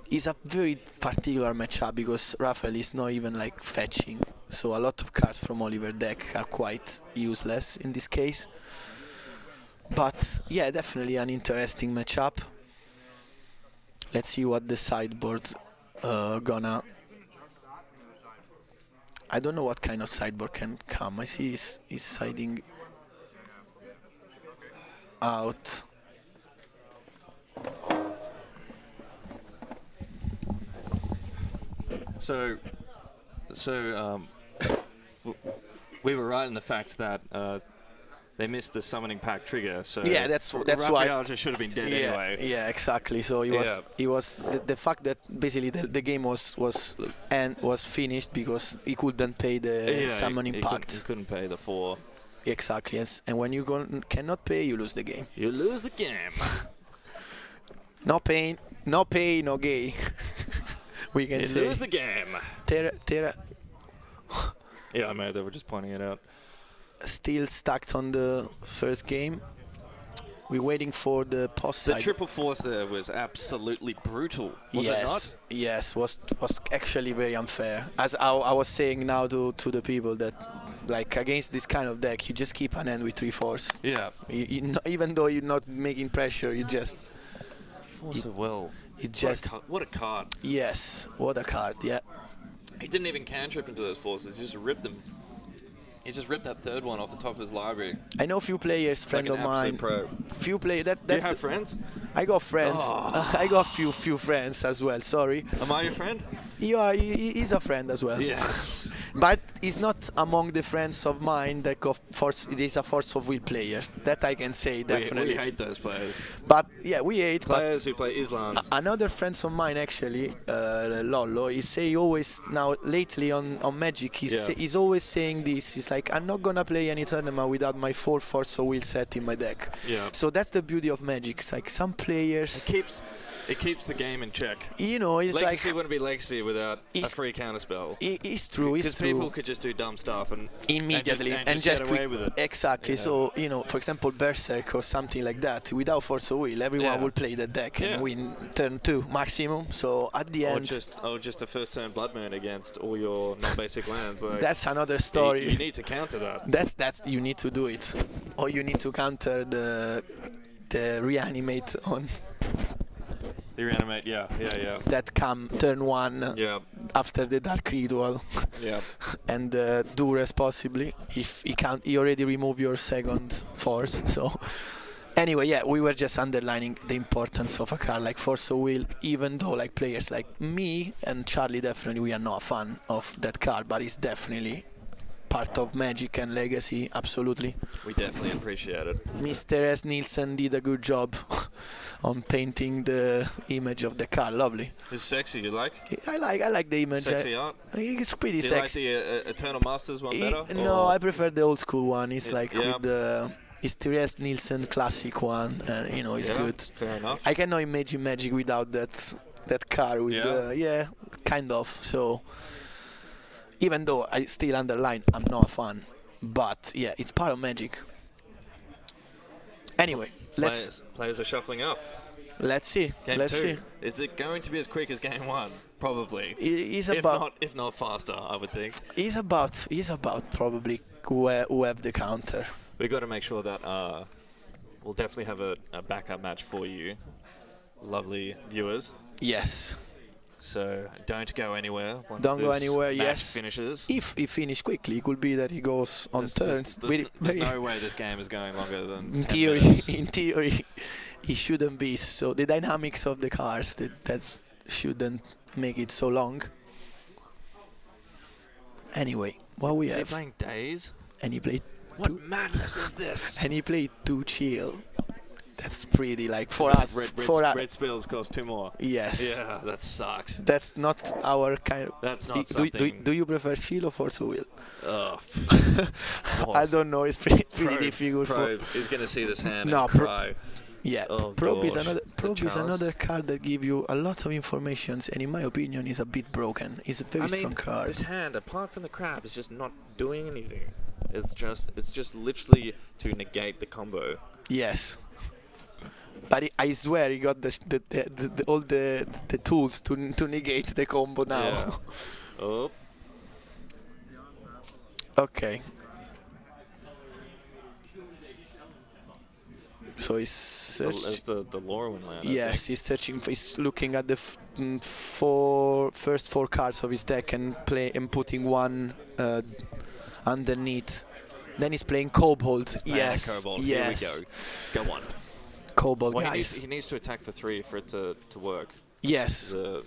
is a very particular matchup because Raphael is not even like fetching. So a lot of cards from Oliver deck are quite useless in this case. But yeah, definitely an interesting matchup. Let's see what the sideboard gonna I don't know what kind of sideboard can come. I see he's hiding out. So, we were right in the fact that they missed the summoning pack trigger. So Yeah, that's Raphael why. just should have been dead Yeah, anyway. yeah, exactly. So he was the fact that basically the game was finished because he couldn't pay the summoning he pact. couldn't pay the 4. Exactly, yes. And when you cannot pay, you lose the game. You lose the game. No pain, no pay, no gay. We can You say. lose the game. Terra Yeah, I mean, they were just pointing it out. still stuck on the first game. We're waiting for the post The side. triple force there was absolutely brutal, was it not? Yes, was actually very unfair. As I was saying now to the people that, like, against this kind of deck, you just keep an hand with 3/4. Yeah. Even though you're not making pressure, you just Force of Will. it just What a card. yes, what a card, yeah. He didn't even cantrip into those forces, he just ripped them. He just ripped that third one off the top of his library. I know few players, friend Like of an mine. absolute pro. Few players. Do you That's have friends? I got friends. Oh. I got few friends as well. Sorry, Am I your friend? he's a friend as well. Yes. But he's not among the friends of mine that got force. It is a force of will players. That I can say definitely. We hate those players. But yeah, we hate. But Players who play Islams. another friend of mine actually, Lollo, he say always now lately on Magic. He's always saying this. He's like, I'm not gonna play any tournament without my 4 force of will set in my deck. Yeah. So that's the beauty of Magic. It's like some players. It keeps the game in check. You know, it's Legacy like wouldn't be Legacy without a It's- free counterspell. it's true. It's Because true. people could just do dumb stuff and Immediately and just get away quick- with it. Exactly. Yeah. So you know, for example, Berserk or something like that, without force of will, everyone Yeah. will play the deck and Yeah. win turn 2 maximum. So at the Or end, just a first turn Blood Moon against all your non-basic lands. Like, that's another story. You need to counter that. That's you need to do it, or you need to counter the reanimate on The reanimate, yeah. that come turn 1 Yeah, after the dark ritual, yeah. and Duress possibly if he already remove your second force. So anyway, yeah, we were just underlining the importance of a card like Force of Will, even though like players like me and Charlie definitely we are not a fan of that card, but it's definitely part of Magic and Legacy, absolutely. We definitely appreciate it. Mr. S. Nielsen did a good job on painting the image of the card. Lovely. It's sexy, you like? I like the image. Sexy art? I think it's pretty Do you like sexy. the Eternal Masters one better? No, or- I prefer the old school one. It's like yeah. with the Mr. S. Nielsen classic one, and you know it's Yeah, good. Fair enough. I cannot imagine Magic without that card. With Yeah? kind of. So even though I still underline, I'm not a fan. But yeah, it's part of Magic. Anyway, Players are shuffling up. let's see. Game Let's 2. see. Is it going to be as quick as game 1? Probably. He's If not faster, I would think. He's about probably who have the counter. We've got to make sure that we'll definitely have a backup match for you, lovely viewers. Yes. So don't go anywhere. Once Don't go this anywhere, match yes. finishes. If he finish quickly, it could be that he goes on turns. There's no way this game is going longer than in 10 theory, minutes. in theory, it shouldn't be. So the dynamics of the cars that shouldn't make it so long. Anyway, what we Is he have, playing Days? and he played What madness is this? and he played 2 chill. That's pretty like for us. Red spills cost 2 more. Yes. Yeah, that sucks. That's not our kind of. That's not Do something. you prefer chill or Force of Will? Oh, I don't know. It's pretty Pro difficult for. is going to see this hand No, and cry. Yeah, Oh, probe is gosh. another Charles. card that give you a lot of information, and in my opinion, is a bit broken. It's a very strong card. This hand, apart from the crap, is just not doing anything. It's just literally to negate the combo. Yes, but I swear he got all the tools to negate the combo now. Yeah. Oh, Okay. So he's that's searching. the Lorwyn land. I Yes, think. he's searching. He's looking at the first 4 cards of his deck and putting one underneath. Then he's playing Kobold. Man, Yes, Kobold. yes. Here we go. Go on. Kobold, Well, guys. he needs to attack for 3 for it to work. Yes, The,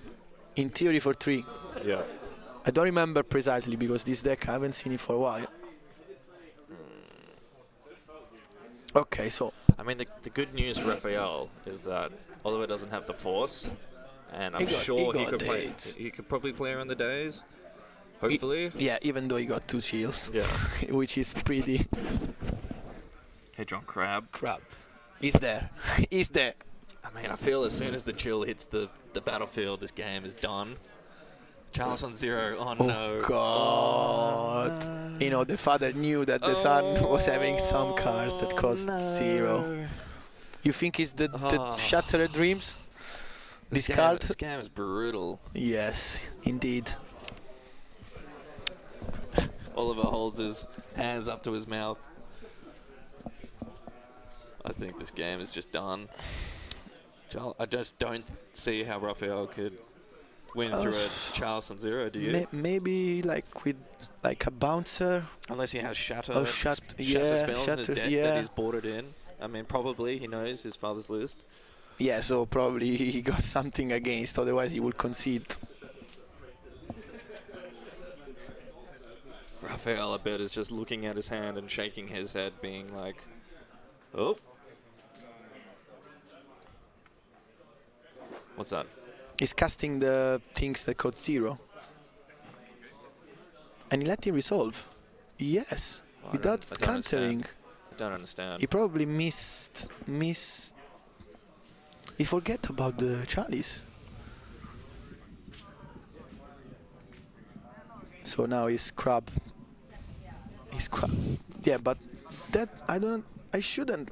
in theory for 3. yeah. I don't remember precisely because this deck I haven't seen it for a while. Okay, so I mean, the good news for Raphael is that although it doesn't have the force, and I'm sure he could play, he could probably play around the days. Hopefully. Yeah, even though he got 2 shields. Yeah. Which is pretty Hedron Crab. He's there. He's there. I mean, I feel as soon as the chill hits the battlefield, this game is done. Chalice on 0. Oh, no. God. Oh, You know, the father knew that the son was having some cards that cost 0. You think it's the Shattered Dreams? This card? This game is brutal. Yes, indeed. Oliver holds his hands up to his mouth. I think this game is just done. I just don't see how Raphael could win through a Chalice on 0, do you? Maybe like with like a bouncer. Unless he has Shatter, Oh, shatter spells in his deck that he's boarded in. I mean, probably he knows his father's list. Yeah, so probably he got something against, otherwise he would concede. Raphael, I bet, is just looking at his hand and shaking his head, being like, oh. What's that? He's casting the things that cost 0. And he let him resolve. Yes, Oh, without I don't countering. I don't understand. He probably missed. He forget about the Chalice. So now he's crab. He's crab. Yeah, but that I shouldn't.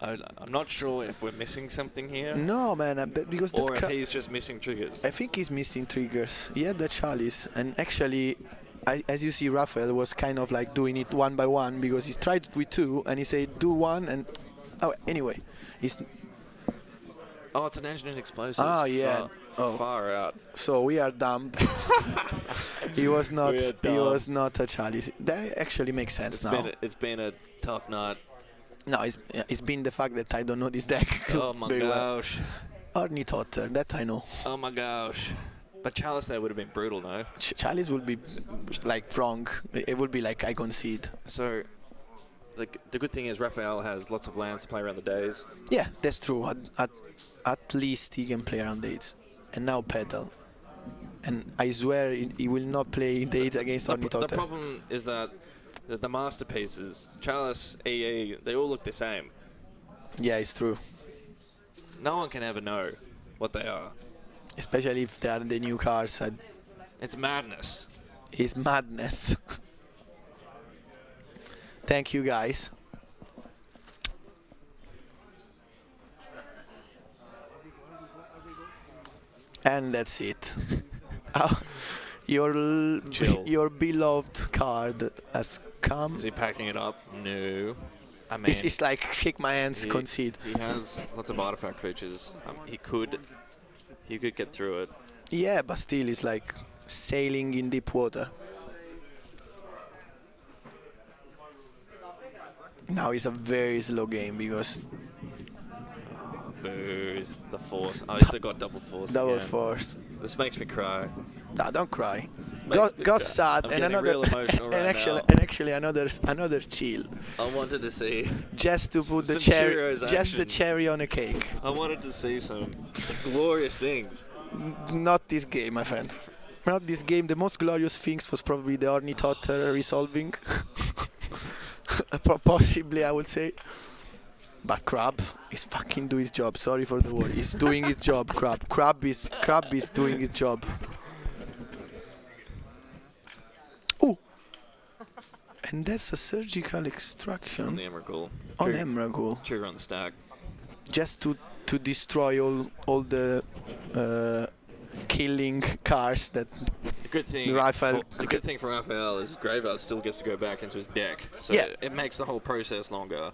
I'm not sure if we're missing something here, No, man, because that or if he's just missing triggers. I think he's missing triggers. He had the Chalice, and actually, as you see, Raphael was kind of like doing it one by one because he tried with 2, and he said do 1, and anyway, he's. Oh, it's an engineered explosive. Ah, yeah. Far out. So we are dumb. He was not. We are He dumb. was not a Chalice. That actually makes sense now. It's been a tough night. No, it's been the fact that I don't know this deck Oh my very well. gosh. Ornithopter, that I know. Oh my gosh. But Chalice there would have been brutal, no? Chalice would be like wrong. It would be like I concede. So, the good thing is Raphael has lots of lands to play around the days. Yeah, that's true. At least he can play around dates. And now Petal. And I swear he will not play dates against The Ornithopter. problem is that the masterpieces, Chalice, EE, they all look the same. Yeah, it's true. No one can ever know what they are. Especially if they are the new cars. It's madness. It's madness. Thank you, guys. And that's it. Your beloved card has come. Is he packing it up? No. I mean, It's like shake my hands, concede. He has lots of artifact creatures. He could get through it. Yeah, but still, it's like sailing in deep water. Now it's a very slow game because Boo, the force. Oh, he's still got double force. double again. force. This makes me cry. No, don't cry. Makes Got me cry. sad I'm and getting another real emotional and right actually another chill. I wanted to see. Just to put the Some cherry, Cheerios just the action. cherry on a cake. I wanted to see some glorious things. Not this game, my friend. Not this game. The most glorious things was probably the Ornithopter resolving. Possibly, I would say. But Crab is fucking doing his job. Sorry for the word. He's doing his job, Crab. Crab is doing his job. Ooh. And that's a surgical On extraction the Emrakul. on Emrakul. Trigger on the stack. Just to destroy all the killing cars that The good thing. Raphael- The good thing for Raphael is Graveyard still gets to go back into his deck. So Yeah. it makes the whole process longer.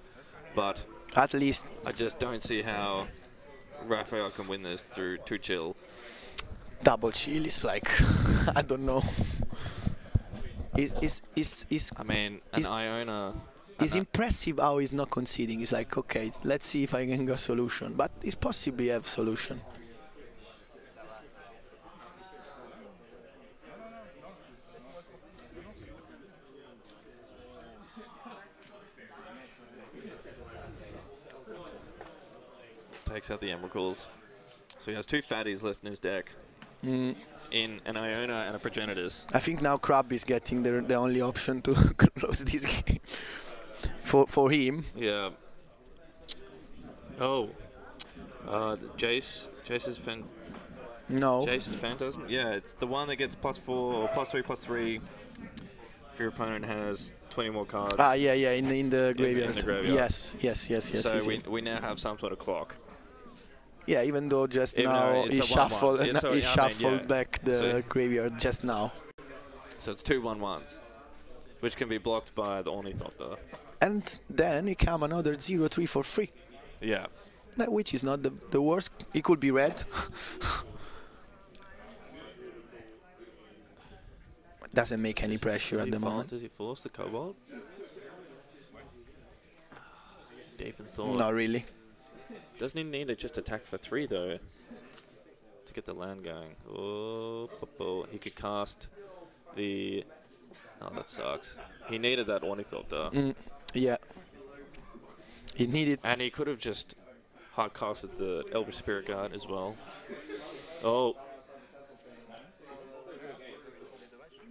But at least I just don't see how Raphael can win this through too chill. double chill is like I don't know. I mean, an Iona. It's impressive how he's not conceding. He's like, okay, let's see if I can get a solution. But he's possibly have solution. Takes out the Emeralds. So he has 2 fatties left in his deck. In an Iona and a Progenitus. I think now Crab is getting the only option to close this game. For him. Yeah. Oh. Jace's No. Jace's Phantasm? Yeah, it's the one that gets +4 or +3/+3 if your opponent has 20 more cards. Ah, yeah, in the graveyard. In the graveyard. Yes. So we now have some sort of clock. Yeah, even though just Even now though it's he a 1/1. shuffled, Yeah, so, he yeah, I mean, shuffled yeah. back the So- graveyard just now. So it's 2 1/1s, which can be blocked by the Ornithopter. And then he come another 0/3 for free. Yeah. Which is not the worst. It could be red. Doesn't make any pressure at the moment. Does he force the Cobalt? Deep in thought. Not really. Doesn't he need to just attack for 3 though? To get the land going. Oh, he could cast the... Oh, that sucks. He needed that Ornithopter. Yeah. He needed... And he could have just hard casted the Elvish Spirit Guard as well. Oh.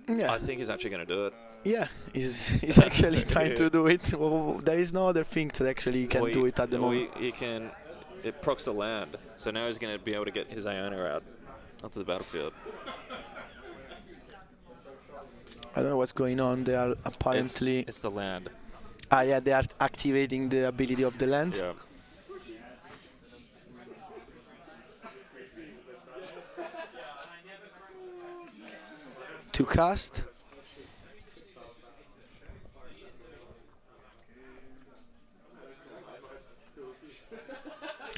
Yeah. I think he's actually going to do it. Yeah, he's actually trying to do it. Well, there is no other thing that actually he can do it at the moment. He can... It procs the land. So now he's going to be able to get his Iona out onto the battlefield. I don't know what's going on. They are apparently... It's the land. Ah, yeah, they are activating the ability of the land. Yeah. To cast.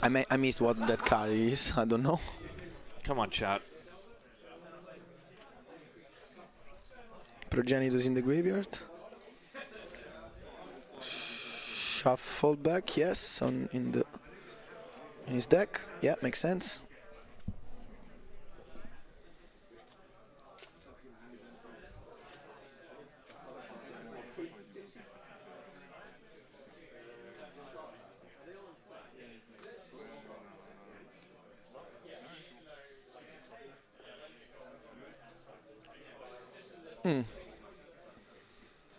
I miss what that card is. I don't know. Come on, chat. Progenitus in the graveyard. Shuffle back, yes, in his deck. Yeah, makes sense.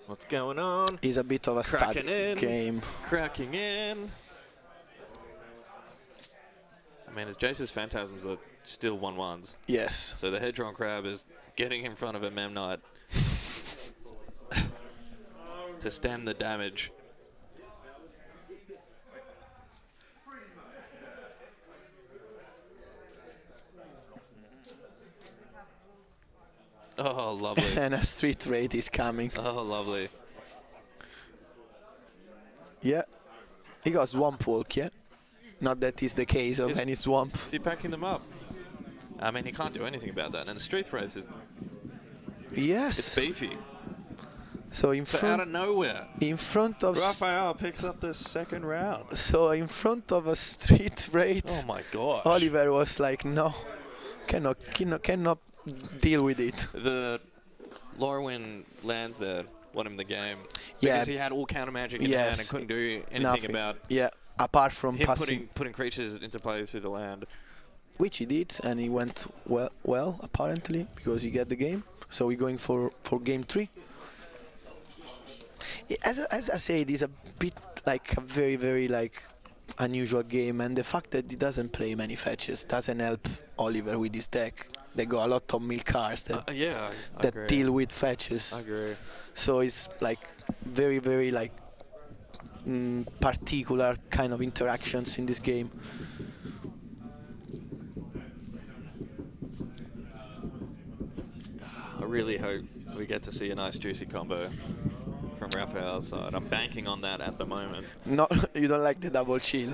What's going on? It's a bit of a static game. Cracking in. I mean, his Jace's Phantasms are still 1/1s. Yes. So the Hedron Crab is getting in front of a Memnite to stem the damage. Oh, lovely. And a street raid is coming. Oh, lovely. Yeah. He got Swamp Walk, yeah? Not that is the case of any swamp. Is he packing them up? I mean, he can't do anything about that. And the Street Race is... Yes. It's beefy. So in front... out of nowhere. In front of... Raphael picks up the second round. So in front of a street raid... Oh my gosh. Oliver was like, no. Cannot deal with it. The Lorwyn lands there won him the game. Yeah. Because he had all counter magic in hand and couldn't do anything Nothing. about apart from him passing. putting creatures into play through the land. Which he did, and he went well apparently, because he got the game. So we're going for game 3. As I said, it's a bit like a very, very like unusual game, and the fact that he doesn't play many fetches doesn't help Oliver with his deck. They got a lot of mill cards that I that agree. deal with fetches. I agree. So it's like very, very like particular kind of interactions in this game. I really hope we get to see a nice juicy combo from Raphael's side. I'm banking on that at the moment. No, you don't like the double chill.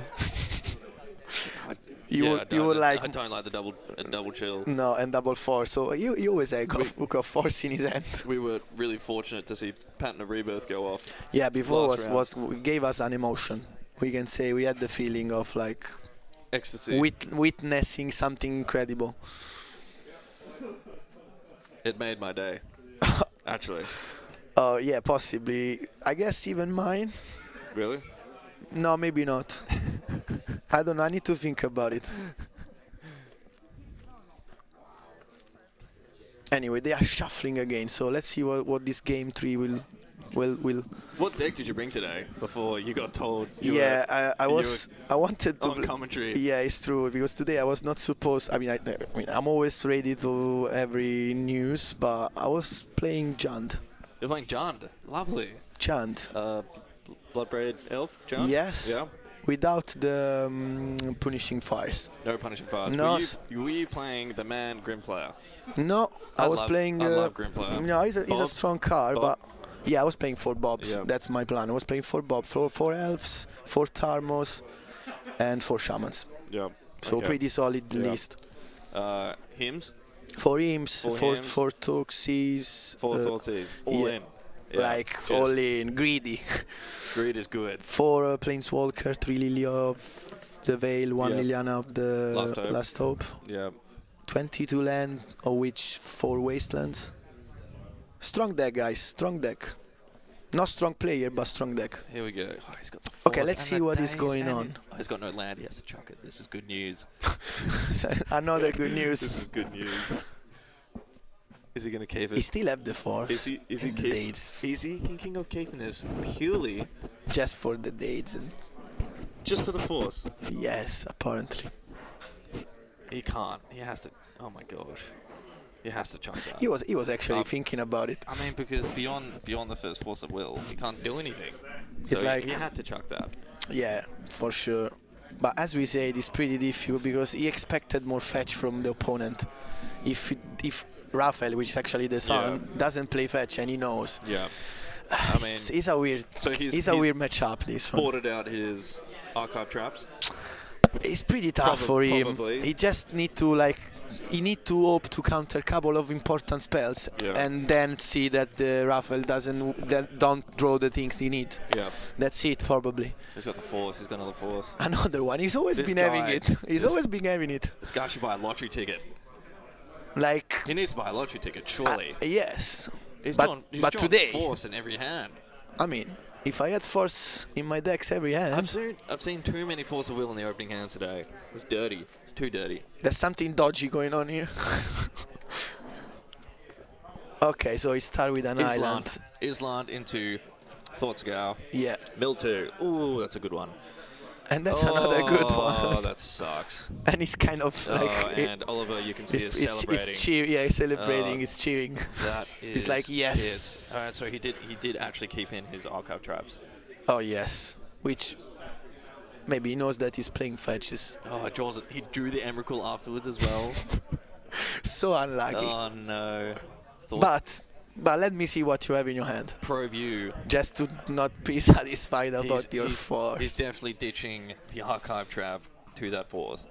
You would like I don't like the double chill. no and double force. So you always got force in his hand. We were really fortunate to see Patent of Rebirth go off. Yeah, before Last was gave us an emotion. We can say we had the feeling of like Ecstasy. witnessing something incredible. It made my day. Actually. Oh yeah, possibly. I guess even mine. Really? No, maybe not. I don't know. I need to think about it. Anyway, they are shuffling again. So let's see what this game 3 will. What deck did you bring today before you got told? I wanted to on commentary. Yeah, it's true, because today I was not supposed. I mean, I'm always ready to every news, but I was playing Jund. You're playing Jund. Lovely. Jund. Bloodbraid Elf, Jund? Yes. Yeah. Without the punishing fires. No punishing fires. No. Were you playing the man Grimflayer? No, I was playing. I love Grimflayer. No, he's a strong card, Bob? but yeah, I was playing 4 Bobs. Yeah. That's my plan. I was playing 4 Bob, 4 Elves, 4 Tarmos, and 4 Shamans. Yeah. So Okay. pretty solid Yeah. list. Hymns? 4 Imps, 4 hymns. Tuxies. 4 Thoughtsies. All yeah. in. Yeah, Like just all in, greedy. Greed is good. 4 Planeswalker, 3 Lily of the Veil, 1 Yeah. Liliana of the Last Hope. Yeah. 22 land, of which 4 Wastelands. Strong deck, guys. Strong deck. Not strong player, but strong deck. Here we go. Oh, he's got the Okay, force let's and see the what is daze going and on. Oh, he's got no land. He has to chuck it. This is good news. Another good This news. is good news. Is he going to keep He it? still have the force. Is he and the dates. Is he thinking of keeping this purely Just for the dates. And just for the force? yes, apparently. He can't. He has to. Oh my gosh. He has to chuck that. He was actually thinking about it. I mean, because beyond the first force of will, he can't do anything. It's So like- he had to chuck that. Yeah, for sure. But as we said, it's pretty difficult because he expected more fetch from the opponent. If Raphael, which is actually the son, doesn't play fetch and he knows. Yeah. I mean, It's a weird. so It's a weird matchup. This one. Ported out his archive traps. It's pretty tough for him. Probably. He just need to like. He need to hope to counter a couple of important spells and then see that Raphael don't draw the things he needs. Yeah. That's it, probably. He's got the force. He's got another force. Another one. He's always This been having guy- it. He's always been having it. This guy should buy a lottery ticket. Like. He needs to buy a lottery ticket, surely. Yes. He's but drawn today, force in every hand. I mean, if I had force in my decks every hand, I've seen too many force of will in the opening hand today. It's dirty. It's too dirty. there's something dodgy going on here. Okay, so he start with an island. Island into Thoughtscour. Yeah, Mill 2. Ooh, that's a good one. and that's another good Oh, one. that sucks. And it's kind of like And Oliver, you can see, is celebrating. it's cheer. Yeah, he's celebrating. It's cheering. That is. It's like, yes. Yes. All right, so he did actually keep in his archive traps. Oh yes, which maybe he knows that he's playing fetches. Oh, it draws it. He drew the Emrakul afterwards as well. So unlucky. Oh no. But let me see what you have in your hand, Probe you. just to not be satisfied about your force. He's definitely ditching the archive trap to that force.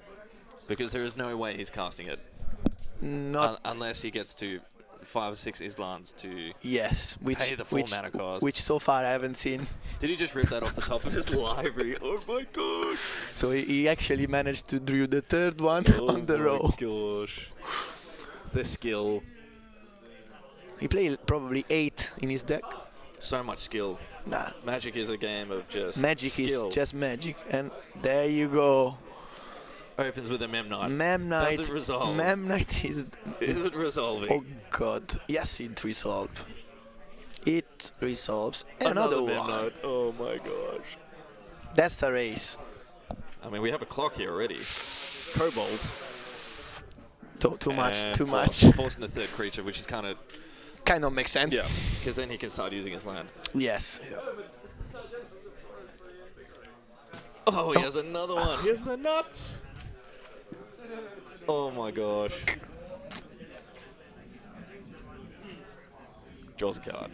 Because there is no way he's casting it. Not Unless he gets to 5 or 6 Islans to yes, pay the full mana cost. which so far I haven't seen. Did he just rip that off the top of his library? Oh my gosh. So he actually managed to drew the third one on the row. Oh my gosh. The skill. He played probably 8 in his deck. So much skill. Nah, Magic is a game of just magic skill. is just magic, and there you go. Opens with a Memnite. Memnite. Does it resolve? Memnite is. Is it resolving? Oh god. Yes, it resolves. It resolves. Another one. Memnite. Oh my gosh. That's a race. I mean, we have a clock here already. Kobold. Too much. and Too force, much. Forcing the third creature, which is kind of Kind of makes sense. yeah, because then he can start using his land. Yes. Oh, he has another one. He has the nuts. Oh my gosh. Draws a card.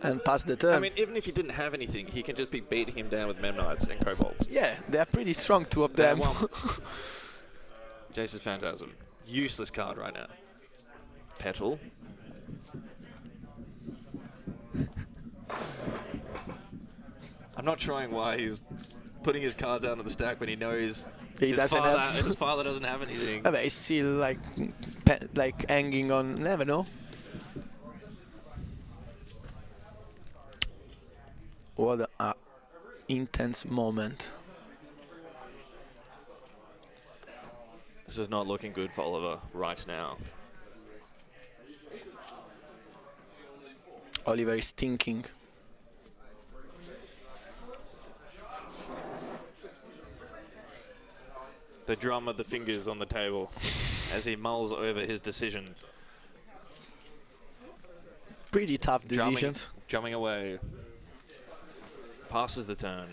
and pass the turn. I mean, even if he didn't have anything, he can just be beating him down with Mem Knights and Kobolds. Yeah, they're pretty strong, two of them. Jace's Phantasm. Useless card right now. Petal. I'm not trying why he's putting his cards out of the stack when he knows his father doesn't have anything. But he's still like hanging on. Never know. What a intense moment. This is not looking good for Oliver right now. Oliver is thinking. The drum of the fingers on the table as he mulls over his decision. Pretty tough decisions. Drumming away. Passes the turn.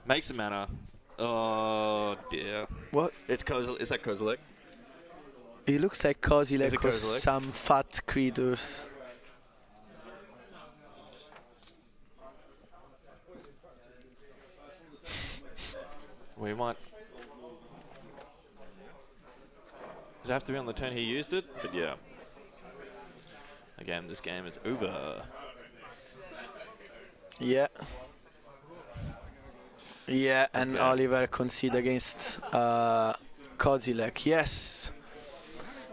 Makes a mana. Oh dear. What? It's Kozilek. Is that Kozilek? It looks like Kozilek or Kozilek? some fat creatures. We might. Does it have to be on the turn he used it? But yeah. Again, this game is Uber. Yeah. Yeah, That's and good. Oliver conceded against Kozilek. Yes.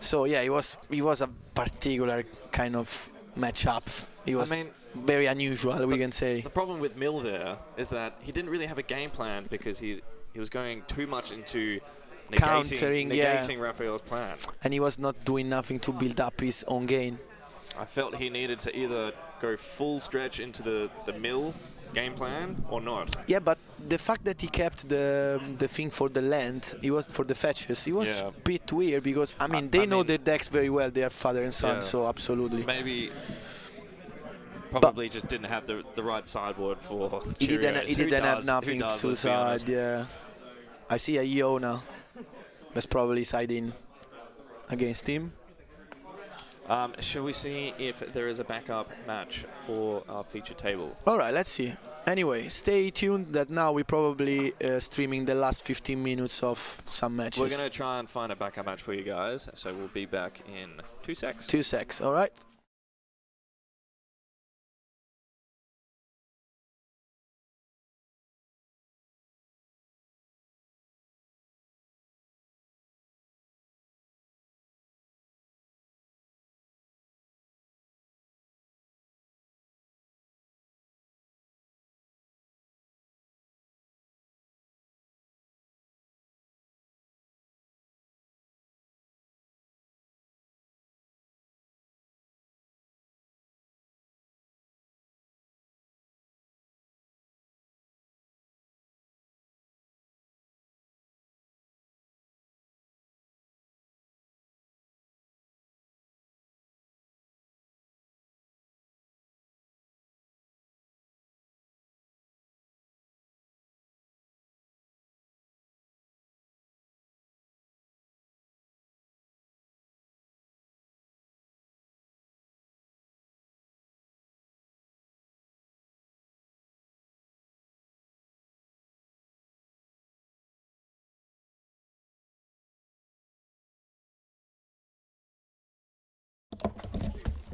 So yeah, it was a particular kind of matchup. It was very unusual, we can say. The problem with Mill there is that he didn't really have a game plan because he was going too much into negating Raphael's plan. And he was not doing nothing to build up his own game. I felt he needed to either go full stretch into the Mill game plan or not. Yeah, but the fact that he kept the thing for the land, it was for the fetches, it was a bit weird because, I mean, they know the decks very well, they are father and son, so absolutely. Maybe probably just didn't have the right sideboard for Cheerios. He didn't have nothing to side, yeah. I see a EO now. That's probably siding against him. Shall we see if there is a backup match for our feature table? All right, let's see. Anyway, stay tuned that now we're probably streaming the last 15 minutes of some matches. We're going to try and find a backup match for you guys, so we'll be back in 2 secs. 2 secs, all right.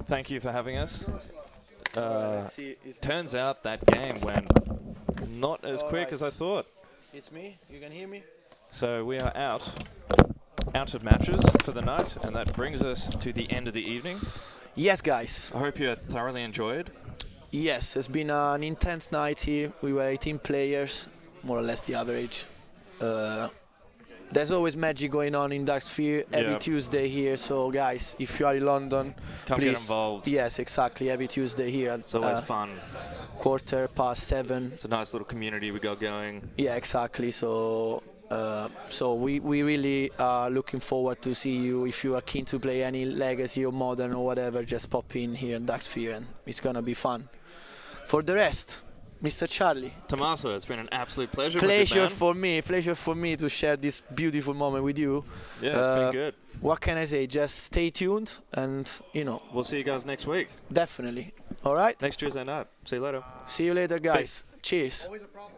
Thank you for having us. Let's see, Turns out that game went not as quick as I thought. It's me, you can hear me? So we are out of matches for the night, and that brings us to the end of the evening. Yes, guys. I hope you thoroughly enjoyed. Yes, it's been an intense night here. We were 18 players, more or less the average. There's always magic going on in Dark Sphere every Tuesday here, so guys, if you are in London, come please get involved. Yes, exactly, every Tuesday here. It's always fun. 7:15. It's a nice little community we got going. Yeah, exactly. So we really are looking forward to see you. If you are keen to play any Legacy or Modern or whatever, just pop in here in Dark Sphere and it's gonna be fun. For the rest, Mr. Charlie. Tommaso, it's been an absolute pleasure. Pleasure for me to share this beautiful moment with you. Yeah, it's been good. what can I say? Just stay tuned, and you know, We'll see you guys next week. definitely. All right. Next Tuesday night. See you later. See you later, guys. Cheers. Always a problem.